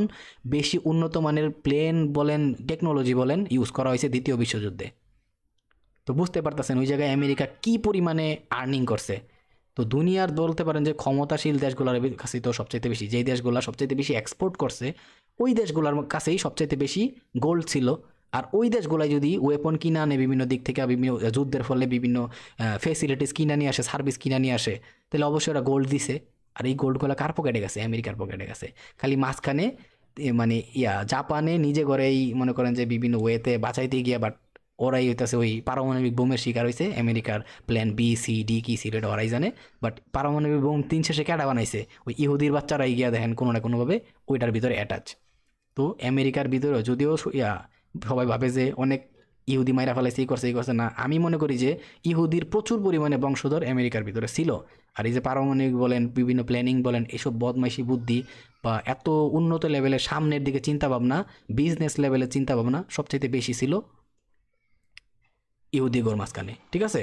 বেশি উন্নত মানের প্লেন বলেন, টেকনোলজি বলেন, ইউজ করা হয়েছে দ্বিতীয় বিশ্বযুদ্ধে। তো বুঝতে পারতেছেন ওই জায়গায় আমেরিকা কী পরিমাণে আর্নিং করছে। তো দুনিয়ার বলতে পারেন যে ক্ষমতাশীল দেশগুলোর কাছেই তো সবচাইতে বেশি, যেই দেশগুলো সবচাইতে বেশি এক্সপোর্ট করছে ওই দেশগুলোর কাছেই সবচাইতে বেশি গোল্ড ছিল। আর ওই দেশগুলাই যদি ওয়েপন কিনে আনে বিভিন্ন দিক থেকে, বিভিন্ন যুদ্ধের ফলে বিভিন্ন ফেসিলিটিস কিনে নিয়ে আসে, সার্ভিস কিনে নিয়ে আসে, তাহলে অবশ্যই ওরা গোল্ড দিছে। আর এই গোল্ডগুলো কার পকেটে গেছে, আমেরিকার পকেটে গেছে। খালি মাঝখানে মানে জাপানে নিজে করেই মনে করেন যে বিভিন্ন ওয়েতে বাঁচাইতে গিয়ে, বাট ওরাই হইতেছে ওই পারমাণবিক বোমের শিকার হয়েছে। আমেরিকার প্ল্যান বি সি ডি কি ছিল এটা ওরাই জানে, বাট পারমাণবিক বোম 3 শেষে কেডা বানাইছে, ওই ইহুদির বাচ্চারাই গিয়া দেখেন কোনো না কোনোভাবে ওইটার ভিতরে অ্যাটাচ। তো আমেরিকার ভিতরেও যদিও সবাই ভাবে যে অনেক ইহুদি মাইরা ফেলাইছে, এই করছে না। আমি মনে করি যে ইহুদির প্রচুর পরিমাণে বংশধর আমেরিকার ভিতরে ছিল। আর এই যে পারমাণবিক বলেন, বিভিন্ন প্ল্যানিং বলেন, এসব বদমাইশি বুদ্ধি বা এত উন্নত লেভেলের সামনের দিকে চিন্তা ভাবনা, বিজনেস লেভেলের চিন্তা ভাবনা সবচাইতে বেশি ছিল ইহুদিগোর মাঝখানে, ঠিক আছে?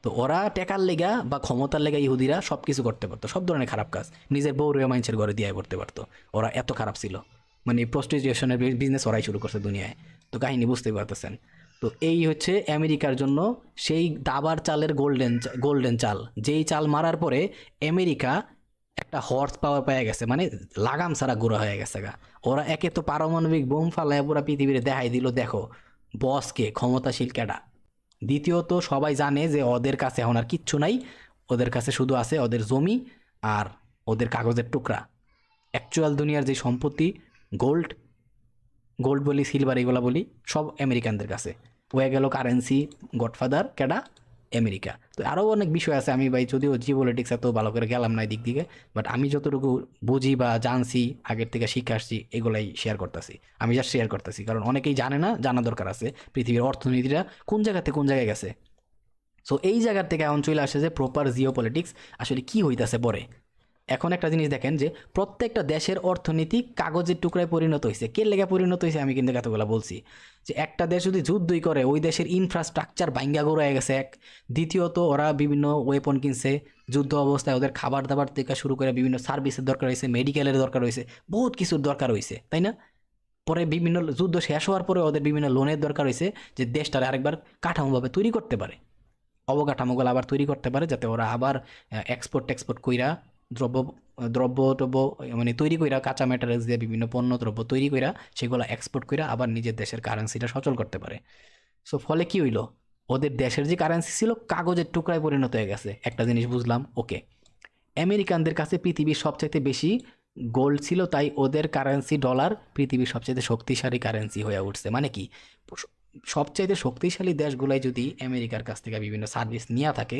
তো ওরা টেকার লেগা বা ক্ষমতার লেগা ইহুদিরা সব কিছু করতে পারতো, সব ধরনের খারাপ কাজ নিজের বউ রে মানুষের ঘরে দিয়ে করতে পারতো। ওরা এত খারাপ ছিল, মানে প্রস্টিটিউশনের বিজনেস ওরাই শুরু করছে দুনিয়ায়। তো কাহিনী বুঝতেই পারতেছেন। তো এই হচ্ছে আমেরিকার জন্য সেই দাবার চালের গোল্ডেন চাল, যেই চাল মারার পরে আমেরিকা একটা হর্স পাওয়ার পেয়ে গেছে, মানে লাগাম ছাড়া গুঁড়া হয়ে গেছে গা। ওরা একে তো পারমাণবিক বোম ফালায় পুরা পৃথিবীরে দেখাই দিল, দেখো বসকে ক্ষমতাশীল কেডা। দ্বিতীয়ত সবাই জানে যে ওদের কাছে এখন আর কিচ্ছু নাই, ওদের কাছে শুধু আছে ওদের জমি আর ওদের কাগজের টুকরা। অ্যাকচুয়াল দুনিয়ার যে সম্পত্তি, গোল্ড, গোল্ড বলি সিলভার এগুলা বলি, সব আমেরিকানদের কাছে। হয়ে গেল কারেন্সি গডফাদার কেডা, আমেরিকা। তো আরও অনেক বিষয় আছে, আমি ভাই যদিও জিওপলিটিক্স এত ভালো করে গেলাম না এই দিক দিকে, বাট আমি যতটুকু বুঝি বা জানছি আগের থেকে শিখে আসছি এগুলাই শেয়ার করতেছি। আমি জাস্ট শেয়ার করতেছি কারণ অনেকেই জানে না, জানা দরকার আছে পৃথিবীর অর্থনীতিটা কোন জায়গাতে কোন জায়গায় গেছে। সো এই জায়গার থেকে এখন চলে আসে যে প্রপার জিওপলিটিক্স আসলে কি হইতাছে পরে। এখন একটা জিনিস দেখেন যে প্রত্যেকটা দেশের অর্থনীতি কাগজের টুকরায় পরিণত হয়েছে। কে লেগে পরিণত হয়েছে আমি কিন্তু এতগুলো বলছি, যে একটা দেশ যদি যুদ্ধই করে ওই দেশের ইনফ্রাস্ট্রাকচার ভাঙ্গা গড়ে গেছে এক। দ্বিতীয়ত ওরা বিভিন্ন ওয়েপন কিনছে, যুদ্ধ অবস্থায় ওদের খাবার দাবার থেকে শুরু করে বিভিন্ন সার্ভিসের দরকার হয়েছে, মেডিকেলের দরকার হয়েছে, বহুত কিছুর দরকার হয়েছে, তাই না? পরে বিভিন্ন যুদ্ধ শেষ হওয়ার পরে ওদের বিভিন্ন লোনের দরকার হয়েছে, যে দেশটারে আরেকবার কাঠামোভাবে তৈরি করতে পারে, অবকাঠামোগুলো আবার তৈরি করতে পারে, যাতে ওরা আবার এক্সপোর্ট টেক্সপোর্ট কইরা দ্রব্য দ্রব্য টব্য মানে তৈরি কইরা, কাঁচা ম্যাটেরিয়ালস দিয়ে বিভিন্ন পণ্য দ্রব্য তৈরি কইরা সেগুলো এক্সপোর্ট কইরা আবার নিজের দেশের কারেন্সিটা সচল করতে পারে। সো ফলে কি হইলো, ওদের দেশের যে কারেন্সি ছিল কাগজের টুকরায় পরিণত হয়ে গেছে। একটা জিনিস বুঝলাম, ওকে, আমেরিকানদের কাছে পৃথিবীর সবচাইতে বেশি গোল্ড ছিল, তাই ওদের কারেন্সি ডলার পৃথিবীর সবচাইতে শক্তিশালী কারেন্সি হয়ে উঠছে। মানে কি, সবচাইতে শক্তিশালী দেশগুলাই যদি আমেরিকার কাছ থেকে বিভিন্ন সার্ভিস নিয়ে থাকে,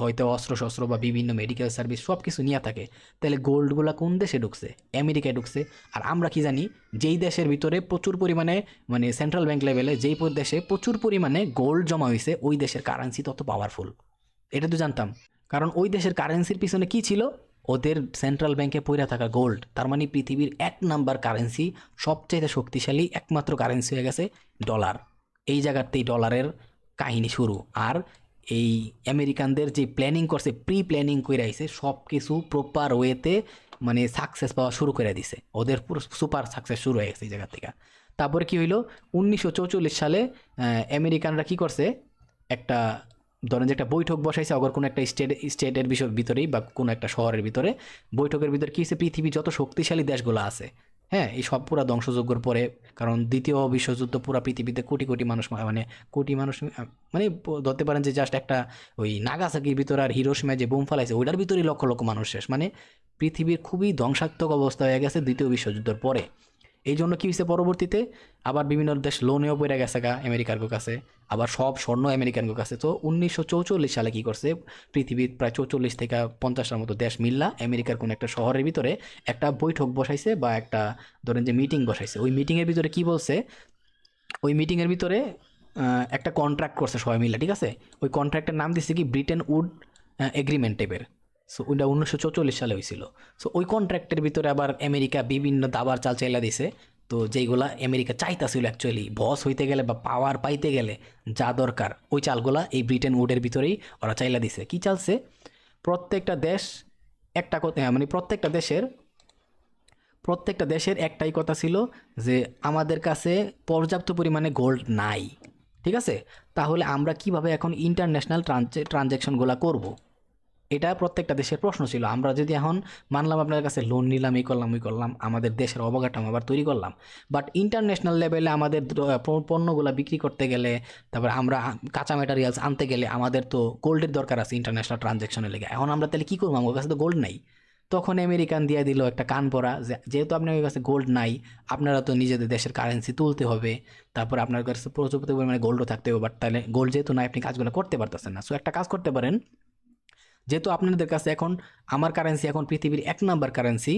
হয়তো অস্ত্র শস্ত্র বা বিভিন্ন মেডিকেল সার্ভিস সব কিছু নিয়ে থাকে, তাহলে গোল্ডগুলা কোন দেশে ঢুকছে, আমেরিকায় ঢুকছে। আর আমরা কি জানি, যেই দেশের ভিতরে প্রচুর পরিমাণে মানে সেন্ট্রাল ব্যাংক লেভেলে যেই দেশে প্রচুর পরিমাণে গোল্ড জমা হয়েছে ওই দেশের কারেন্সি তত পাওয়ারফুল। এটা তো জানতাম, কারণ ওই দেশের কারেন্সির পিছনে কি ছিল, ওদের সেন্ট্রাল ব্যাংকে পইরা থাকা গোল্ড। তার মানে পৃথিবীর এক নাম্বার কারেন্সি, সবচেয়ে শক্তিশালী একমাত্র কারেন্সি হয়ে গেছে ডলার। এই জায়গাতেই ডলারের কাহিনী শুরু। আর এই আমেরিকানদের যে প্ল্যানিং করছে, প্রি প্ল্যানিং করে আইছে, সব কিছু প্রপার ওয়েতে মানে সাকসেস পাওয়া শুরু করে দিছে, ওদের পুরো সুপার সাকসেস শুরু হয়ে গেছে এই জায়গা থেকে। তারপরে কি হইলো, 1944 সালে আমেরিকানরা কি করছে, একটা ধরেন যে একটা বৈঠক বসাইছে অগর কোনো একটা স্টেটের ভিতরেই বা কোনো একটা শহরের ভিতরে। বৈঠকের ভিতরে কী হচ্ছে, পৃথিবীর যত শক্তিশালী দেশগুলো আছে, হ্যাঁ, এই সব পুরা ধ্বংসযজ্ঞর পরে, কারণ দ্বিতীয় বিশ্বযুদ্ধ পুরা পৃথিবীতে কোটি কোটি মানুষ মানে কোটি মানুষ মানে ধরতে পারেন যে জাস্ট একটা ওই নাগাসাকির ভিতরে আর হিরোশিমায় যে বোম ফালাইছে ওইটার ভিতরেই লক্ষ লক্ষ মানুষ শেষ। মানে পৃথিবীর খুবই ধ্বংসাত্মক অবস্থা হয়ে গেছে দ্বিতীয় বিশ্বযুদ্ধের পরে। এই জন্য কী হয়েছে, পরবর্তীতে আবার বিভিন্ন দেশ লোনেও পড়ে গেছে গা আমেরিকার কাছে, আবার সব স্বর্ণ আমেরিকান কাছে। তো 1944 সালে কী করছে, পৃথিবীর প্রায় 44 থেকে 50টার মতো দেশ মিল্লা আমেরিকার কোনো একটা শহরের ভিতরে একটা বৈঠক বসাইছে বা একটা ধরেন যে মিটিং বসাইছে। ওই মিটিংয়ের ভিতরে কি বলছে, ওই মিটিংয়ের ভিতরে একটা কন্ট্রাক্ট করছে সবাই মিলে, ঠিক আছে? ওই কন্ট্রাক্টের নাম দিচ্ছে কি ব্রিটেন উড এগ্রিমেন্ট টাইপের। সো ওইটা 1944 সালে হয়েছিল। সো ওই কন্ট্রাক্টের ভিতরে আবার আমেরিকা বিভিন্ন দাবার চাল চাইলা দিছে। তো যেইগুলা আমেরিকা চাইতাছিল অ্যাকচুয়ালি বস হইতে গেলে বা পাওয়ার পাইতে গেলে যা দরকার, ওই চালগুলা এই ব্রিটেন উডের ভিতরেই ওরা চাইলা দিছে। কি চালছে, প্রত্যেকটা দেশ একটা কথা, মানে প্রত্যেকটা দেশের একটাই কথা ছিল যে আমাদের কাছে পর্যাপ্ত পরিমাণে গোল্ড নাই, ঠিক আছে? তাহলে আমরা কিভাবে এখন ইন্টারন্যাশনাল ট্রানজ্যাকশনগুলো করব, এটা প্রত্যেকটা দেশের প্রশ্ন ছিল। আমরা যদি এখন মানলাম আপনার কাছে লোন নিলাম, এই করলাম ওই করলাম, আমাদের দেশের অবকাঠামো আবার তৈরি করলাম, বাট ইন্টারন্যাশনাল লেভেলে আমাদের পণ্যগুলো বিক্রি করতে গেলে, তারপর আমরা কাঁচা ম্যাটেরিয়ালস আনতে গেলে আমাদের তো গোল্ডের দরকার আছে ইন্টারন্যাশনাল ট্রানজ্যাকশনের লেগে। এখন আমরা তাহলে কী করবো, আমার কাছে তো গোল্ড নাই। তখন আমেরিকান দিয়ে দিল একটা কান পড়া, যেহেতু আপনার কাছে গোল্ড নাই, আপনারা তো নিজেদের দেশের কারেন্সি তুলতে হবে, তারপর আপনার কাছে প্রচুর পরিমাণে গোল্ডও থাকতে হবে, বাট তাহলে গোল্ড যেহেতু নাই আপনি কাজগুলো করতে পারতেছেন না। সো একটা কাজ করতে পারেন, যেহেতু আপনাদের কাছে এখন আমার কারেন্সি এখন পৃথিবীর এক নাম্বার কারেন্সি,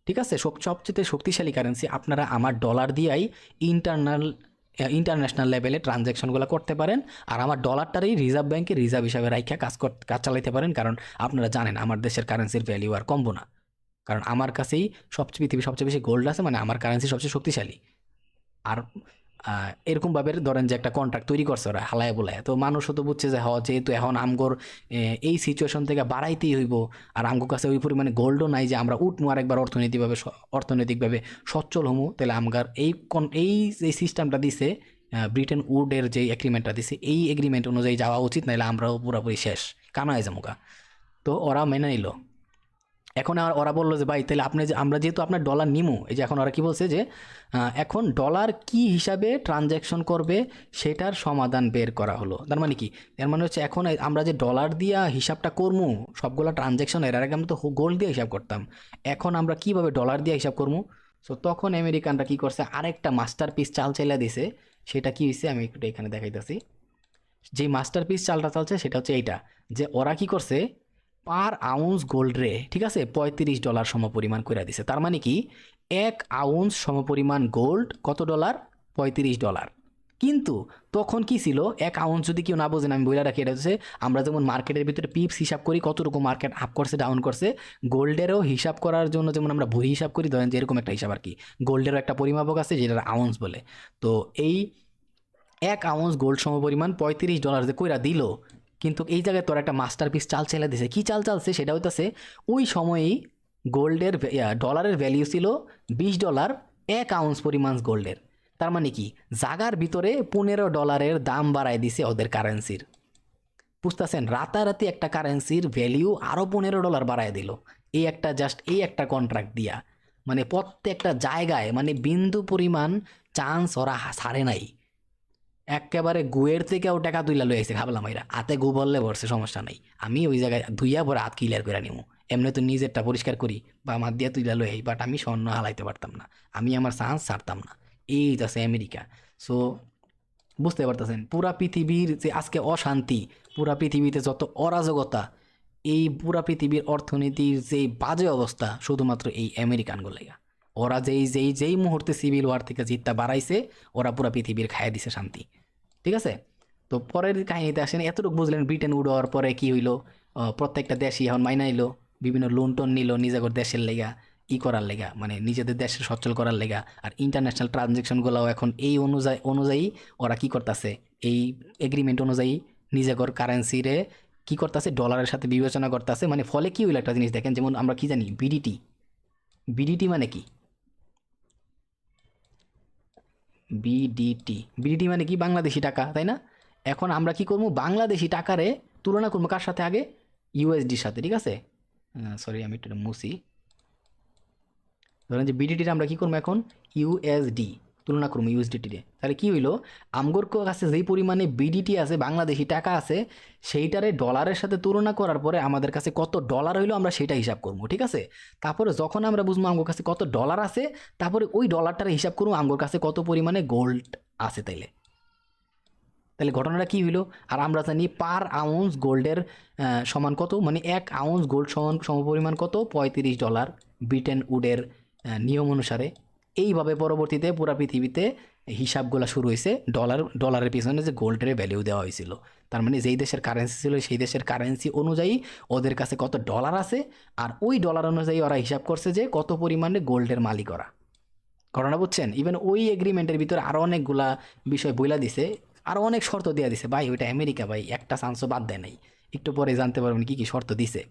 ঠিক আছে, সবচেয়ে শক্তিশালী কারেন্সি, আপনারা আমার ডলার দিয়েই ইন্টারনাল ইন্টারন্যাশনাল লেভেলে ট্রানজ্যাকশনগুলো করতে পারেন, আর আমার ডলারটারই রিজার্ভ ব্যাংকে রিজার্ভ হিসাবে রাইখা কাজ চালাইতে পারেন। কারণ আপনারা জানেন আমার দেশের কারেন্সির ভ্যালিউ আর কমবো না, কারণ আমার কাছেই পৃথিবীর সবচেয়ে বেশি গোল্ড আছে, মানে আমার কারেন্সি সবচেয়ে শক্তিশালী। আর এরকমভাবে ধরেন যে একটা কন্ট্রাক্ট তৈরি করছে ওরা হালায় বোলায়, তো মানুষও তো বুঝছে যে যেহেতু এখন আমগোর এই সিচুয়েশন থেকে বাড়াইতেই হইব, আর আমগোর কাছে ওই পরিমাণে গোল্ডও নাই যে আমরা উঠমু আর একবার অর্থনৈতিকভাবে সচ্ছল হমু, তাহলে আমগার এই যে সিস্টেমটা দিছে ব্রিটেন উডের যে এগ্রিমেন্টটা দিছে, এই এগ্রিমেন্ট অনুযায়ী যাওয়া উচিত, নাহলে আমরাও পুরোপুরি শেষ কানায় যামুকা। তো ওরা মেনে নিল। এখন আর ওরা বললো যে ভাই তাহলে আমরা যেহেতু আপনার ডলার নিমু, এই যে এখন ওরা কি বলছে যে এখন ডলার কি হিসাবে ট্রানজ্যাকশন করবে সেটার সমাধান বের করা হলো। তার মানে কি, এর মানে হচ্ছে এখন আমরা যে ডলার দিয়া হিসাবটা করবো সবগুলো ট্রানজ্যাকশন, এর আগে আমরা তো গোল্ড দিয়ে হিসাব করতাম, এখন আমরা কিভাবে ডলার দিয়ে হিসাব করবো। সো তখন আমেরিকানরা কি করছে, আরেকটা মাস্টার পিস চাল চাইলা দিছে। সেটা কি হয়েছে আমি একটু এখানে দেখাইতেছি। যে মাস্টার পিস চালটা চালছে সেটা হচ্ছে এইটা, যে ওরা কি করছে পার আউন্স গোল্ড রে, ঠিক আছে, $35 সমপরিমাণ করে দিছে। তার মানে কি 1 আউন্স সমপরিমাণ গোল্ড কত ডলার, $35। কিন্তু তখন কি ছিল, 1 আউন্স যদি কেউ না বোঝেন আমি বলে রাখি, এটা হচ্ছে আমরা যেমন মার্কেটের ভিতরে পিপস হিসাব করি কতটুকু মার্কেট আপ করছে ডাউন করছে, গোল্ডেরও হিসাব করার জন্য যেমন আমরা ভরি হিসাব করি, ধরেন যে এরকম একটা হিসাব আর কি, গোল্ডেরও একটা পরিমাপক আছে যেটা আউন্স বলে। তো এই 1 আউন্স গোল্ড সমপরিমাণ $35 যে কইরা দিল, কিন্তু এই জায়গায় তোর একটা মাস্টার পিস চাল চাইলে দিছে। কি চাল চালছে সেটা হইতেছে, ওই সময়েই গোল্ডের ডলারের ভ্যালিউ ছিল $20, 1 আউন্স পরিমাণ গোল্ডের। তার মানে কি জাগার ভিতরে $15 দাম বাড়ায় দিছে ওদের কারেন্সির। বুঝতেছেন, রাতারাতি একটা কারেন্সির ভ্যালিউ আরও $15 বাড়ায় দিল, এই একটা কন্ট্রাক্ট দিয়া। মানে প্রত্যেকটা জায়গায় মানে বিন্দু পরিমাণ চান্স ওরা ছাড়ে নাই। একেবারে গুয়ের থেকেও টাকা তুইলা লই আইছে খাবলা মাইরা, হাতে গু বললে বসছে সমস্যা নাই, আমি ওই জায়গায় ধুইয়া পরে হাত ক্লিয়ার করে নিমু। এমনি তো নিজেরটা পরিষ্কার করি বা মাত দিয়া তুইলা লই আই, বাট আমি স্বর্ণ হালাইতে পারতাম না, আমি আমার চান্স ছাড়তাম না। এই আছে আমেরিকা। সো বুঝতে পারতেছেন পুরা পৃথিবীর যে আজকে অশান্তি, পুরা পৃথিবীতে যত অরাজকতা, এই পুরা পৃথিবীর অর্থনীতির যে বাজে অবস্থা শুধুমাত্র এই আমেরিকানগুলো লাগা। ওরা যেই মুহূর্তে সিভিল ওয়ার থেকে জিতটা বাড়াইছে, ওরা পুরা পৃথিবীর খাইয়া দিছে শান্তি। ঠিক আছে, তো পরের কাহিনীতে আসেন। এতটুকু বুঝলেন ব্রিটেন উড়ার পরে কি হইলো, প্রত্যেকটা দেশই এখন মাইনাইলো, বিভিন্ন লোন টোন নিল নিজেদের দেশের লেগা, করার লেগা, মানে নিজেদের দেশের সচ্ছল করার লেগা। আর ইন্টারন্যাশনাল ট্রানজ্যাকশনগুলোও এখন এই অনুযায়ী ওরা কি করতেছে, এই এগ্রিমেন্ট অনুযায়ী নিজেদের কারেন্সিরে কি করতেছে, ডলারের সাথে বিবেচনা করতেছে। মানে ফলে কি হইলো একটা জিনিস দেখেন, যেমন আমরা কি জানি বিডিটি মানে কি, বিডিটি মানে কি বাংলাদেশি টাকা, তাই না? এখন আমরা কি করবো, বাংলাদেশি টাকারে তুলনা করবো কার সাথে, আগে ইউএসডির সাথে। ঠিক আছে, সরি আমি একটু মুছি। ধরেন যে বিডিটির আমরা কি করবো এখন ইউএসডি তুলনা করবো ইউএসডিটিরে। তাহলে কি হইলো, আমগোর কাছে যেই পরিমাণে বিডিটি আছে, বাংলাদেশি টাকা আছে, সেইটারে ডলারের সাথে তুলনা করার পরে আমাদের কাছে কত ডলার হইলো আমরা সেটা হিসাব করবো। ঠিক আছে, তারপরে যখন আমরা বুঝবো আমগোর কাছে কত ডলার আছে, তারপরে ওই ডলারটারে হিসাব করবো আমগোর কাছে কত পরিমাণে গোল্ড আছে। তাহলে ঘটনাটা কি হইলো, আর আমরা জানি পার আউন্স গোল্ডের সমান কত, মানে 1 আউন্স গোল্ড সমপরিমাণ কত, $35 ব্রিটেন উডের নিয়ম অনুসারে। এইভাবে পরবর্তীতে পুরা পৃথিবীতে হিসাবগুলো শুরু হয়েছে, ডলারের পিছনে যে গোল্ডের ভ্যালিউ দেওয়া হয়েছিল। তার মানে যেই দেশের কারেন্সি ছিল সেই দেশের কারেন্সি অনুযায়ী ওদের কাছে কত ডলার আছে, আর ওই ডলার অনুযায়ী ওরা হিসাব করছে যে কত পরিমাণে গোল্ডের মালিক ওরা। ঘটনা বুঝছেন? ইভেন ওই এগ্রিমেন্টের ভিতরে আরও অনেকগুলা বিষয় বইলা দিছে, আরও অনেক শর্ত দেওয়া দিছে। ভাই ওইটা আমেরিকা, ভাই একটা চান্সও বাদ দেয় নাই। একটু পরে জানতে পারবেন কী কী শর্ত দিছে।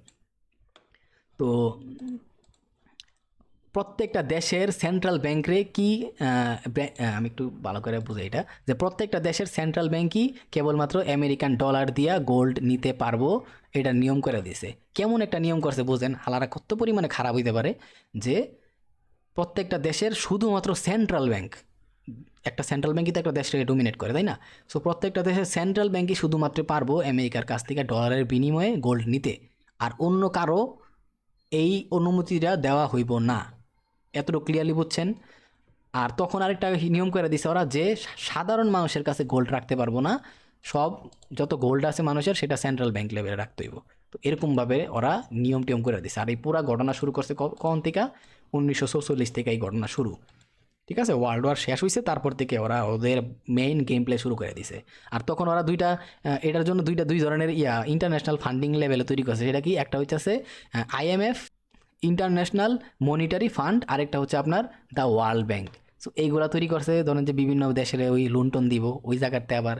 তো প্রত্যেকটা দেশের সেন্ট্রাল ব্যাংকে কি আমি একটু ভালো করে বুঝাই এটা, যে প্রত্যেকটা দেশের সেন্ট্রাল ব্যাংকই কেবলমাত্র আমেরিকান ডলার দিয়া গোল্ড নিতে পারবো, এটা নিয়ম করে দিছে। কেমন একটা নিয়ম করছে বুঝেন, হালারা কত পরিমাণে খারাপ হইতে পারে, যে প্রত্যেকটা দেশের শুধুমাত্র সেন্ট্রাল ব্যাংক, একটা সেন্ট্রাল ব্যাংকই তো একটা দেশটাকে ডোমিনেট করে, তাই না? সো প্রত্যেকটা দেশের সেন্ট্রাল ব্যাংকই শুধুমাত্র পারবো আমেরিকার কাছ থেকে ডলারের বিনিময়ে গোল্ড নিতে, আর অন্য কারো এই অনুমতিটা দেওয়া হইব না। এতটুকু ক্লিয়ারলি বুঝছেন? আর তখন আরেকটা নিয়ম করে দিছে ওরা, যে সাধারণ মানুষের কাছে গোল্ড রাখতে পারবো না, সব যত গোল্ড আছে মানুষের সেটা সেন্ট্রাল ব্যাংক লেভেলে রাখতে হইব। তো এরকমভাবে ওরা নিয়ম টিয়ম করে দিছে। আর এই পুরা ঘটনা শুরু করছে কখন থেকে, 1946 থেকে এই ঘটনা শুরু। ঠিক আছে, ওয়ার্ল্ড ওয়ার শেষ হয়েছে, তারপর থেকে ওরা ওদের মেইন গেম প্লে শুরু করে দিছে। আর তখন ওরা এটার জন্য দুই ধরনের ইন্টারন্যাশনাল ফান্ডিং লেভেলে তৈরি করছে। সেটা কি, একটা হচ্ছে আইএমএফ, ইন্টারন্যাশনাল মনিটারি ফান্ড, আরেকটা হচ্ছে আপনার দ্য ওয়ার্ল্ড ব্যাংক। সো এইগুলা তৈরি করছে, ধরেন যে বিভিন্ন দেশের ওই লুণ্ঠন দিব, ওই জায়গাতে আবার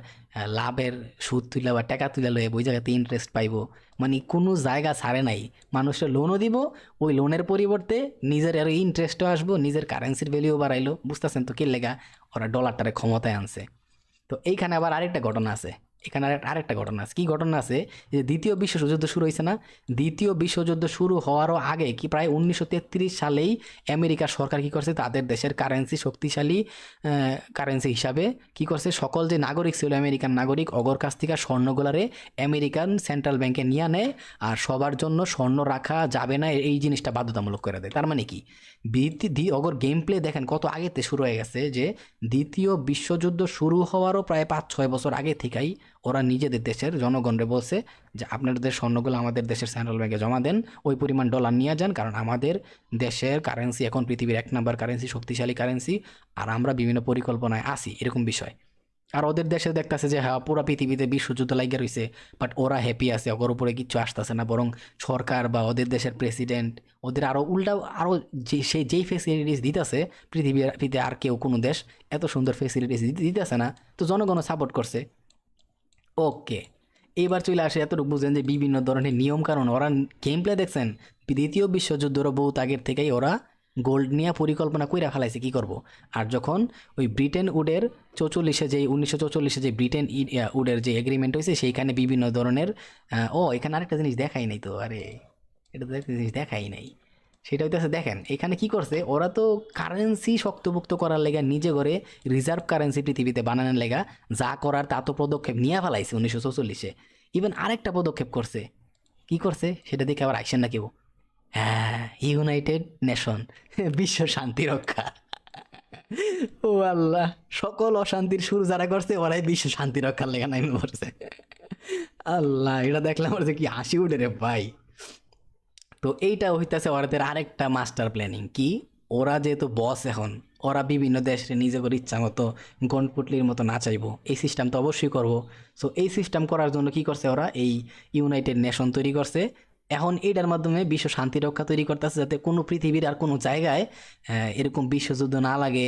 লাভের সুদ তুলে বা টাকা তুলে লয়ে ওই জায়গাতে ইন্টারেস্ট পাইবো। মানে কোনো জায়গা ছাড়ে নাই, মানুষের লোনও দিব, ওই লোনের পরিবর্তে নিজের আরও ইন্টারেস্টও আসবো, নিজের কারেন্সির ভ্যালিও বাড়াইলো। বুঝতেছেন তো কি লেগা ওরা ডলারটারে ক্ষমতায় আনছে। তো এইখানে আবার আরেকটা ঘটনা আছে, এখানে আরেকটা ঘটনা আছে। কি ঘটনা আছে, যে দ্বিতীয় বিশ্বযুদ্ধ শুরু হয়েছে না, দ্বিতীয় বিশ্বযুদ্ধ শুরু হওয়ারও আগে কি প্রায় 1933 সালেই আমেরিকার সরকার কি করছে, তাদের দেশের কারেন্সি শক্তিশালী কারেন্সি হিসাবে কি করছে, সকল যে নাগরিক ছিল আমেরিকান নাগরিক, অগর কাছ থেকে স্বর্ণগুলারে আমেরিকান সেন্ট্রাল ব্যাংকে নিয়ে নেয়, আর সবার জন্য স্বর্ণ রাখা যাবে না এই জিনিসটা বাধ্যতামূলক করে দেয়। তার মানে কি, অগর গেম প্লে দেখেন কত আগেতে শুরু হয়ে গেছে, যে দ্বিতীয় বিশ্বযুদ্ধ শুরু হওয়ারও প্রায় 5-6 বছর আগে থেকেই ওরা নিজেদের দেশের জনগণরে বলছে যে আপনাদের স্বর্ণগুলো আমাদের দেশের সেন্ট্রাল ব্যাংকে জমা দেন, ওই পরিমাণ ডলার নিয়ে যান, কারণ আমাদের দেশের কারেন্সি এখন পৃথিবীর 1 নাম্বার কারেন্সি, শক্তিশালী কারেন্সি, আর আমরা বিভিন্ন পরিকল্পনায় আসি, এরকম বিষয়। আর ওদের দেশে দেখতেছে যে হ্যাঁ পুরো পৃথিবীতে বিশ্বযুদ্ধ লাগিয়ে রয়েছে, বাট ওরা হ্যাপি আছে, ওর উপরে কিচ্ছু আসতেছে না, বরং সরকার বা ওদের দেশের প্রেসিডেন্ট ওদের আরও উল্টা, আরও যেই ফেসিলিটিস দিতেছে পৃথিবীতে আর কেউ কোনো দেশ এত সুন্দর ফেসিলিটিস দিতেছে না, তো জনগণও সাপোর্ট করছে। ওকে, এইবার চলে আসে এতটুকু বুঝেন যে বিভিন্ন ধরনের নিয়ম কারণ ওরা গেম প্লে দেখছেন। দ্বিতীয় বিশ্বযুদ্ধের বহুত আগের থেকেই ওরা গোল্ড নিয়ে পরিকল্পনা কইরা ফেলাইছে কি করব। আর যখন ওই ব্রিটেন উডের 44-এ যে 1944-এ যে ব্রিটেন উডের যে এগ্রিমেন্ট হয়েছে, সেইখানে বিভিন্ন ধরনের এখানে আরেকটা জিনিস দেখাই নাই তো, আরে এটা তো একটা জিনিস দেখাই নাই, সেটা হইতেছে দেখেন এখানে কি করছে, ওরা তো কারেন্সি শক্তপোক্ত করার লেগা নিজে করে রিজার্ভ কারেন্সি পৃথিবীতে বানানোর লেগা যা করার তা তো পদক্ষেপ নিয়ে ফেলাইছে 1944-এ। ইভেন আরেকটা পদক্ষেপ করছে, কি করছে সেটা দেখে আবার আইসেন না কেউ, হ্যাঁ, ইউনাইটেড নেশন, বিশ্ব শান্তি রক্ষা। ও আল্লাহ, সকল অশান্তির শুরু যারা করছে ওরাই বিশ্ব শান্তি রক্ষার লেগা নাইমে পড়ছে। আল্লাহ, এটা দেখলাম আর যে কি হাসি উঠে রে ভাই। তো এইটা হইতেছে ওদের আরেকটা মাস্টার প্ল্যানিং কি, ওরা যেহেতু বস এখন, ওরা বিভিন্ন দেশে নিজে করে ইচ্ছা মতো গনপুটলির মতো নাচাইবো, এই সিস্টেম তো অবশ্যই করব। সো এই সিস্টেম করার জন্য কি করছে, ওরা এই ইউনাইটেড নেশন তৈরি করছে। এখন এইটার মাধ্যমে বিশ্ব শান্তি রক্ষা তৈরি করতেছে, যাতে কোনো পৃথিবীর আর কোনো জায়গায় এরকম বিশ্বযুদ্ধ না লাগে।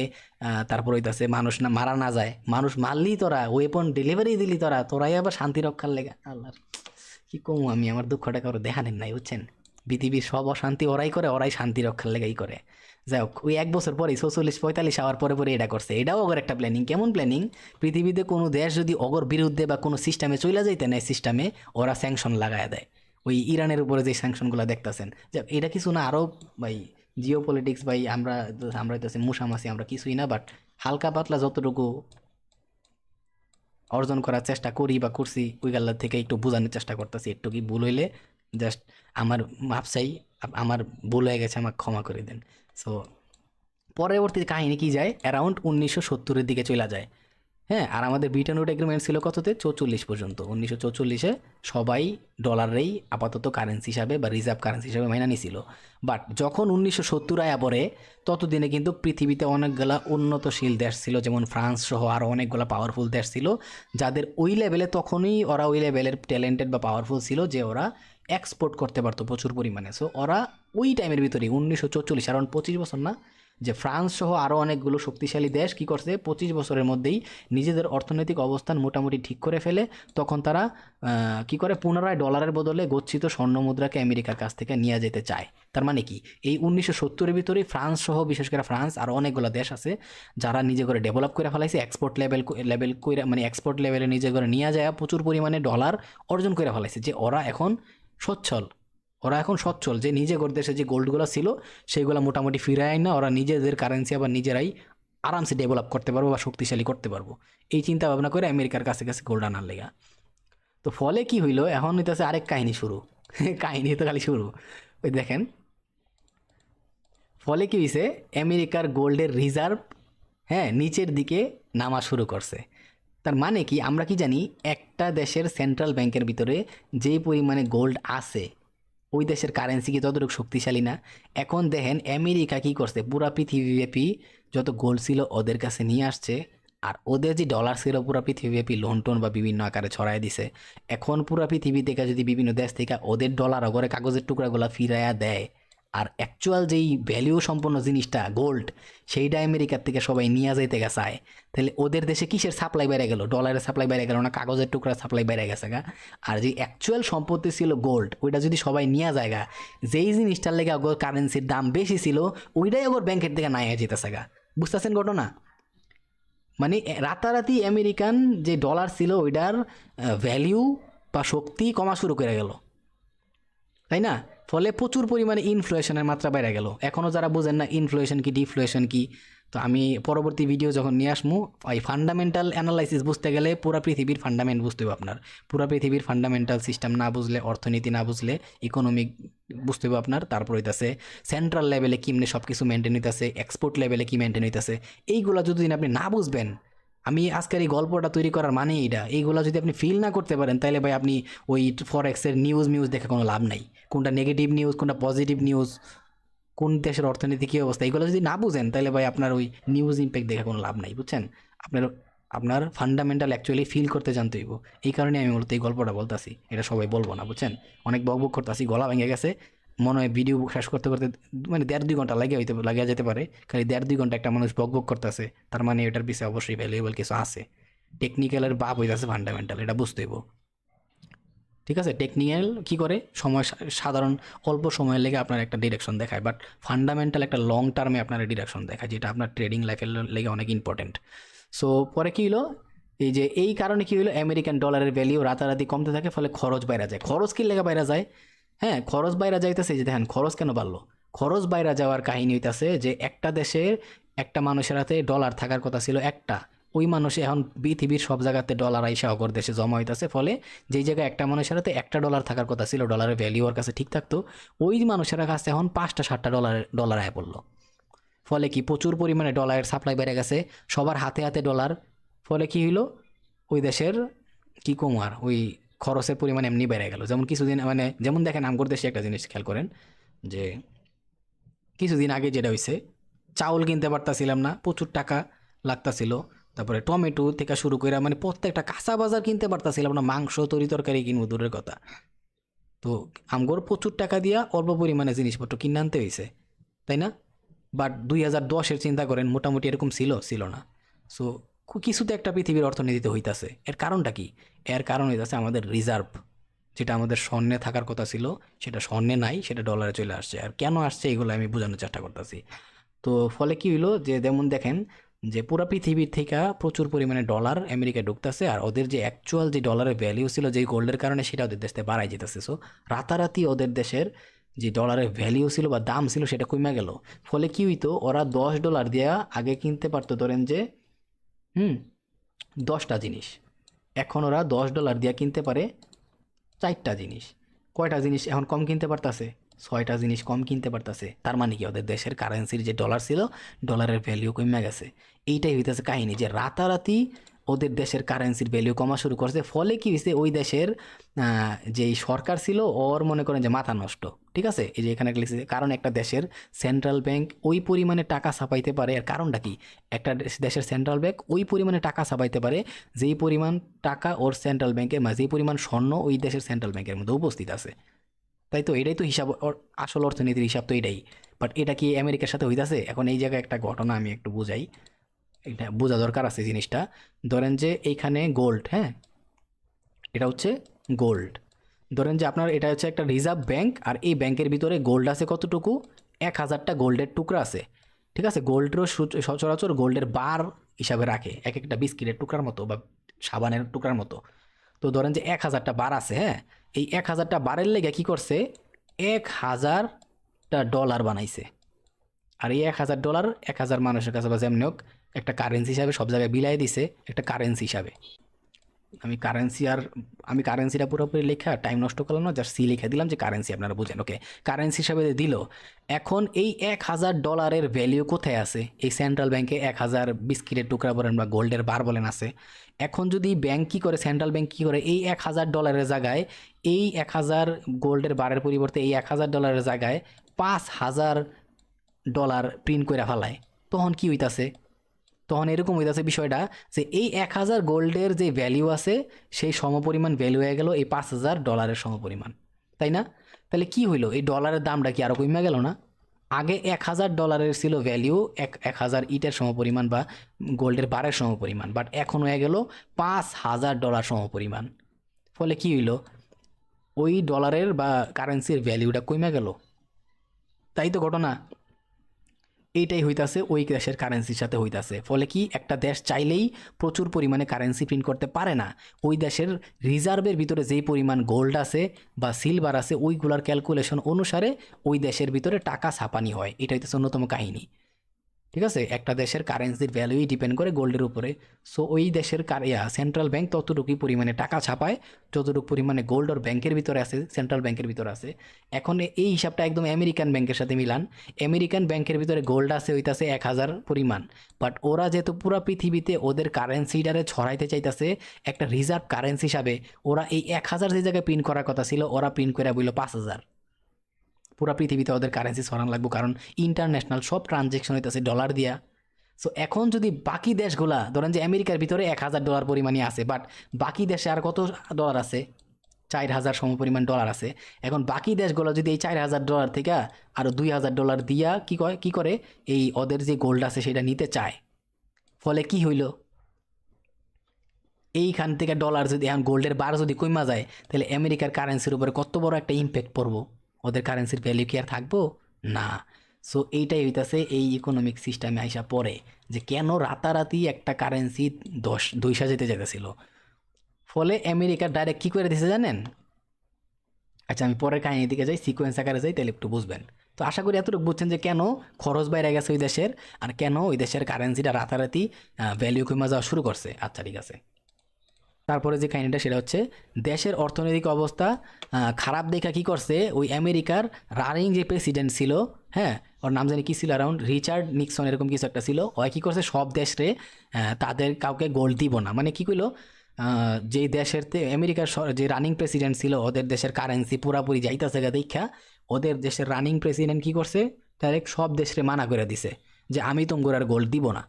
তারপর হইতাছে মানুষ না মারা না যায়, মানুষ মারলেই তোরা ওয়েপন ডেলিভারি দিলি তোরাই আবার শান্তি রক্ষার লেগে। আল্লাহ, কি কমু আমি, আমার দুঃখটা কারো দেখানেন নাই বুঝছেন। পৃথিবীর সব অশান্তি ওরাই করে, ওরাই শান্তি রক্ষার লেগেই করে। যাই হোক, ওই 1 বছর পরে 44-45 আওয়ার পরে এটা করছে। এটাও অগর একটা প্ল্যানিং। কেমন প্ল্যানিং, পৃথিবীতে কোনো দেশ যদি অগর বিরুদ্ধে বা কোনো সিস্টেমে চলে যাইতে নেয়, সিস্টেমে ওরা স্যাংশন লাগায় দেয়। ওই ইরানের উপরে যে স্যাংশনগুলো দেখতেছেন, যে এটা কিছু না, আরও ভাই জিও পলিটিক্স ভাই, আমরা হইতেছে মুসামাসি, আমরা কিছুই না, বাট হালকা পাতলা যতটুকু অর্জন করার চেষ্টা করি বা করছি ওই গাল্লার থেকে একটু বোঝানোর চেষ্টা করতেছি। একটু কি ভুল হইলে জাস্ট আমার মাপ চাই, আমার ভুল হয়ে গেছে, আমাকে ক্ষমা করে দেন। সো পরবর্তী কাহিনী কি যায়, অ্যারাউন্ড 1970-এর দিকে চলে যায়। হ্যাঁ, আর আমাদের ব্রিটেন উড এগ্রিমেন্ট ছিল কততে, 44 পর্যন্ত। 1944-এ সবাই ডলারেই আপাতত কারেন্সি হিসাবে বা রিজার্ভ কারেন্সি হিসাবে মাইনা নিছিল। বাট যখন 1970 আয়া পরে, ততদিনে কিন্তু পৃথিবীতে অনেকগুলা উন্নতশীল দেশ ছিল, যেমন ফ্রান্স সহ আরও অনেকগুলো পাওয়ারফুল দেশ ছিল, যাদের ওই লেভেলে তখনই ওরা ওই লেভেলের ট্যালেন্টেড বা পাওয়ারফুল ছিল যে ওরা এক্সপোর্ট করতে পারতো প্রচুর পরিমাণে। সো ওরা ওই টাইমের ভিতরেই 1944, অ্যারাউন্ড 25 বছর না, যে ফ্রান্স সহ আরও অনেকগুলো শক্তিশালী দেশ কী করছে, 25 বছরের মধ্যেই নিজেদের অর্থনৈতিক অবস্থান মোটামুটি ঠিক করে ফেলে। তখন তারা কি করে, পুনরায় ডলারের বদলে গচ্ছিত স্বর্ণ মুদ্রাকে আমেরিকার কাছ থেকে নিয়ে যেতে চায়। তার মানে কি, এই 1970-এর ভিতরেই ফ্রান্স সহ, বিশেষ করে ফ্রান্স, আরও অনেকগুলো দেশ আছে যারা নিজে করে ডেভেলপ করে ফেলাইছে, এক্সপোর্ট লেভেল করে, মানে এক্সপোর্ট লেভেলে নিজে করে নিয়ে যায়, প্রচুর পরিমাণে ডলার অর্জন করে ফেলাইছে, যে ওরা এখন সচ্ছল। যে নিজে দেশে যে গোল্ডগুলো ছিল সেইগুলো মোটামুটি ফিরায় না, ওরা নিজেদের কারেন্সি আবার নিজেরাই আরামসে ডেভেলপ করতে পারবো বা শক্তিশালী করতে পারবো, এই চিন্তা ভাবনা করে আমেরিকার কাছে গোল্ড আনার লেগা। তো ফলে কি হইলো, এখন হইতেছে আরেক কাহিনী শুরু। কাহিনী তো খালি শুরু। ওই দেখেন, ফলে কি হয়েছে, আমেরিকার গোল্ডের রিজার্ভ নিচের দিকে নামা শুরু করছে। তার মানে কি, আমরা কি জানি, একটা দেশের সেন্ট্রাল ব্যাংকের ভিতরে যেই পরিমাণে গোল্ড আছে, ওই দেশের কারেন্সি কি ততটুকু শক্তিশালী না? এখন দেখেন আমেরিকা কি করছে, পুরা পৃথিবীব্যাপী যত গোল্ড ছিল ওদের কাছে নিয়ে আসছে, আর ওদের যে ডলার ছিল পুরো পৃথিবীব্যাপী লন্ঠন বা বিভিন্ন আকারে ছড়াই দিছে। এখন পুরো পৃথিবী থেকে যদি বিভিন্ন দেশ থেকে ওদের ডলার করে কাগজের টুকরাগুলো ফিরাইয়া দেয়, আর অ্যাকচুয়াল যেই ভ্যালিউ সম্পন্ন জিনিসটা গোল্ড, সেইটা আমেরিকার থেকে সবাই নিয়ে যাইতে চায়, তাহলে ওদের দেশে কিসের সাপ্লাই বেড়ে গেল? ডলারের সাপ্লাই বেড়ে গেল না, কাগজের টুকরার সাপ্লাই বেড়ে গেছে গা। আর যে অ্যাকচুয়াল সম্পত্তি ছিল গোল্ড, ওইটা যদি সবাই নিয়ে যায় গা, যেই জিনিসটার লেগে ওগর কারেন্সির দাম বেশি ছিল, ওইটাই ওগর ব্যাংকের থেকে নাই যেতেছে গা। বুঝতেছেন ঘটনা? মানে রাতারাতি আমেরিকান যে ডলার ছিল ওইটার ভ্যালিউ বা শক্তি কমা শুরু করে গেল, তাই না? ফলে প্রচুর পরিমাণে ইনফ্লেশনের মাত্রা বেড়ে গেল। এখনও যারা বোঝেন না ইনফ্লেশন কি ডিফ্লেশন কি, তো আমি পরবর্তী ভিডিও যখন নিয়ে আসবো, ওই ফান্ডামেন্টাল অ্যানালাইসিস বুঝতে গেলে পুরো পৃথিবীর ফান্ডামেন্ট বুঝতে হবে আপনার। পুরো পৃথিবীর ফান্ডামেন্টাল সিস্টেম না বুঝলে, অর্থনীতি না বুঝলে, ইকোনমিক বুঝতে হবে আপনার। তারপর হইতাছে সেন্ট্রাল লেভেলে কিমনে সব কিছু মেনটেন হইতেছে, এক্সপোর্ট লেভেলে কি মেনটেন হইতেছে, এইগুলো যদি আপনি না বুঝবেন, আমি আজকের এই গল্পটা তৈরি করার মানে এইগুলো যদি আপনি ফিল না করতে পারেন, তাহলে ভাই আপনি ওই ফরেক্সের নিউজ দেখে কোনো লাভ নাই। কোনটা নেগেটিভ নিউজ, কোনটা পজিটিভ নিউজ, কোন দেশের অর্থনীতি কী অবস্থা, এগুলো যদি না বুঝেন, তাহলে ভাই আপনার ওই নিউজ ইম্প্যাক্ট দেখে কোনো লাভ নাই, বুঝছেন? আপনার আপনার ফান্ডামেন্টাল অ্যাকচুয়ালি ফিল করতে জানতে হইব। এই কারণে আমি মূলত এই গল্পটা বলতাছি, এটা সবাই বলবো না, বুঝছেন? অনেক বকবক করতেছি, গলা ভেঙে গেছে, মনে হয় ভিডিও শেষ করতে করতে মানে 1.5-2 ঘন্টা লাগিয়ে যেতে পারে। খালি 1.5-2 ঘন্টা একটা মানুষ বকবক করতেছে, তার মানে এটার পিছনে অবশ্যই ভ্যালুয়েবল কিছু আছে। টেকনিক্যালের বাপ হইতেছে ফান্ডামেন্টাল, এটা বুঝতে হইব। ঠিক আছে? টেকনিক্যাল কি করে সময় সাধারণ অল্প সময়ের লেগে আপনার একটা ডিরেকশন দেখায়, বাট ফান্ডামেন্টাল একটা লং টার্মে আপনার ডিরেকশন দেখায়, যেটা আপনার ট্রেডিং লাইফের লেগে অনেক ইম্পর্টেন্ট। সো পরে কী হলো, এই যে এই কারণে কী হলো, আমেরিকান ডলারের ভ্যালিউ রাতারাতি কমতে থাকে, ফলে খরচ বাইরে যায়। খরচ কি লেগে বাইরে যায়? হ্যাঁ, খরচ বাইরে যাইতেছে। যে দেখেন খরচ কেন বাড়লো, খরচ বাইরে যাওয়ার কাহিনী হইতাছে যে একটা দেশের একটা মানুষের হাতে ডলার থাকার কথা ছিল একটা, ওই মানুষে এখন পৃথিবীর সব জায়গাতে ডলার আইসা অগর দেশে জমা হইতাছে। ফলে যেই জায়গায় একটা মানুষের হাতে $1 থাকার কথা ছিল, ডলারের ভ্যালিউ ওর কাছে ঠিক থাকতো, ওই মানুষের কাছে এখন 5টা 7টা ডলার আয় পড়লো। ফলে কি প্রচুর পরিমাণে ডলারের সাপ্লাই বেড়ে গেছে, সবার হাতে হাতে ডলার। ফলে কি হইলো, ওই দেশের কি কমার ওই খরচের পরিমাণ এমনি বেড়ে গেল। যেমন কিছুদিন মানে যেমন দেখেন আমগর দেশে একটা জিনিস খেয়াল করেন, যে কিছুদিন আগে যেটা হইছে, চাউল কিনতে পারতাছিলাম না, প্রচুর টাকা লাগতাছিল। তারপরে টমেটো থেকে শুরু করে মানে প্রত্যেকটা কাঁচা বাজার কিনতে পারতাছিলাম না, মাংস তরি তরকারি কিনবো দূরের কথা। তো আমগর প্রচুর টাকা দিয়া অল্প পরিমাণে জিনিসপত্র কিনে আনতে হয়েছে, তাই না? বাট 2010-এর চিন্তা করেন, মোটামুটি এরকম ছিল না। সো কিছুতে একটা পৃথিবীর অর্থনীতিতে হইতাছে। এর কারণটা কি? এর কারণ হইতাছে আমাদের রিজার্ভ, যেটা আমাদের স্বর্ণে থাকার কথা ছিল, সেটা স্বর্ণে নাই, সেটা ডলারে চলে আসছে। আর কেন আসছে এগুলো আমি বোঝানোর চেষ্টা করতেছি। তো ফলে কি হইলো, যে যেমন দেখেন যে পুরো পৃথিবীর থেকে প্রচুর পরিমাণে ডলার আমেরিকা ঢুকতেছে, আর ওদের যে অ্যাকচুয়াল যে ডলারের ভ্যালিউ ছিল যেই গোল্ডের কারণে, সেটা ওদের দেশে বাড়াই যেতেছে। সো রাতারাতি ওদের দেশের যে ডলারের ভ্যালিউ ছিল বা দাম ছিল সেটা কমে গেল। ফলে কি হইতো, ওরা $10 দিয়া আগে কিনতে পারতো ধরেন যে 10টা জিনিস, এখন ওরা $10 দিয়া কিনতে পারে 4টা জিনিস। কয়টা জিনিস এখন কম কিনতে পারতাছে? 6টা জিনিস কম কিনতে পারতাছে। তার মানে কি, ওদের দেশের কারেন্সির যে ডলার ছিল, ডলারের ভ্যালিউ কমে গেছে। এইটাই হইতেছে কাহিনী, যে রাতারাতি ওদের দেশের কারেন্সির ভ্যালিউ কমা শুরু করছে। ফলে কি হয়েছে, ওই দেশের যেই সরকার ছিল ওর মনে করেন যে মাথা নষ্ট। ঠিক আছে, এই যে এখানে লিখছে, কারণ একটা দেশের সেন্ট্রাল ব্যাংক ওই পরিমাণে টাকা ছাপাইতে পারে। আর কারণটা কি, একটা দেশের সেন্ট্রাল ব্যাংক ওই পরিমাণে টাকা ছাপাইতে পারে যেই পরিমাণ টাকা ওর সেন্ট্রাল ব্যাংকের, মানে যেই পরিমাণ স্বর্ণ ওই দেশের সেন্ট্রাল ব্যাংকের মধ্যে উপস্থিত আছে। তাই তো, এটাই তো হিসাব, আসল অর্থনীতির হিসাব তো এটাই। বাট এটা কি আমেরিকার সাথে হইতাছে? এখন এই জায়গায় একটা ঘটনা আমি একটু বুঝাই, এটা বোঝা দরকার আছে জিনিসটা। ধরেন যে এইখানে গোল্ড, হ্যাঁ, এটা হচ্ছে গোল্ড। ধরেন যে আপনার এটা হচ্ছে একটা রিজার্ভ ব্যাংক, আর এই ব্যাংকের ভিতরে গোল্ড আছে কতটুকু, 1000টা গোল্ডের টুকরা আছে। ঠিক আছে, গোল্ডেরও সচরাচর গোল্ডের বার হিসাবে রাখে, এক একটা বিস্কিটের টুকরার মতো বা সাবানের টুকরার মতো। তো ধরেন যে 1000টা বার আছে, হ্যাঁ, এই 1000টা বারের লেগে কি করছে, 1000টা ডলার বানাইছে। আর এই $1000 1000 মানুষের কাছে বা যেমনি হোক একটা কারেন্সি হিসাবে সব জায়গায় বিলাই দিছে, একটা কারেন্সি হিসাবে। আমি কারেন্সিটা পুরোপুরি লেখা টাইম নষ্ট করলাম না, জাস্ট লিখে দিলাম যে কারেন্সি, আপনারা বুঝেন। ওকে, কারেন্সি হিসাবে দিল। এখন এই $1000 ভ্যালিউ কোথায় আছে? এই সেন্ট্রাল ব্যাংকে 1000 বিস্কিটের টুকরা বলেন বা গোল্ডের বার বলেন আছে। এখন যদি ব্যাংক কী করে, সেন্ট্রাল ব্যাংক কী করে, এই $1000 জায়গায়, এই 1000 গোল্ডের বারের পরিবর্তে এই $1000 জায়গায় $5000 প্রিন্ট করে ফেলায়। তখন কি হইতাছে, তখন এরকম হইতাছে বিষয়টা যে এই 1,000 গোল্ডের যে ভ্যালিউ আছে সেই সমপরিমাণ ভ্যালু হয়ে গেল এই $5,000 সমপরিমাণ, তাই না? তাহলে কি হইলো, এই ডলারের দামটা কি আরো কমে গেল না? আগে $1,000 ছিল ভ্যালিউ, 1,000 ইটের সমপরিমাণ বা গোল্ডের বারের সমপরিমাণ, বাট এখন হয়ে গেল $5,000 সমপরিমাণ। ফলে কি হইলো, ওই ডলারের বা কারেন্সির ভ্যালিউটা কমে গেল, তাই তো ঘটনা। এইটাই হইতাছে ওই দেশের কারেন্সির সাথে হইতাছে। ফলে কি, একটা দেশ চাইলেই প্রচুর পরিমাণে কারেন্সি প্রিন্ট করতে পারে না। ওই দেশের রিজার্ভের ভিতরে যেই পরিমাণ গোল্ড আছে বা সিলভার আছে ওইগুলার ক্যালকুলেশন অনুসারে ওই দেশের ভিতরে টাকা ছাপানি হয়। এটা হইতেছে অন্যতম কাহিনী। ঠিক আছে, একটা দেশের কারেন্সির ভ্যালুই ডিপেন্ড করে গোল্ডের উপরে। সো ওই দেশের সেন্ট্রাল ব্যাংক ততটুকুই পরিমাণে টাকা ছাপায় যতটুকু পরিমাণে গোল্ড ওর ব্যাংকের ভিতরে আছে, সেন্ট্রাল ব্যাংকের ভিতরে আছে। এখন এই হিসাবটা একদম আমেরিকান ব্যাংকের সাথে মিলান। আমেরিকান ব্যাংকের ভিতরে গোল্ড আছে হইতাছে 1,000 পরিমাণ, বাট ওরা যেহেতু পুরো পৃথিবীতে ওদের কারেন্সিটারে ছড়াইতে চাইতেছে একটা রিজার্ভ কারেন্সি হিসাবে, ওরা এই 1,000 যে জায়গায় প্রিন্ট করার কথা ছিল ওরা প্রিন্ট করে বলল 5,000। পুরা পৃথিবীতে ওদের কারেন্সি ছড়ানো লাগবে, কারণ ইন্টারন্যাশনাল সব ট্রানজেকশন হইতেছে ডলার দিয়া। সো এখন যদি বাকি দেশগুলা ধরেন যে আমেরিকার ভিতরে $1,000 পরিমাণই আছে, বাট বাকি দেশে আর কত ডলার আছে, 4,000 সমপরিমাণ ডলার আছে। এখন বাকি দেশগুলো যদি এই $4,000 থেকে আরও $2,000 দিয়া কি করে এই ওদের যে গোল্ড আছে সেটা নিতে চায়। ফলে কি হইল, এইখান থেকে ডলার যদি এখন গোল্ডের বার যদি কমা যায় তাহলে আমেরিকার কারেন্সির উপরে কত বড় একটা ইম্প্যাক্ট পড়বো, ওদের কারেন্সির ভ্যালু কি আর থাকবো না। সো এইটাই হইতাছে এই ইকোনমিক সিস্টেমে আইসা পড়ে যে কেন রাতারাতি একটা কারেন্সি 200 যেতে যেতেছিল। ফলে আমেরিকা ডাইরেক্ট কী করে দিছে জানেন? আচ্ছা, আমি পরের কাহিনীর দিকে যাই, সিকোয়েন্স আকারে যাই, তাহলে একটু বুঝবেন। তো আশা করি এতটুকু বুঝছেন যে কেন খরচ বাইরে গেছে ওই দেশের, আর কেন ওই দেশের কারেন্সিটা রাতারাতি ভ্যালু কমে যাওয়া শুরু করছে। আচ্ছা ঠিক আছে, তারপরে যে কাহিনীটা সেটা হচ্ছে দেশের অর্থনৈতিক অবস্থা খারাপ দেখা কি করছে, ওই আমেরিকার রানিং যে প্রেসিডেন্ট ছিল, হ্যাঁ ওর নাম জানি কি ছিল, অ্যারাউন্ড রিচার্ড নিক্সন এরকম কিছু একটা ছিল। ওই কী করছে, সব দেশরে তাদের কাউকে গোল্ড দিব না, মানে কী কইলো, যেই দেশের আমেরিকার যে রানিং প্রেসিডেন্ট ছিল ওদের দেশের কারেন্সি পুরাপুরি যাইতেছে গা দেখা ওদের দেশের রানিং প্রেসিডেন্ট কী করছে, ডাইরেক্ট সব দেশরে মানা করে দিছে যে আমি তোমরা আর গোল্ড দিব না।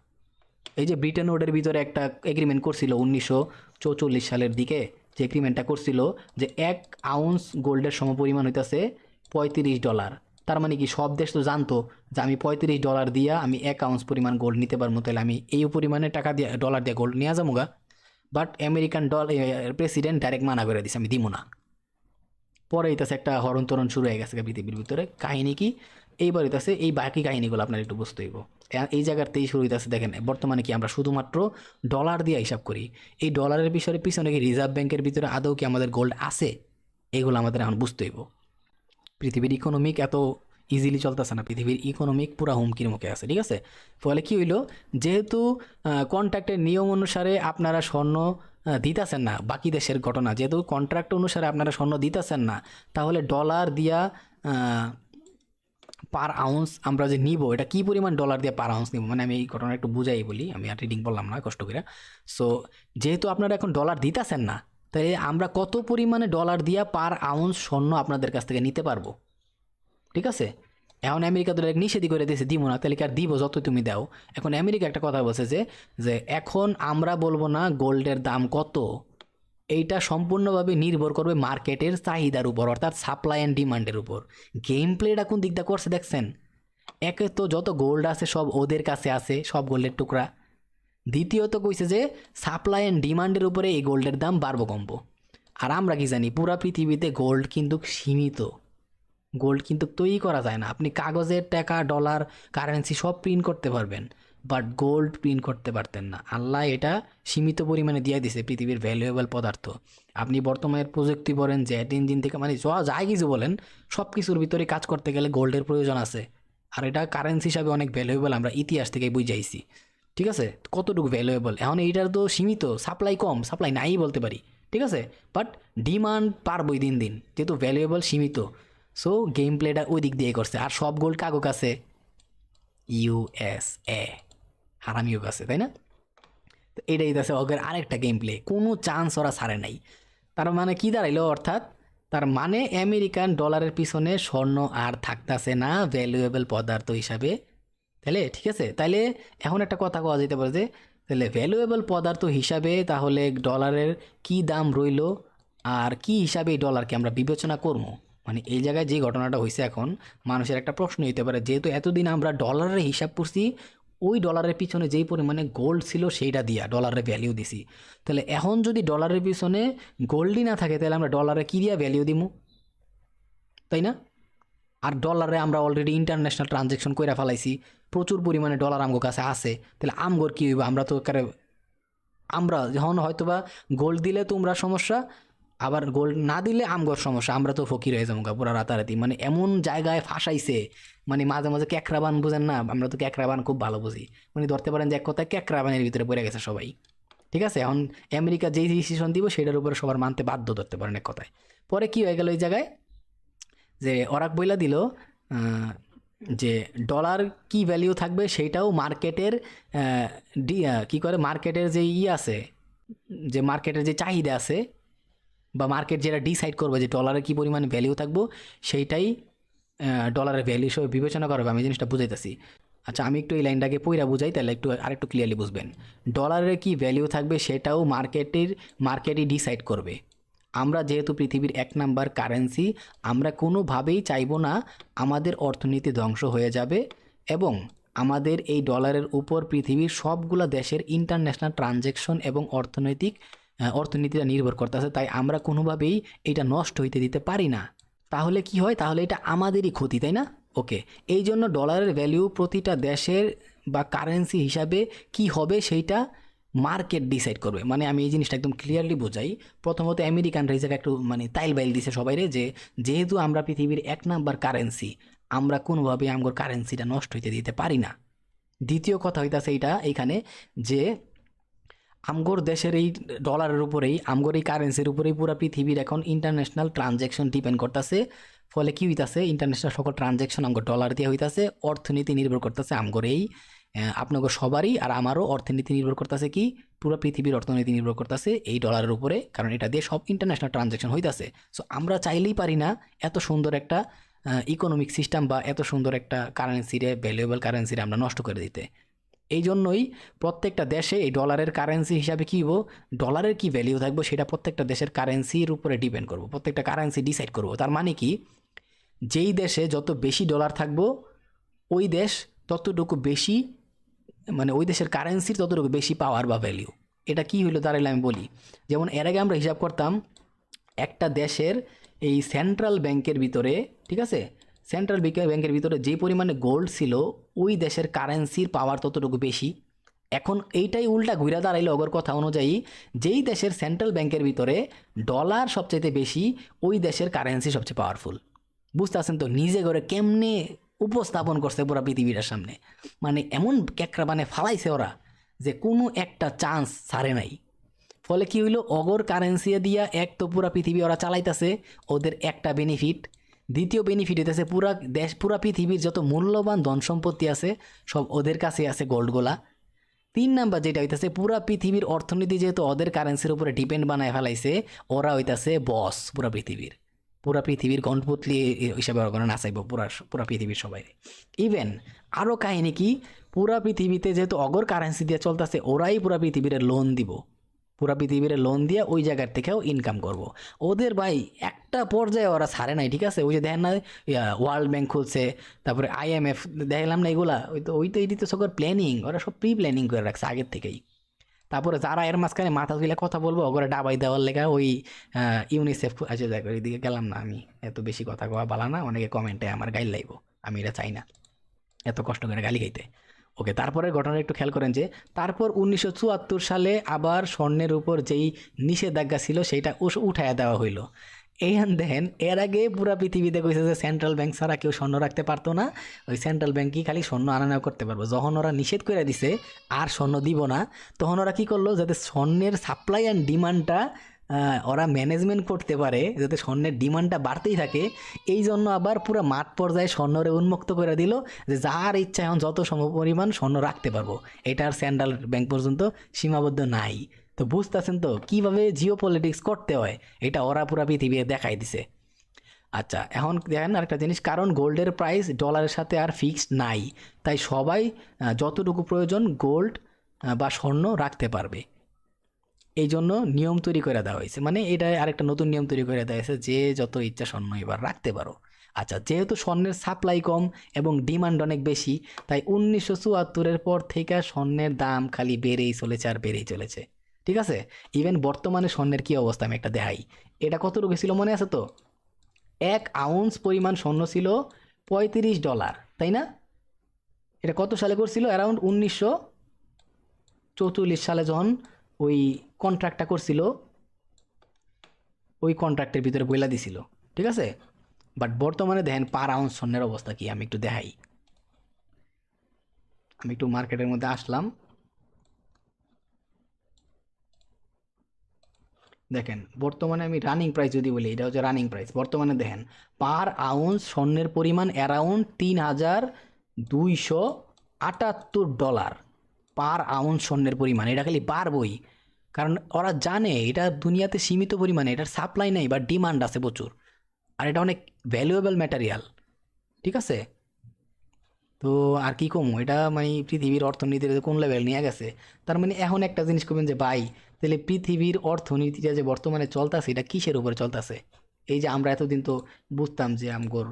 এই যে ব্রিটেন ওডের ভিতরে একটা এগ্রিমেন্ট করছিল 1944 সালের দিকে, যে এগ্রিমেন্টটা করছিল যে 1 আউন্স গোল্ডের সমপরিমাণ হইতাছে $35। তার মানে কি সব দেশ তো জানতো যে আমি $35 দিয়া আমি 1 আউন্স পরিমাণ গোল্ড নিতে পারবো, তাহলে আমি এই পরিমাণে টাকা দিয়ে ডলার দিয়ে গোল্ড নিয়ে যাবো গা। বাট আমেরিকান প্রেসিডেন্ট ডাইরেক্ট মানা করে দিছে আমি দিব না। পরে হইতাছে একটা হরণ তরণ শুরু হয়ে গেছে পৃথিবীর ভিতরে। কাহিনী কি, এইবার হইতাছে এই বাকি কাহিনীগুলো আপনার একটু বুঝতে হইব। এই জায়গাতেই শুরু হইতাছে। দেখেন বর্তমানে কি আমরা শুধুমাত্র ডলার দিয়ে হিসাব করি, এই ডলারের পিছনে কি রিজার্ভ ব্যাংকের ভিতরে আদৌ কি আমাদের গোল্ড আছে, এগুলো আমাদের এখন বুঝতে হইব। পৃথিবীর ইকোনমিক এত ইজিলি চলতেছে না, পৃথিবীর ইকোনমিক পুরা হুমকির মুখে আছে। ঠিক আছে, ফলে কি হইলো, যেহেতু কন্ট্রাক্টের নিয়ম অনুসারে আপনারা স্বর্ণ দিতেছেন না, বাকি দেশের ঘটনা, যেহেতু কন্ট্রাক্ট অনুসারে আপনারা স্বর্ণ দিতেছেন না, তাহলে ডলার দিয়া পার আউন্স আমরা যে নিব, এটা কি পরিমাণ ডলার দিয়ে পার আউন্স নিব, মানে আমি এই ঘটনা একটু বুঝাই বলি, আমি আর রিডিং বললাম না কষ্ট করে। সো যেহেতু আপনারা এখন ডলার দিতেছেন না, তাই আমরা কত পরিমাণে ডলার দিয়া পার আউন্স স্বর্ণ আপনাদের কাছ থেকে নিতে পারবো। ঠিক আছে, এখন আমেরিকা তো নিষেধই করে দিয়েছে দিব না, তাহলে কি আর দিব যত তুমি দাও। এখন আমেরিকা একটা কথা বলছে যে এখন আমরা বলবো না গোল্ডের দাম কত, এইটা সম্পূর্ণভাবে নির্ভর করবে মার্কেটের চাহিদার উপর, অর্থাৎ সাপ্লাই অ্যান্ড ডিমান্ডের উপর। গেম প্লেটা কোন দিকটা করছে দেখছেন, একে তো যত গোল্ড আছে সব ওদের কাছে আছে, সব গোল্ডের টুকরা। দ্বিতীয়ত কইছে যে সাপ্লাই অ্যান্ড ডিমান্ডের উপরে এই গোল্ডের দাম বাড়বো কমবো। আর আমরা কি জানি, পুরা পৃথিবীতে গোল্ড কিন্তু সীমিত, গোল্ড কিন্তু তৈরি করা যায় না। আপনি কাগজের টাকা, ডলার, কারেন্সি সব প্রিন্ট করতে পারবেন, বাট গোল্ড প্রিন্ট করতে পারতেন না। আল্লাহ এটা সীমিত পরিমাণে দিয়ে দিছে পৃথিবীর ভ্যালুয়েবল পদার্থ। আপনি বর্তমানের প্রযুক্তি বলেন, জেট ইঞ্জিন থেকে মানে যাই কিছু বলেন, সব কিছুর ভিতরে কাজ করতে গেলে গোল্ডের প্রয়োজন আছে। আর এটা কারেন্সি হিসাবে অনেক ভ্যালুয়েবল, আমরা ইতিহাস থেকে বুঝাইছি। ঠিক আছে, কতটুকু ভ্যালুয়েবল, এখন এইটার তো সীমিত, সাপ্লাই কম, সাপ্লাই নাই বলতে পারি। ঠিক আছে, বাট ডিমান্ড পারবই দিন দিন, যেহেতু ভ্যালুয়েবল সীমিত। সো গেম প্লেটা ওই দিক দিয়ে করছে। আর সব গোল্ড কাগজ আছে USA, হারামিও কাছে, তাই না? তো এটাই আছে ওদের আরেকটা গেম প্লে, কোনো চান্স ওরা ছাড়ে নাই। তার মানে কি দাঁড়াইলো, অর্থাৎ তার মানে আমেরিকান ডলারের পিছনে স্বর্ণ আর থাকতেছে না ভ্যালুয়েবল পদার্থ হিসাবে তাহলে ঠিক আছে, তাইলে এখন একটা কথা কওয়া যেতে পারে যে তাহলে ভ্যালুয়েবল পদার্থ হিসাবে তাহলে ডলারের কি দাম রইলো আর কি হিসাবে এই ডলারকে আমরা বিবেচনা করব। মানে এই জায়গায় যে ঘটনাটা হয়েছে এখন মানুষের একটা প্রশ্ন হতে পারে, যেহেতু এতদিন আমরা ডলারের হিসাব করছি ওই ডলারের পিছনে যেই পরিমাণে গোল্ড ছিল সেইটা দিয়া ডলারের ভ্যালিউ দিছি, তাহলে এখন যদি ডলারের পিছনে গোল্ডই না থাকে তাহলে আমরা ডলারে কি দিয়া ভ্যালিউ দিমু, তাই না? আর ডলারে আমরা অলরেডি ইন্টারন্যাশনাল ট্রানজ্যাকশন কইরা ফেলাইছি, প্রচুর পরিমাণে ডলার আমগো কাছে আছে, তাহলে আমগোর কি হইব? আমরা তো আমরা যখন হয়তো বা গোল্ড দিলে তোমরা সমস্যা, আবার গোল্ড না দিলে আমগোর সমস্যা, আমরা তো ফকির হয়ে যাবো পুরা রাতারাতি। মানে এমন জায়গায় ফাঁসাইছে, মানে মাঝে মাঝে ক্যাকরাবান বুঝেন না, আমরা তো ক্যাকরাবান খুব ভালো বুঝি, মানে ধরতে পারেন যে এক কথায় ক্যাকরাবানের ভিতরে পড়ে গেছে সবাই। ঠিক আছে, এখন আমেরিকা যেই ডিসিশন দিব সেটার উপরে সবার মানতে বাধ্য, ধরতে পারেন এক কথায়। পরে কি হয়ে গেল এই জায়গায়, যে ওরাক বইলা দিল আহ, যে ডলার কি ভ্যালিউ থাকবে সেইটাও মার্কেটের কি করে, মার্কেটের যে আছে, যে মার্কেটের যে চাহিদা আছে বা মার্কেট যেটা ডিসাইড করবে যে ডলারের কি পরিমাণ ভ্যালিউ থাকবো সেইটাই ডলারের ভ্যালু হিসেবে বিবেচনা করবে। আমি জিনিসটা বুঝাইতেছি। আচ্ছা, আমি একটু এই লাইনটাকে পইরা বুঝাই, তাহলে একটু আরেকটু ক্লিয়ারলি বুঝবেন। ডলারের কি ভ্যালু থাকবে সেটাও মার্কেটই ডিসাইড করবে। আমরা যেহেতু পৃথিবীর ১ নাম্বার কারেন্সি, আমরা কোনোভাবেই চাইবো না আমাদের অর্থনীতি ধ্বংস হয়ে যাবে, এবং আমাদের এই ডলারের উপর পৃথিবীর সবগুলা দেশের ইন্টারন্যাশনাল ট্রানজ্যাকশন এবং অর্থনীতিটা নির্ভর করতেছে। তাই আমরা কোনোভাবেই এটা নষ্ট হইতে দিতে পারি না। তাহলে কি হয়, তাহলে এটা আমাদেরই ক্ষতি, তাই না? ওকে, এই জন্য ডলারের ভ্যালু প্রতিটা দেশের বা কারেন্সি হিসাবে কি হবে সেইটা মার্কেট ডিসাইড করবে। মানে আমি এই জিনিসটা একদম ক্লিয়ারলি বোঝাই। প্রথমত আমেরিকানরা এই জায়গায় একটু মানে তাইল বাইল দিছে সবাইরে, যে যেহেতু আমরা পৃথিবীর ১ নাম্বার কারেন্সি, আমরা কোনোভাবেই আমগোর কারেন্সিটা নষ্ট হইতে দিতে পারি না। দ্বিতীয় কথা হইতাছে এইটা এইখানে, যে আমগোর দেশের এই ডলারের উপরেই, আমগোর এই কারেন্সির উপরেই পুরো পৃথিবীর এখন ইন্টারন্যাশনাল ট্রানজ্যাকশন ডিপেন্ড করতেছে। ফলে কি হইতাছে, ইন্টারন্যাশনাল সকল ট্রানজ্যাকশন আমগো ডলার দিয়ে হইতাছে। অর্থনীতি নির্ভর করতেছে আমগোর এই আপনাকে সবারই, আর আমারও অর্থনীতি নির্ভর করতেছে কি, পুরো পৃথিবীর অর্থনীতি নির্ভর করতেছে এই ডলারের উপরে, কারণ এটা দিয়ে সব ইন্টারন্যাশনাল ট্রানজ্যাকশন হইতাছে। সো আমরা চাইলেই পারি না এত সুন্দর একটা ইকোনমিক সিস্টেম বা এত সুন্দর একটা কারেন্সিরে, ভ্যালুয়েবল কারেন্সিরে আমরা নষ্ট করে দিতে। এই জন্যই প্রত্যেকটা দেশে এই ডলারের কারেন্সি হিসাবে কী হবো, ডলারের কি ভ্যালিউ থাকবো সেটা প্রত্যেকটা দেশের কারেন্সির উপরে ডিপেন্ড করবো, প্রত্যেকটা কারেন্সি ডিসাইড করবো। তার মানে কি, যেই দেশে যত বেশি ডলার থাকবো ওই দেশ ততটুকু বেশি, মানে ওই দেশের কারেন্সির ততটুকু বেশি পাওয়ার বা ভ্যালিউ। এটা কি হইলো দাঁড়াইলে আমি বলি, যেমন এর আগে আমরা হিসাব করতাম একটা দেশের এই সেন্ট্রাল ব্যাংকের ভিতরে, ঠিক আছে, সেন্ট্রাল ব্যাংকের ভিতরে যে পরিমাণে গোল্ড ছিল ওই দেশের কারেন্সির পাওয়ার ততটুকু বেশি। এখন এইটাই উল্টা ঘুরে দাঁড়াইলো অগর কথা অনুযায়ী, যেই দেশের সেন্ট্রাল ব্যাংকের ভিতরে ডলার সবচেয়ে বেশি ওই দেশের কারেন্সি সবচেয়ে পাওয়ারফুল। বুঝতে পারছেন তো নিজে করে কেমনে উপস্থাপন করছে পুরো পৃথিবীটার সামনে, মানে এমন ক্যাকরা মানে ফালাইছে ওরা যে কোনো একটা চান্স ছাড়ে নাই। ফলে কি হইলো, অগর কারেন্সি দিয়া এক তো পুরা পৃথিবী ওরা চালাইতেছে, ওদের একটা বেনিফিট। দ্বিতীয় বেনিফিট হইতেছে পুরা দেশ, পুরা পৃথিবীর যত মূল্যবান ধন সম্পত্তি আছে সব ওদের কাছে আছে, গোল্ডগুলা। ৩ নাম্বার যেটা হইতেছে, পুরা পৃথিবীর অর্থনীতি যেহেতু ওদের কারেন্সির উপরে ডিপেন্ড বানায় ফেলাইছে, ওরা হইতেছে বস পুরা পৃথিবীর গণপুতলি হিসাবে ওরা নাচাইব পুরা পৃথিবীর সবাই। ইভেন আরও কাহিনী কি, পুরা পৃথিবীতে যেহেতু অগর কারেন্সি দিয়ে চলতেছে, ওরাই পুরা পৃথিবীর লোন দিব, পুরা পৃথিবীর লোন দিয়ে ওই জায়গার থেকেও ইনকাম করব। ওদের ভাই একটা পর্যায়ে ওরা ছাড়ে নাই, ঠিক আছে। ওই যে দেখেন না, ওয়ার্ল্ড ব্যাংক খুলছে, তারপরে IMF দেখলাম না, এগুলা ওই তো এটি তো সকল প্ল্যানিং, ওরা সব প্রি প্ল্যানিং করে রাখছে আগের থেকেই। তারপরে যারা এর মাঝখানে মাথা তুলে কথা বলবো ওগুলো ডাবাই দেওয়ার লেগা ওই ইউনিসেফ, আচ্ছা দেখো এদিকে গেলাম না, আমি এত বেশি কথা কওয়া বালা না, অনেকে কমেন্টে আমার গাইল লাইব, আমি এটা চাই না এত কষ্ট করে গালি গাইতে। ওকে, তারপরের ঘটনা একটু খেয়াল করেন যে তারপর ১৯৭৪ সালে আবার স্বর্ণের উপর যেই নিষেধাজ্ঞা ছিল সেইটা উঠাইয়া দেওয়া হইলো। এইখান দেখেন, এর আগে পুরা পৃথিবীতে কইছে যে সেন্ট্রাল ব্যাংক ছাড়া কেউ স্বর্ণ রাখতে পারতো না, ওই সেন্ট্রাল ব্যাংকই খালি স্বর্ণ আনা নেওয়া করতে পারবো। যখন ওরা নিষেধ করে দিছে আর স্বর্ণ দিব না, তখন ওরা কী করলো, যাতে স্বর্ণের সাপ্লাই অ্যান্ড ডিমান্ডটা ওরা ম্যানেজমেন্ট করতে পারে, যাতে স্বর্ণের ডিমান্ডটা বাড়তেই থাকে, এই জন্য আবার পুরো মাঠ পর্যায়ে স্বর্ণরে উন্মুক্ত করে দিল, যে যার ইচ্ছা এখন যত সম পরিমাণ স্বর্ণ রাখতে পারবো, এটা আর সেন্ট্রাল ব্যাংক পর্যন্ত সীমাবদ্ধ নাই। তো বুঝতেছেন তো কীভাবে জিও পলিটিক্স করতে হয়, এটা ওরা পুরা পৃথিবী দেখাই দিছে। আচ্ছা, এখন দেখেন আরেকটা জিনিস, কারণ গোল্ডের প্রাইস ডলারের সাথে আর ফিক্সড নাই, তাই সবাই যতটুকু প্রয়োজন গোল্ড বা স্বর্ণ রাখতে পারবে। এই জন্য নিয়ম তৈরি করে দেওয়া হয়েছে, মানে এটা আরেকটা নতুন নিয়ম তৈরি করে দেওয়া হয়েছে যে যত ইচ্ছা স্বর্ণ এবার রাখতে পারো। আচ্ছা, যেহেতু স্বর্ণের সাপ্লাই কম এবং ডিমান্ড অনেক বেশি, তাই 1974-এর পর থেকে স্বর্ণের দাম খালি বেড়েই চলেছে আর বেড়েই চলেছে। ঠিক আছে? ইভেন বর্তমানে স্বর্ণের কি অবস্থা আমি একটা দেখাই। এটা কতটুকু ছিল মনে আছে তো? 1 আউন্স পরিমাণ স্বর্ণ ছিল $35, তাই না? এটা কত সালে করছিল? অ্যারাউন্ড 1944 সালে যখন ওই কন্ট্রাক্টটা করছিল, ওই কন্ট্রাক্টের ভিতরে বইলা দিছিল। ঠিক আছে? বাট বর্তমানে দেখেন পার আউন্স স্বর্ণের অবস্থা কি, আমি একটু দেখাই। আমি একটু মার্কেটের মধ্যে আসলাম, দেখেন বর্তমানে আমি রানিং প্রাইস যদি বলি, এটা হচ্ছে রানিং প্রাইস। বর্তমানে দেখেন পার আউন্স স্বর্ণের পরিমাণ অ্যারাউন্ড $3,278 পার আউন্স স্বর্ণের পরিমাণ। এটা খালি বাড়বই, কারণ ওরা জানে এটা দুনিয়াতে সীমিত পরিমাণে, এটার সাপ্লাই নেই বা ডিমান্ড আছে প্রচুর, আর এটা অনেক ভ্যালুয়েবল ম্যাটেরিয়াল। ঠিক আছে? তো আর কি কমু, এটা মানে পৃথিবীর অর্থনীতির কোন লেভেল নিয়ে গেছে। তার মানে এখন একটা জিনিস করবেন যে ভাই, তাহলে পৃথিবীর অর্থনীতিটা যে বর্তমানে চলতেছে এটা কিসের উপরে চলতেছে? এই যে আমরা এতদিন তো বুঝতাম যে আমগোর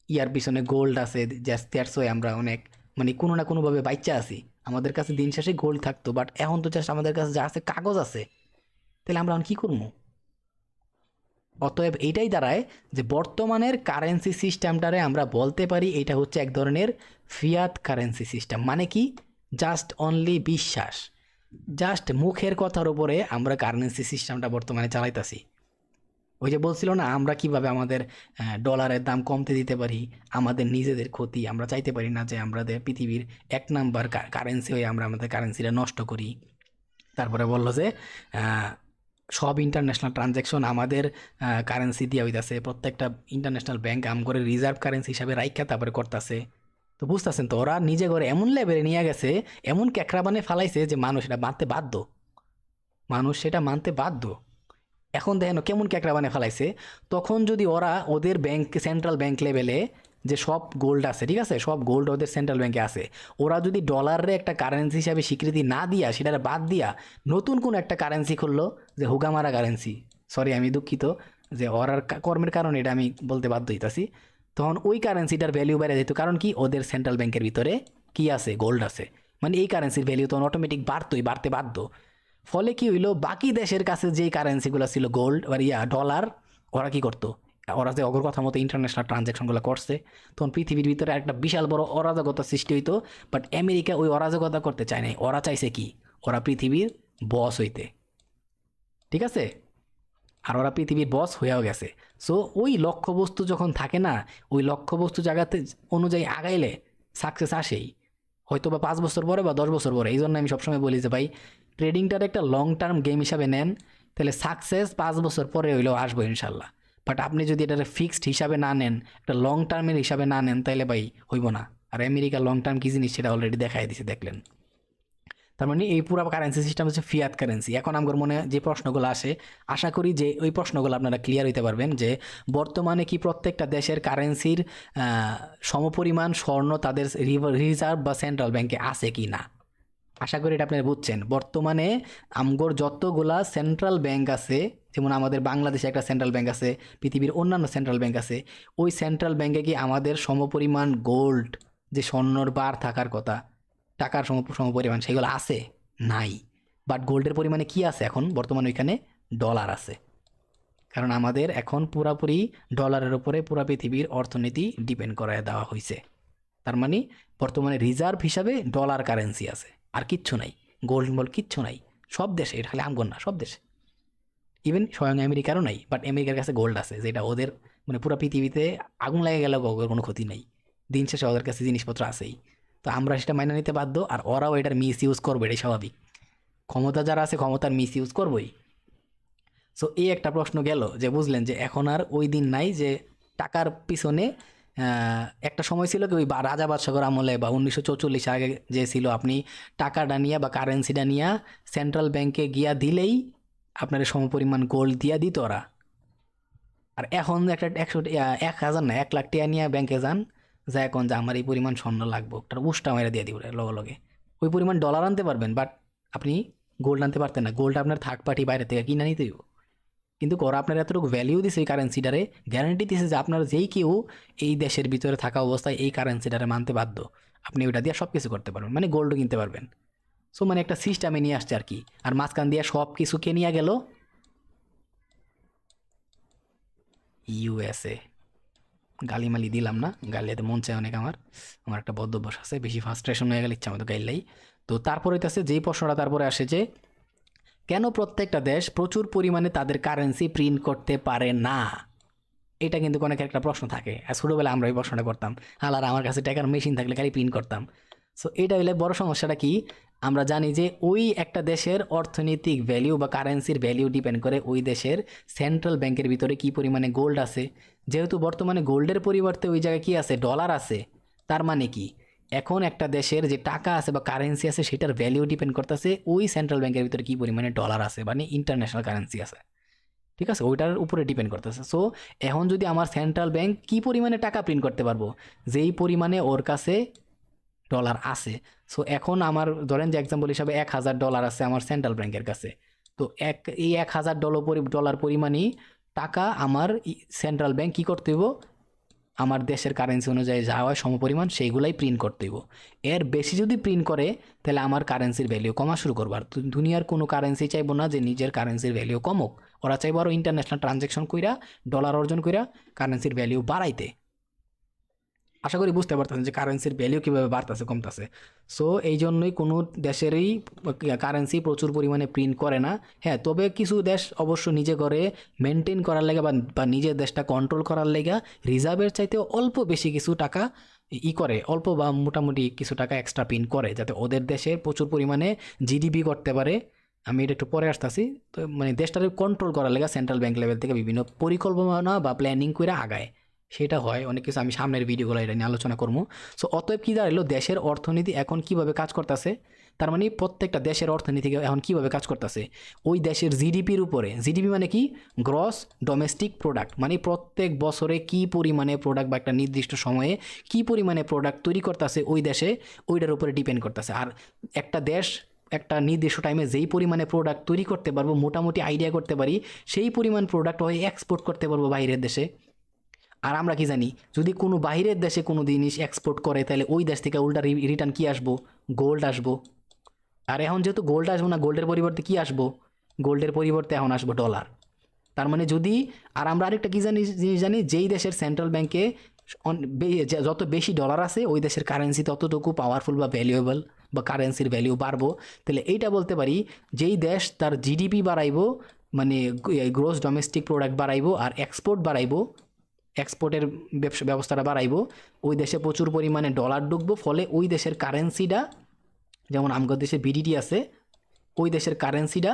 ইয়ার পিছনে গোল্ড আছে, জাস্ট দ্যাটস ওয়াই আমরা অনেক মানে কোনো না কোনোভাবে বাচ্চা আছি, আমাদের কাছে দিন শেষে গোল্ড থাকতো। বাট এখন তো জাস্ট আমাদের কাছে যা আছে কাগজ আছে, তাহলে আমরা এখন কী করবো? অতএব এইটাই দাঁড়ায় যে বর্তমানের কারেন্সি সিস্টেমটারে আমরা বলতে পারি এটা হচ্ছে এক ধরনের ফিয়াত কারেন্সি সিস্টেম। মানে কি? জাস্ট অনলি বিশ্বাস, জাস্ট মুখের কথার উপরে আমরা কারেন্সি সিস্টেমটা বর্তমানে চালাইতাছি। ওই যে বলছিল না, আমরা কিভাবে আমাদের ডলারের দাম কমতে দিতে পারি, আমাদের নিজেদের ক্ষতি, আমরা চাইতে পারি না যে আমাদের পৃথিবীর 1 নাম্বার কারেন্সি হয়ে আমরা আমাদের কারেন্সিটা নষ্ট করি। তারপরে বলল যে সব ইন্টারন্যাশনাল ট্রানজ্যাকশন আমাদের কারেন্সি দিয়া হইতাছে, প্রত্যেকটা ইন্টারন্যাশনাল ব্যাংক আম করে রিজার্ভ কারেন্সি হিসাবে রাইখা তারপরে করতেছে। তো বুঝতেছেন তো, ওরা নিজে করে এমন লেভেলে নিয়ে গেছে, এমন ক্যাকড়া বানিয়ে ফালাইছে যে মানুষ এটা মানতে বাধ্য, মানুষ সেটা মানতে বাধ্য। এখন দেখেন কেমন ক্যাকড়া বানিয়ে ফেলাইছে। তখন যদি ওরা ওদের ব্যাংক, সেন্ট্রাল ব্যাংক লেভেলে যে সব গোল্ড আছে, ঠিক আছে, সব গোল্ড ওদের সেন্ট্রাল ব্যাংকে আছে, ওরা যদি ডলারে একটা কারেন্সি হিসাবে স্বীকৃতি না দিয়া, সেটা বাদ দিয়া নতুন কোন একটা কারেন্সি খুললো, যে হুগামারা কারেন্সি, সরি আমি দুঃখিত যে ওরার কর্মের কারণে এটা আমি বলতে বাধ্য হইতাছি, তখন ওই কারেন্সিটার ভ্যালু বেড়ে যেত। কারণ কি? ওদের সেন্ট্রাল ব্যাংকের ভিতরে কি আছে? গোল্ড আছে। মানে এই কারেন্সির ভ্যালু তখন অটোমেটিক বাড়তোই, বাড়তে বাধ্য। ফলে কি হইলো, বাকি দেশের কাছে যেই কারেন্সিগুলো ছিল গোল্ড আর ডলার, ওরা কি করতো? ওরা যে অগর কথা মতো ইন্টারন্যাশনাল ট্রানজ্যাকশনগুলো করছে, তখন পৃথিবীর ভিতরে একটা বিশাল বড় অরাজকতা সৃষ্টি হইতো। বাট আমেরিকা ওই অরাজকতা করতে চায় নাই, ওরা চাইছে কি? ওরা পৃথিবীর বস হইতে। ঠিক আছে? আর ওরা পৃথিবীর বস হয়েও গেছে। সো ওই লক্ষ্যবস্তু যখন থাকে না, ওই লক্ষ্যবস্তু জায়গাতে অনুযায়ী আগাইলে সাকসেস আসেই, হয়তো বা 5 বছর পরে বা 10 বছর পরে। এই জন্য আমি সবসময় বলি যে ভাই, ট্রেডিংটার একটা লং টার্ম গেম হিসাবে নেন, তাহলে সাকসেস 5 বছর পরে হইলেও আসবো ইনশাল্লাহ। বাট আপনি যদি এটা ফিক্সড হিসাবে না নেন, একটা লং টার্মের হিসাবে না নেন, তাহলে ভাই হইব না। আর আমেরিকা লং টার্ম কি জিনিস সেটা অলরেডি দেখাই দিছে, দেখলেন। তার মানে এই পুরো কারেন্সি সিস্টেম হচ্ছে ফিয়াত কারেন্সি। এখন আমার মনে যে প্রশ্নগুলো আসে, আশা করি যে ওই প্রশ্নগুলো আপনারা ক্লিয়ার হইতে পারবেন যে বর্তমানে কি প্রত্যেকটা দেশের কারেন্সির সমপরিমাণ স্বর্ণ তাদের রিজার্ভ বা সেন্ট্রাল ব্যাংকে আছে কি না। আশা করি এটা আপনারা বুঝছেন। বর্তমানে আমগোর যতগুলা সেন্ট্রাল ব্যাংক আছে, যেমন আমাদের বাংলাদেশে একটা সেন্ট্রাল ব্যাংক আছে, পৃথিবীর অন্যান্য সেন্ট্রাল ব্যাংক আছে, ওই সেন্ট্রাল ব্যাংকে কি আমাদের সমপরিমাণ গোল্ড, যে স্বর্ণর বার থাকার কথা, টাকার সমপরিমাণ, সেগুলো আছে? নাই। বাট গোল্ডের পরিমাণে কি আছে এখন বর্তমানে? ওইখানে ডলার আছে। কারণ আমাদের এখন পুরাপুরি ডলারের উপরে পুরা পৃথিবীর অর্থনীতি ডিপেন্ড করায় দেওয়া হয়েছে। তার মানে বর্তমানে রিজার্ভ হিসাবে ডলার কারেন্সি আছে, আর কিচ্ছু নাই। গোল্ড মোল্ড কিচ্ছু নাই সব দেশে, এটা খালি আমগর না, সব দেশে। ইভেন স্বয়ং আমেরিকারও নাই, বাট আমেরিকার কাছে গোল্ড আছে, যেটা ওদের মানে পুরো পৃথিবীতে আগুন লেগে গেলেও ওদের কোনো ক্ষতি নেই। দিন শেষে ওদের কাছে জিনিসপত্র আছেই। তো আমরা সেটা মাইনে নিতে বাধ্য, আর ওরাও এটার মিস ইউজ করবে, এটাই স্বাভাবিক। ক্ষমতা যারা আছে ক্ষমতার মিস ইউজ করবই। সো এই একটা প্রশ্ন গেল, যে বুঝলেন যে এখন আর ওই দিন নাই যে টাকার পিছনে একটা সময় ছিল কি ওই রাজা বাদশাহর আমলে বা 1944 আগে যে ছিল, আপনি টাকাটা নিয়ে বা কারেন্সিটা নিয়ে সেন্ট্রাল ব্যাংকে গিয়া দিলেই আপনার সমপরিমাণ গোল্ড দিয়া দিত ওরা। আর এখন একটা 100 না 1 লাখ টাকা নিয়ে ব্যাংকে যান, যা এখন যে আমার এই পরিমাণ স্বর্ণ লাগবে, একটা উষ্টা মেরে দিয়ে দিব লগে লগে। ওই পরিমাণ ডলার আনতে পারবেন, বাট আপনি গোল্ড আনতে পারতেন না। গোল্ড আপনার থার্ড পার্টি বাইরে থেকে কিনে নিতে হইব। কিন্তু ওরা আপনার এতটুকু ভ্যালিউ দিছে এই কারেন্সিটারে, গ্যারান্টি দিছে যে আপনার যেই কেউ এই দেশের ভিতরে থাকা অবস্থায় এই কারেন্সিটারে মানতে বাধ্য। আপনি ওইটা দিয়ে সব কিছু করতে পারবেন, মানে গোল্ডও কিনতে পারবেন। সো মানে একটা সিস্টেমে নিয়ে আসছে আর কি। আর মাঝখান দিয়ে সব কিছু কে নিয়ে গেল? ইউএসএ। গালিমালি দিলাম না, গালিয়াতে মন চায় অনেক আমার। আমার একটা বদ্ধ অভ্যাস আছে, বেশি ফার্স্ট্রেশন হয়ে গেলে ইচ্ছা মতো গাইলাই। তো তারপরে হইতেছে যেই প্রশ্নটা তারপরে আসে যে কেন প্রত্যেকটা দেশ প্রচুর পরিমাণে তাদের কারেন্সি প্রিন্ট করতে পারে না? এটা কিন্তু অনেকের একটা প্রশ্ন থাকে। আর ছোটোবেলায় আমরা এই প্রশ্নটা করতাম, হালার আমার কাছে টাকার মেশিন থাকলে খালি প্রিন্ট করতাম। সো এটা হইলে বড় সমস্যাটা কি? আমরা জানি যে ওই একটা দেশের অর্থনৈতিক ভ্যালিউ বা কারেন্সির ভ্যালিউ ডিপেন্ড করে ওই দেশের সেন্ট্রাল ব্যাংকের ভিতরে কি পরিমাণে গোল্ড আছে। যেহেতু বর্তমানে গোল্ডের পরিবর্তে ওই জায়গায় কি আছে, ডলার আছে। তার মানে কি, এখন একটা দেশের যে টাকা আছে বা কারেন্সি আছে সেটার ভ্যালিউ ডিপেন্ড করতেছে ওই সেন্ট্রাল ব্যাংকের ভিতরে কি পরিমাণে ডলার আছে, মানে ইন্টারন্যাশনাল কারেন্সি আছে। ঠিক আছে, ওইটার উপরে ডিপেন্ড করতেছে। সো এখন যদি আমার সেন্ট্রাল ব্যাংক কি পরিমাণে টাকা প্রিন্ট করতে পারবো, যেই পরিমাণে ওর কাছে ডলার আছে। সো এখন আমার ধরেন যে এক্সাম্পল হিসাবে $1,000 আছে আমার সেন্ট্রাল ব্যাংকের কাছে। তো এই $1,000 পরিমাণই টাকা আমার সেন্ট্রাল ব্যাংক কী করতে হইব, আমার দেশের কারেন্সি অনুযায়ী যা হয় সমপরিমাণ সেইগুলাই প্রিন্ট করতে হইব। এর বেশি যদি প্রিন্ট করে তাহলে আমার কারেন্সির ভ্যালিউ কমা শুরু করবো। আর দুনিয়ার কোনো কারেন্সি চাইবো না যে নিজের কারেন্সির ভ্যালিউ কমুক। ওরা চাইবো আরও ইন্টারন্যাশনাল ট্রানজ্যাকশন কইরা ডলার অর্জন কইরা কারেন্সির ভ্যালিউ বাড়াইতে। আশা করি বুঝতে পারতেছেন যে কারেন্সির ভ্যালিউ কীভাবে বাড়তেছে কমতেছে। সো এই জন্যই কোনো দেশেরই কারেন্সি প্রচুর পরিমাণে প্রিন্ট করে না। হ্যাঁ, তবে কিছু দেশ অবশ্য নিজে করে মেনটেন করার লেগে বা নিজের দেশটা কন্ট্রোল করার লেগে রিজার্ভের চাইতে অল্প বেশি কিছু টাকা করে, অল্প বা মোটামুটি কিছু টাকা এক্সট্রা প্রিন্ট করে যাতে ওদের দেশে প্রচুর পরিমাণে জিডিপি করতে পারে। আমি এটা একটু পরে আসতেছি। তো মানে দেশটাকে কন্ট্রোল করার লেগে সেন্ট্রাল ব্যাংক লেভেল থেকে বিভিন্ন পরিকল্পনা বা প্ল্যানিং করে আগায়। সেটা হয় অনেক কিছু, আমি সামনের ভিডিওগুলো এটা নিয়ে আলোচনা করবো। সো অতএব কী দাঁড়ালো, দেশের অর্থনীতি এখন কিভাবে কাজ করতেছে, তার মানে প্রত্যেকটা দেশের অর্থনীতি এখন কিভাবে কাজ করতেছে ওই দেশের জিডিপির উপরে। জিডিপি মানে কি, গ্রস ডোমেস্টিক প্রোডাক্ট, মানে প্রত্যেক বছরে কি পরিমাণে প্রোডাক্ট বা একটা নির্দিষ্ট সময়ে কি পরিমাণে প্রোডাক্ট তৈরি করতেছে ওই দেশে, ওইটার উপরে ডিপেন্ড করতেছে। আর একটা দেশ একটা নির্দিষ্ট টাইমে যেই পরিমাণে প্রোডাক্ট তৈরি করতে পারবো, মোটামুটি আইডিয়া করতে পারি সেই পরিমাণ প্রোডাক্ট হয়ে এক্সপোর্ট করতে পারবো বাইরের দেশে। আর আমরা কি জানি, যদি কোনো বাইরের দেশে কোনো জিনিস এক্সপোর্ট করে তাহলে ওই দেশ থেকে উল্টা রিটার্ন কি আসবো, গোল্ড আসবো। আর এখন যেহেতু গোল্ড আসবো না, গোল্ডের পরিবর্তে কি আসবো, গোল্ডের পরিবর্তে এখন আসবো ডলার। তার মানে যদি, আর আমরা আরেকটা কি জিনিস জানি, যেই দেশের সেন্ট্রাল ব্যাংকে যত বেশি ডলার আছে ওই দেশের কারেন্সি ততটুকু পাওয়ারফুল বা ভ্যালুয়েবল বা কারেন্সির ভ্যালিউ বাড়বো। তাহলে এইটা বলতে পারি, যেই দেশ তার জিডিপি বাড়াইবো, মানে গ্রোস ডোমেস্টিক প্রোডাক্ট বাড়াইবো আর এক্সপোর্ট বাড়াইবো, এক্সপোর্টের ব্যবস্থাটা বাড়াইবো, ওই দেশে প্রচুর পরিমাণে ডলার ঢুকবো, ফলে ওই দেশের কারেন্সিটা, যেমন আমাদের দেশে বিডিটি আছে, ওই দেশের কারেন্সিটা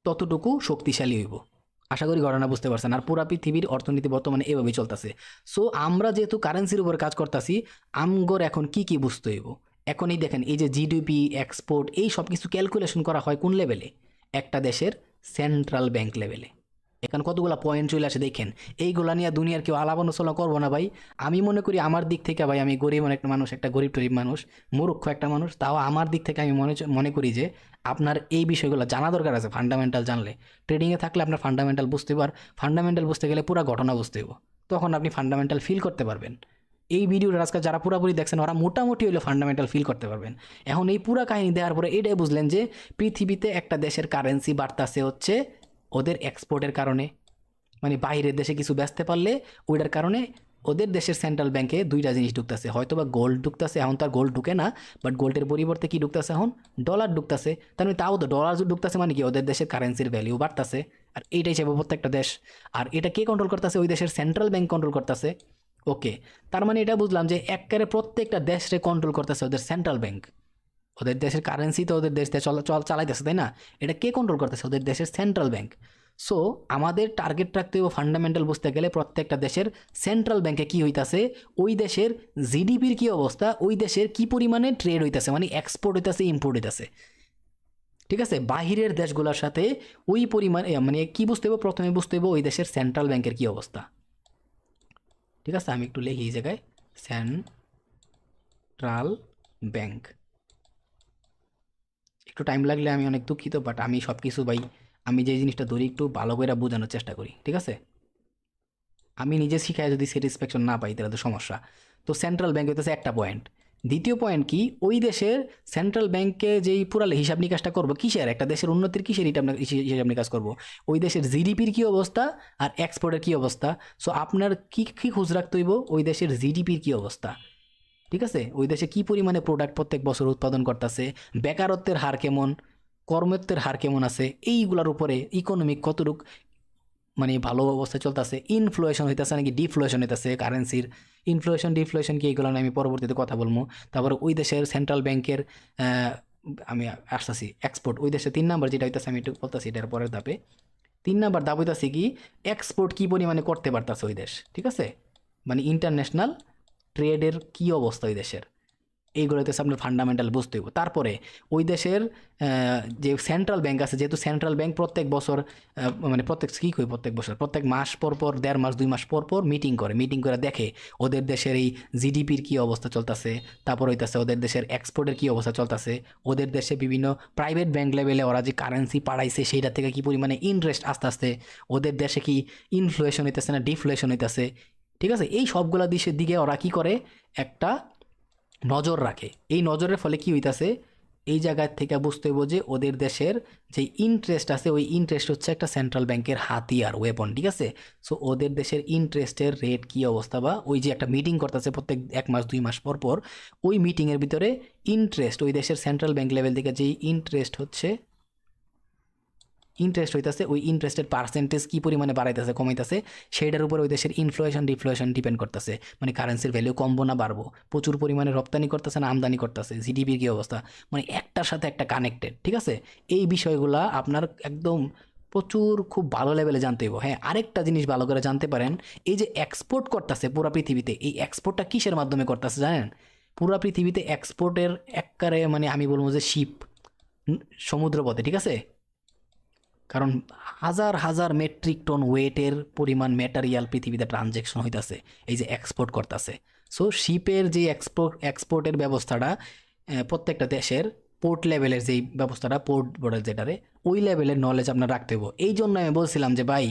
ততটুকু শক্তিশালী হইব। আশা করি ঘটনা বুঝতে পারছেন। আর পুরা পৃথিবীর অর্থনীতি বর্তমানে এভাবেই চলতেছে। সো আমরা যেহেতু কারেন্সির উপর কাজ করতেছি, আমগর এখন কি কি বুঝতে হইব। এখন এই দেখেন, এই যে জিডিপি, এক্সপোর্ট, এই সব কিছু ক্যালকুলেশন করা হয় কোন লেভেলে, একটা দেশের সেন্ট্রাল ব্যাংক লেভেলে। এখানে কতগুলো পয়েন্ট চলে আসে দেখেন। এইগুলা নিয়ে দুনিয়ার কেউ আলাপ আলোচনা করবো না ভাই। আমি মনে করি আমার দিক থেকে, ভাই আমি গরিব একটা মানুষ, একটা গরিব টরিব মানুষ, মূর্খ একটা মানুষ, তাও আমার দিক থেকে আমি মনে করি যে আপনার এই বিষয়গুলো জানা দরকার আছে। ফান্ডামেন্টাল জানলে, ট্রেডিংয়ে থাকলে আপনার ফান্ডামেন্টাল বুঝতে ফান্ডামেন্টাল বুঝতে গেলে পুরো ঘটনা বুঝতে হইব, তখন আপনি ফান্ডামেন্টাল ফিল করতে পারবেন। এই ভিডিওটা আজকে যারা পুরোপুরি দেখছেন ওরা মোটামুটি হইলে ফান্ডামেন্টাল ফিল করতে পারবেন। এখন এই পুরো কাহিনী দেওয়ার পরে এটাই বুঝলেন যে পৃথিবীতে একটা দেশের কারেন্সি বাড়তাছে হচ্ছে ওদের এক্সপোর্টের কারণে, মানে বাইরের দেশে কিছু বেচতে পারলে ওইটার কারণে ওদের দেশের সেন্ট্রাল ব্যাংকে দুইটা জিনিস ঢুকতেছে, হয়তো বা গোল্ড ঢুকতেছে, এখন তো আর গোল্ড ঢুকে না, বাট গোল্ডের পরিবর্তে কি ঢুকতেছে এখন, ডলার ঢুকতেছে। তার মানে তাও তো ডলার ঢুকতেছে, মানে কি ওদের দেশের কারেন্সির ভ্যালিউ বাড়তেছে। আর এইটাই চাইবো প্রত্যেকটা দেশ। আর এটা কে কন্ট্রোল করতেছে, ওই দেশের সেন্ট্রাল ব্যাংক কন্ট্রোল করতেছে। ওকে, তার মানে এটা বুঝলাম যে একবারে প্রত্যেকটা দেশে কন্ট্রোল করতেছে ওদের সেন্ট্রাল ব্যাংক। ওদের দেশের কারেন্সি তো ওদের দেশ চালাইতেছে, তাই না? এটা কে কন্ট্রোল করতেছে, ওদের দেশের সেন্ট্রাল ব্যাংক। সো আমাদের টার্গেট রাখতে হবে ফান্ডামেন্টাল বুঝতে গেলে প্রত্যেকটা দেশের সেন্ট্রাল ব্যাংকে কী হইতাছে, ওই দেশের জিডিপির কী অবস্থা, ওই দেশের কী পরিমাণে ট্রেড হইতাছে, মানে এক্সপোর্ট হইতাছে, ইম্পোর্ট হইতাছে। ঠিক আছে? বাহিরের দেশগুলোর সাথে ওই পরিমাণে মানে কি বুঝতে হবে, প্রথমে বুঝতে হবে ওই দেশের সেন্ট্রাল ব্যাংকের কি অবস্থা। ঠিক আছে, আমি একটু লিখি এই জায়গায়, সেন্ট্রাল ব্যাংক। একটু টাইম লাগলে আমি অনেক দুঃখিত, বাট আমি সব কিছু ভাই, আমি যে জিনিসটা ধরি একটু ভালো করে বোঝানোর চেষ্টা করি। ঠিক আছে, আমি নিজে শিখায় যদি স্যাটিসফ্যাকশন না পাই তাহলে তো সমস্যা। তো সেন্ট্রাল ব্যাংক হইতেছে একটা পয়েন্ট। দ্বিতীয় পয়েন্ট কি, ওই দেশের সেন্ট্রাল ব্যাংকে যেই পুরা হিসাব নিকাশটা করবো কিসের, একটা দেশের উন্নতির কিসের এটা আপনার হিসাব নিকাশ করবো, ওই দেশের জিডিপির কি অবস্থা আর এক্সপোর্টের কি অবস্থা। সো আপনার কি কি খোঁজ রাখতে হইব, ওই দেশের জিডিপির কি অবস্থা। ঠিক আছে, ওই দেশে কি পরিমাণে প্রোডাক্ট প্রত্যেক বছর উৎপাদন করতেছে, বেকারত্বের হার কেমন, কর্মত্বের হার কেমন আছে, এইগুলোর উপরে ইকোনমিক কতটুক মানে ভালো অবস্থায় চলতেছে, ইনফ্লেশন হইতেছে নাকি ডিফ্লেশন হইতেছে কারেন্সির, ইনফ্লেশন ডিফ্লেশন কি এগুলো নিয়ে আমি পরবর্তীতে কথা বলবো। তারপরে ওই দেশের সেন্ট্রাল ব্যাংকের আমি আসতেছি এক্সপোর্ট, ওই দেশে 3 নাম্বার যেটা হইতেছে আমি একটু বলতেছি এটার পরের ধাপে। 3 নাম্বার ধাপ হইতেছে কি, এক্সপোর্ট কি পরিমাণে করতে পারতেছে ওই দেশ। ঠিক আছে, মানে ইন্টারন্যাশনাল ট্রেডের কি অবস্থা ওই দেশের, এইগুলো হইতেছে আপনার ফান্ডামেন্টাল বুঝতে হইব। তারপরে ওই দেশের যে সেন্ট্রাল ব্যাংক আছে, যেহেতু সেন্ট্রাল ব্যাংক প্রত্যেক বছর মানে প্রত্যেক কী কই প্রত্যেক বছর প্রত্যেক মাস পর পর 1.5 মাস 2 মাস পর পর মিটিং করে, মিটিং করে দেখে ওদের দেশের এই জিডিপির কী অবস্থা চলতেছে, তারপর হইতেছে ওদের দেশের এক্সপোর্টের কী অবস্থা চলতেছে, ওদের দেশে বিভিন্ন প্রাইভেট ব্যাংক লেভেলে ওরা যে কারেন্সি পাড়াইছে সেইটা থেকে কী পরিমাণে ইন্টারেস্ট আস্তে আস্তে, ওদের দেশে কি ইনফ্লেশন হইতেছে না ডিফ্লেশন হইতেছে। ঠিক আছে, এই সবগুলা দেশের দিকে ওরা কি করে, একটা নজর রাখে। এই নজরের ফলে কি হইতাছে, এই জায়গার থেকে বুঝতে হইব যে ওদের দেশের যে ইন্টারেস্ট আছে, ওই ইন্টারেস্ট হচ্ছে একটা সেন্ট্রাল ব্যাংকের হাতিয়ার ওয়েপন। ঠিক আছে, সো ওদের দেশের ইন্টারেস্টের রেট কি অবস্থা, বা ওই যে একটা মিটিং করতেছে প্রত্যেক 1 মাস 2 মাস পর পর, ওই মিটিংয়ের ভিতরে ইন্টারেস্ট ওই দেশের সেন্ট্রাল ব্যাংক লেভেল থেকে যেই ইন্টারেস্ট হচ্ছে, ইন্টারেস্ট হইতেছে, ওই ইন্টারেস্টের পার্সেন্টেজ কী পরিমাণে বাড়াইতেছে কমাইতেছে, সেইটার উপর ওই দেশের ইনফ্লেশন ডিফ্লেশন ডিপেন্ড করতেছে। মানে কারেন্সির ভ্যালু কমবো না বাড়বো, প্রচুর পরিমাণে রপ্তানি করতেছে না আমদানি করতেছে, জিডিপির কী অবস্থা, মানে একটার সাথে একটা কানেক্টেড। ঠিক আছে, এই বিষয়গুলা আপনার একদম প্রচুর খুব ভালো লেভেলে জানতে হইব। হ্যাঁ, আরেকটা জিনিস ভালো করে জানতে পারেন, এই যে এক্সপোর্ট করতেছে পুরো পৃথিবীতে, এই এক্সপোর্টটা কিসের মাধ্যমে করতেছে জানেন? পুরো পৃথিবীতে এক্সপোর্টের একবারে মানে আমি বলবো যে শিপ, সমুদ্রপথে। ঠিক আছে, কারণ হাজার হাজার মেট্রিক টন ওয়েটের পরিমাণ ম্যাটেরিয়াল পৃথিবীতে ট্রানজ্যাকশন হইতাছে, এই যে এক্সপোর্ট করতেছে। সো শিপের যে এক্সপোর্টের ব্যবস্থাটা প্রত্যেকটা দেশের পোর্ট লেভেলের যেই ব্যবস্থাটা, পোর্ট বোর্ডের যেটারে, ওই লেভেলের নলেজ আপনার রাখতে হবে। এই জন্য আমি বলছিলাম যে ভাই,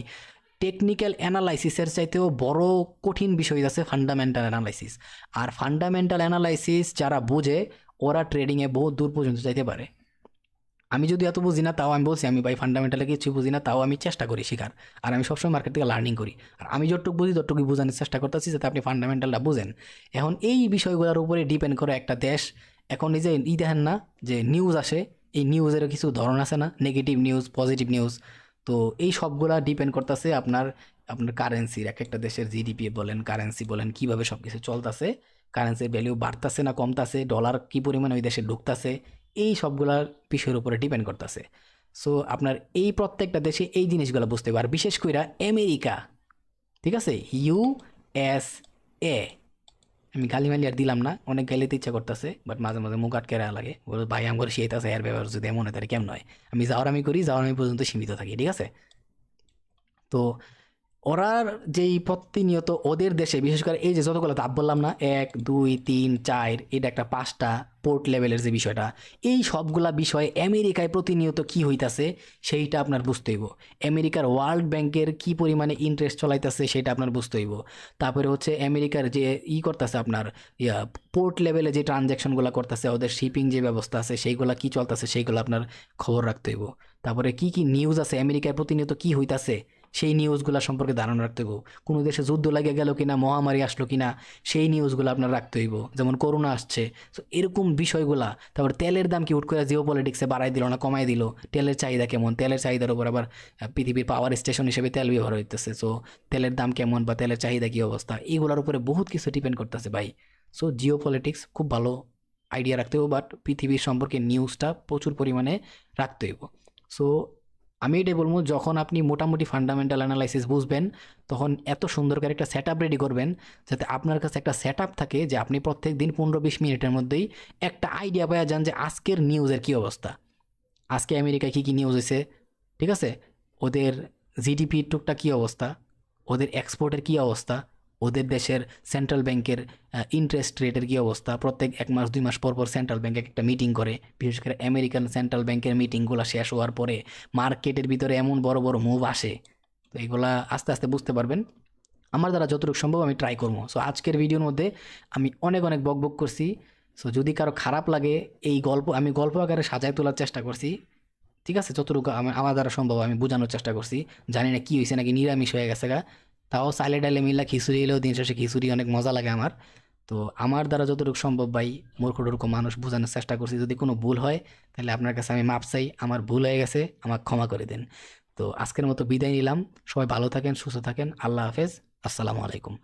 টেকনিক্যাল অ্যানালাইসিসের চাইতেও বড় কঠিন বিষয় আছে ফান্ডামেন্টাল অ্যানালাইসিস। আর ফান্ডামেন্টাল অ্যানালাইসিস যারা বোঝে, ওরা ট্রেডিংয়ে বহু দূর পর্যন্ত যাইতে পারে। আমি যদি এত বুঝি না, তাও আমি বলছি আমি ভাই ফান্ডামেন্টালে কিছু বুঝি না, তাও আমি চেষ্টা করি শেখার। আর আমি সবসময় মার্কেট থেকে লার্নিং করি, আর আমি যতটুকু বুঝি ততটুকুই বোঝানোর চেষ্টা করতেছি যাতে আপনি ফান্ডামেন্টালটা বুঝেন। এখন এই বিষয়গুলোর উপরে ডিপেন্ড করে একটা দেশ। এখন এই যে দেখেন না যে নিউজ আসে, এই নিউজেরও কিছু ধরন আছে না, নেগেটিভ নিউজ পজিটিভ নিউজ। তো এই সবগুলা ডিপেন্ড করতেছে আপনার আপনার কারেন্সির, এক একটা দেশের জিডিপি বলেন কারেন্সি বলেন কীভাবে সব কিছু চলতেছে, কারেন্সির ভ্যালু বাড়তেছে না কমতেছে, ডলার কী পরিমাণে ওই দেশে ঢুকতেছে, এই সবগুলার বিষয়ের উপরে ডিপেন্ড করতেছে। সো আপনার এই প্রত্যেকটা দেশে এই জিনিসগুলো বুঝতে হবে, আর বিশেষ করে আমেরিকা। ঠিক আছে, USA, আমি গালিমালি আর দিলাম না, অনেক গাইলেতে ইচ্ছা করতেছে, বাট মাঝে মাঝে মুখ আটকে রাখা লাগে, বলে ভাই আমার শিখাইতেছে এর ব্যবহার যদি এমন হয় তাহলে কেমন হয়, আমি যাওয়ার আমি করি, যাওয়ার আমি পর্যন্ত সীমিত থাকি। ঠিক আছে, তো ওরার যেই প্রতিনিয়ত ওদের দেশে বিশেষ করে এই যে যতগুলো ধাপ বললাম না, 1 2 3 4, এটা একটা 5টা পোর্ট লেভেলের যে বিষয়টা, এই সবগুলা বিষয় আমেরিকায় প্রতিনিয়ত কি হইতাছে সেইটা আপনার বুঝতে হইব। আমেরিকার ওয়ার্ল্ড ব্যাংকের কি পরিমাণে ইন্টারেস্ট চলাইতেছে সেটা আপনার বুঝতে হইব। তারপরে হচ্ছে আমেরিকার যে করতেছে আপনার পোর্ট লেভেলে যে ট্রানজ্যাকশনগুলো করতেছে, ওদের শিপিং যে ব্যবস্থা আছে সেইগুলা কি চলতেছে সেইগুলো আপনার খবর রাখতে হইব। তারপরে কি কি নিউজ আছে আমেরিকায় প্রতিনিয়ত কি হইতাছে সেই নিউজগুলো সম্পর্কে ধারণা রাখতে হইব। কোনো দেশে যুদ্ধ লাগে গেল কিনা, মহামারী আসলো কিনা, সেই নিউজগুলো আপনার রাখতে হইব, যেমন করোনা আসছে। সো এরকম বিষয়গুলা। তারপর তেলের দাম কি হুট করে জিও পলিটিক্সে বাড়াই দিল না কমাই দিল, তেলের চাহিদা কেমন, তেলের চাহিদার উপর আবার পৃথিবীর পাওয়ার স্টেশন হিসেবে তেল ব্যবহার হইতেছে, সো তেলের দাম কেমন বা তেলের চাহিদা কী অবস্থা, এইগুলোর উপরে বহুত কিছু ডিপেন্ড করতেছে ভাই। সো জিও পলিটিক্স খুব ভালো আইডিয়া রাখতে হইব, বাট পৃথিবীর সম্পর্কে নিউজটা প্রচুর পরিমাণে রাখতে হইব। সো আমি এটাই বলবো, যখন আপনি মোটামুটি ফান্ডামেন্টাল অ্যানালাইসিস বুঝবেন, তখন এত সুন্দর করে একটা সেট আপ রেডি করবেন যাতে আপনার কাছে একটা সেট আপ থাকে, যে আপনি প্রত্যেক দিন 15-20 মিনিটের মধ্যেই একটা আইডিয়া পাওয়া যান যে আজকের নিউজের কী অবস্থা। আজকে আমেরিকায় কী কী নিউজ হয়েছে, ঠিক আছে, ওদের জিডিপির টুকটাক কী অবস্থা, ওদের এক্সপোর্টের কী অবস্থা, ওদের দেশের সেন্ট্রাল ব্যাংকের ইন্টারেস্ট রেটের কী অবস্থা। প্রত্যেক 1 মাস 2 মাস পর পর সেন্ট্রাল ব্যাংক একটা মিটিং করে, বিশেষ করে আমেরিকান সেন্ট্রাল ব্যাংকের মিটিংগুলো শেষ হওয়ার পরে মার্কেটের ভিতরে এমন বড় বড় মুভ আসে। তো এগুলা আস্তে আস্তে বুঝতে পারবেন। আমার দ্বারা যতটুকু সম্ভব আমি ট্রাই করবো। সো আজকের ভিডিওর মধ্যে আমি অনেক অনেক বক বক করছি। সো যদি কারো খারাপ লাগে, এই গল্প আমি গল্প আকারে সাজায় তোলার চেষ্টা করছি, ঠিক আছে, যতটুকু আমার দ্বারা সম্ভব আমি বোঝানোর চেষ্টা করছি। জানি না কি হয়েছে, নাকি নিরামিষ হয়ে গেছে গা। তাও চালে ডালে মিল্লা খিচুড়ি এলেও দিন শেষে খিচুড়ি অনেক মজা লাগে আমার। তো আমার দ্বারা যতটুকু সম্ভব ভাই মূর্খ টুর্খ মানুষ বোঝানোর চেষ্টা করছি। যদি কোনো ভুল হয় তাহলে আপনার কাছে আমি মাপ চাই, আমার ভুল হয়ে গেছে, আমাকে ক্ষমা করে দেন। তো আজকের মতো বিদায় নিলাম। সবাই ভালো থাকেন, সুস্থ থাকেন। আল্লাহ হাফেজ। আসসালামু আলাইকুম।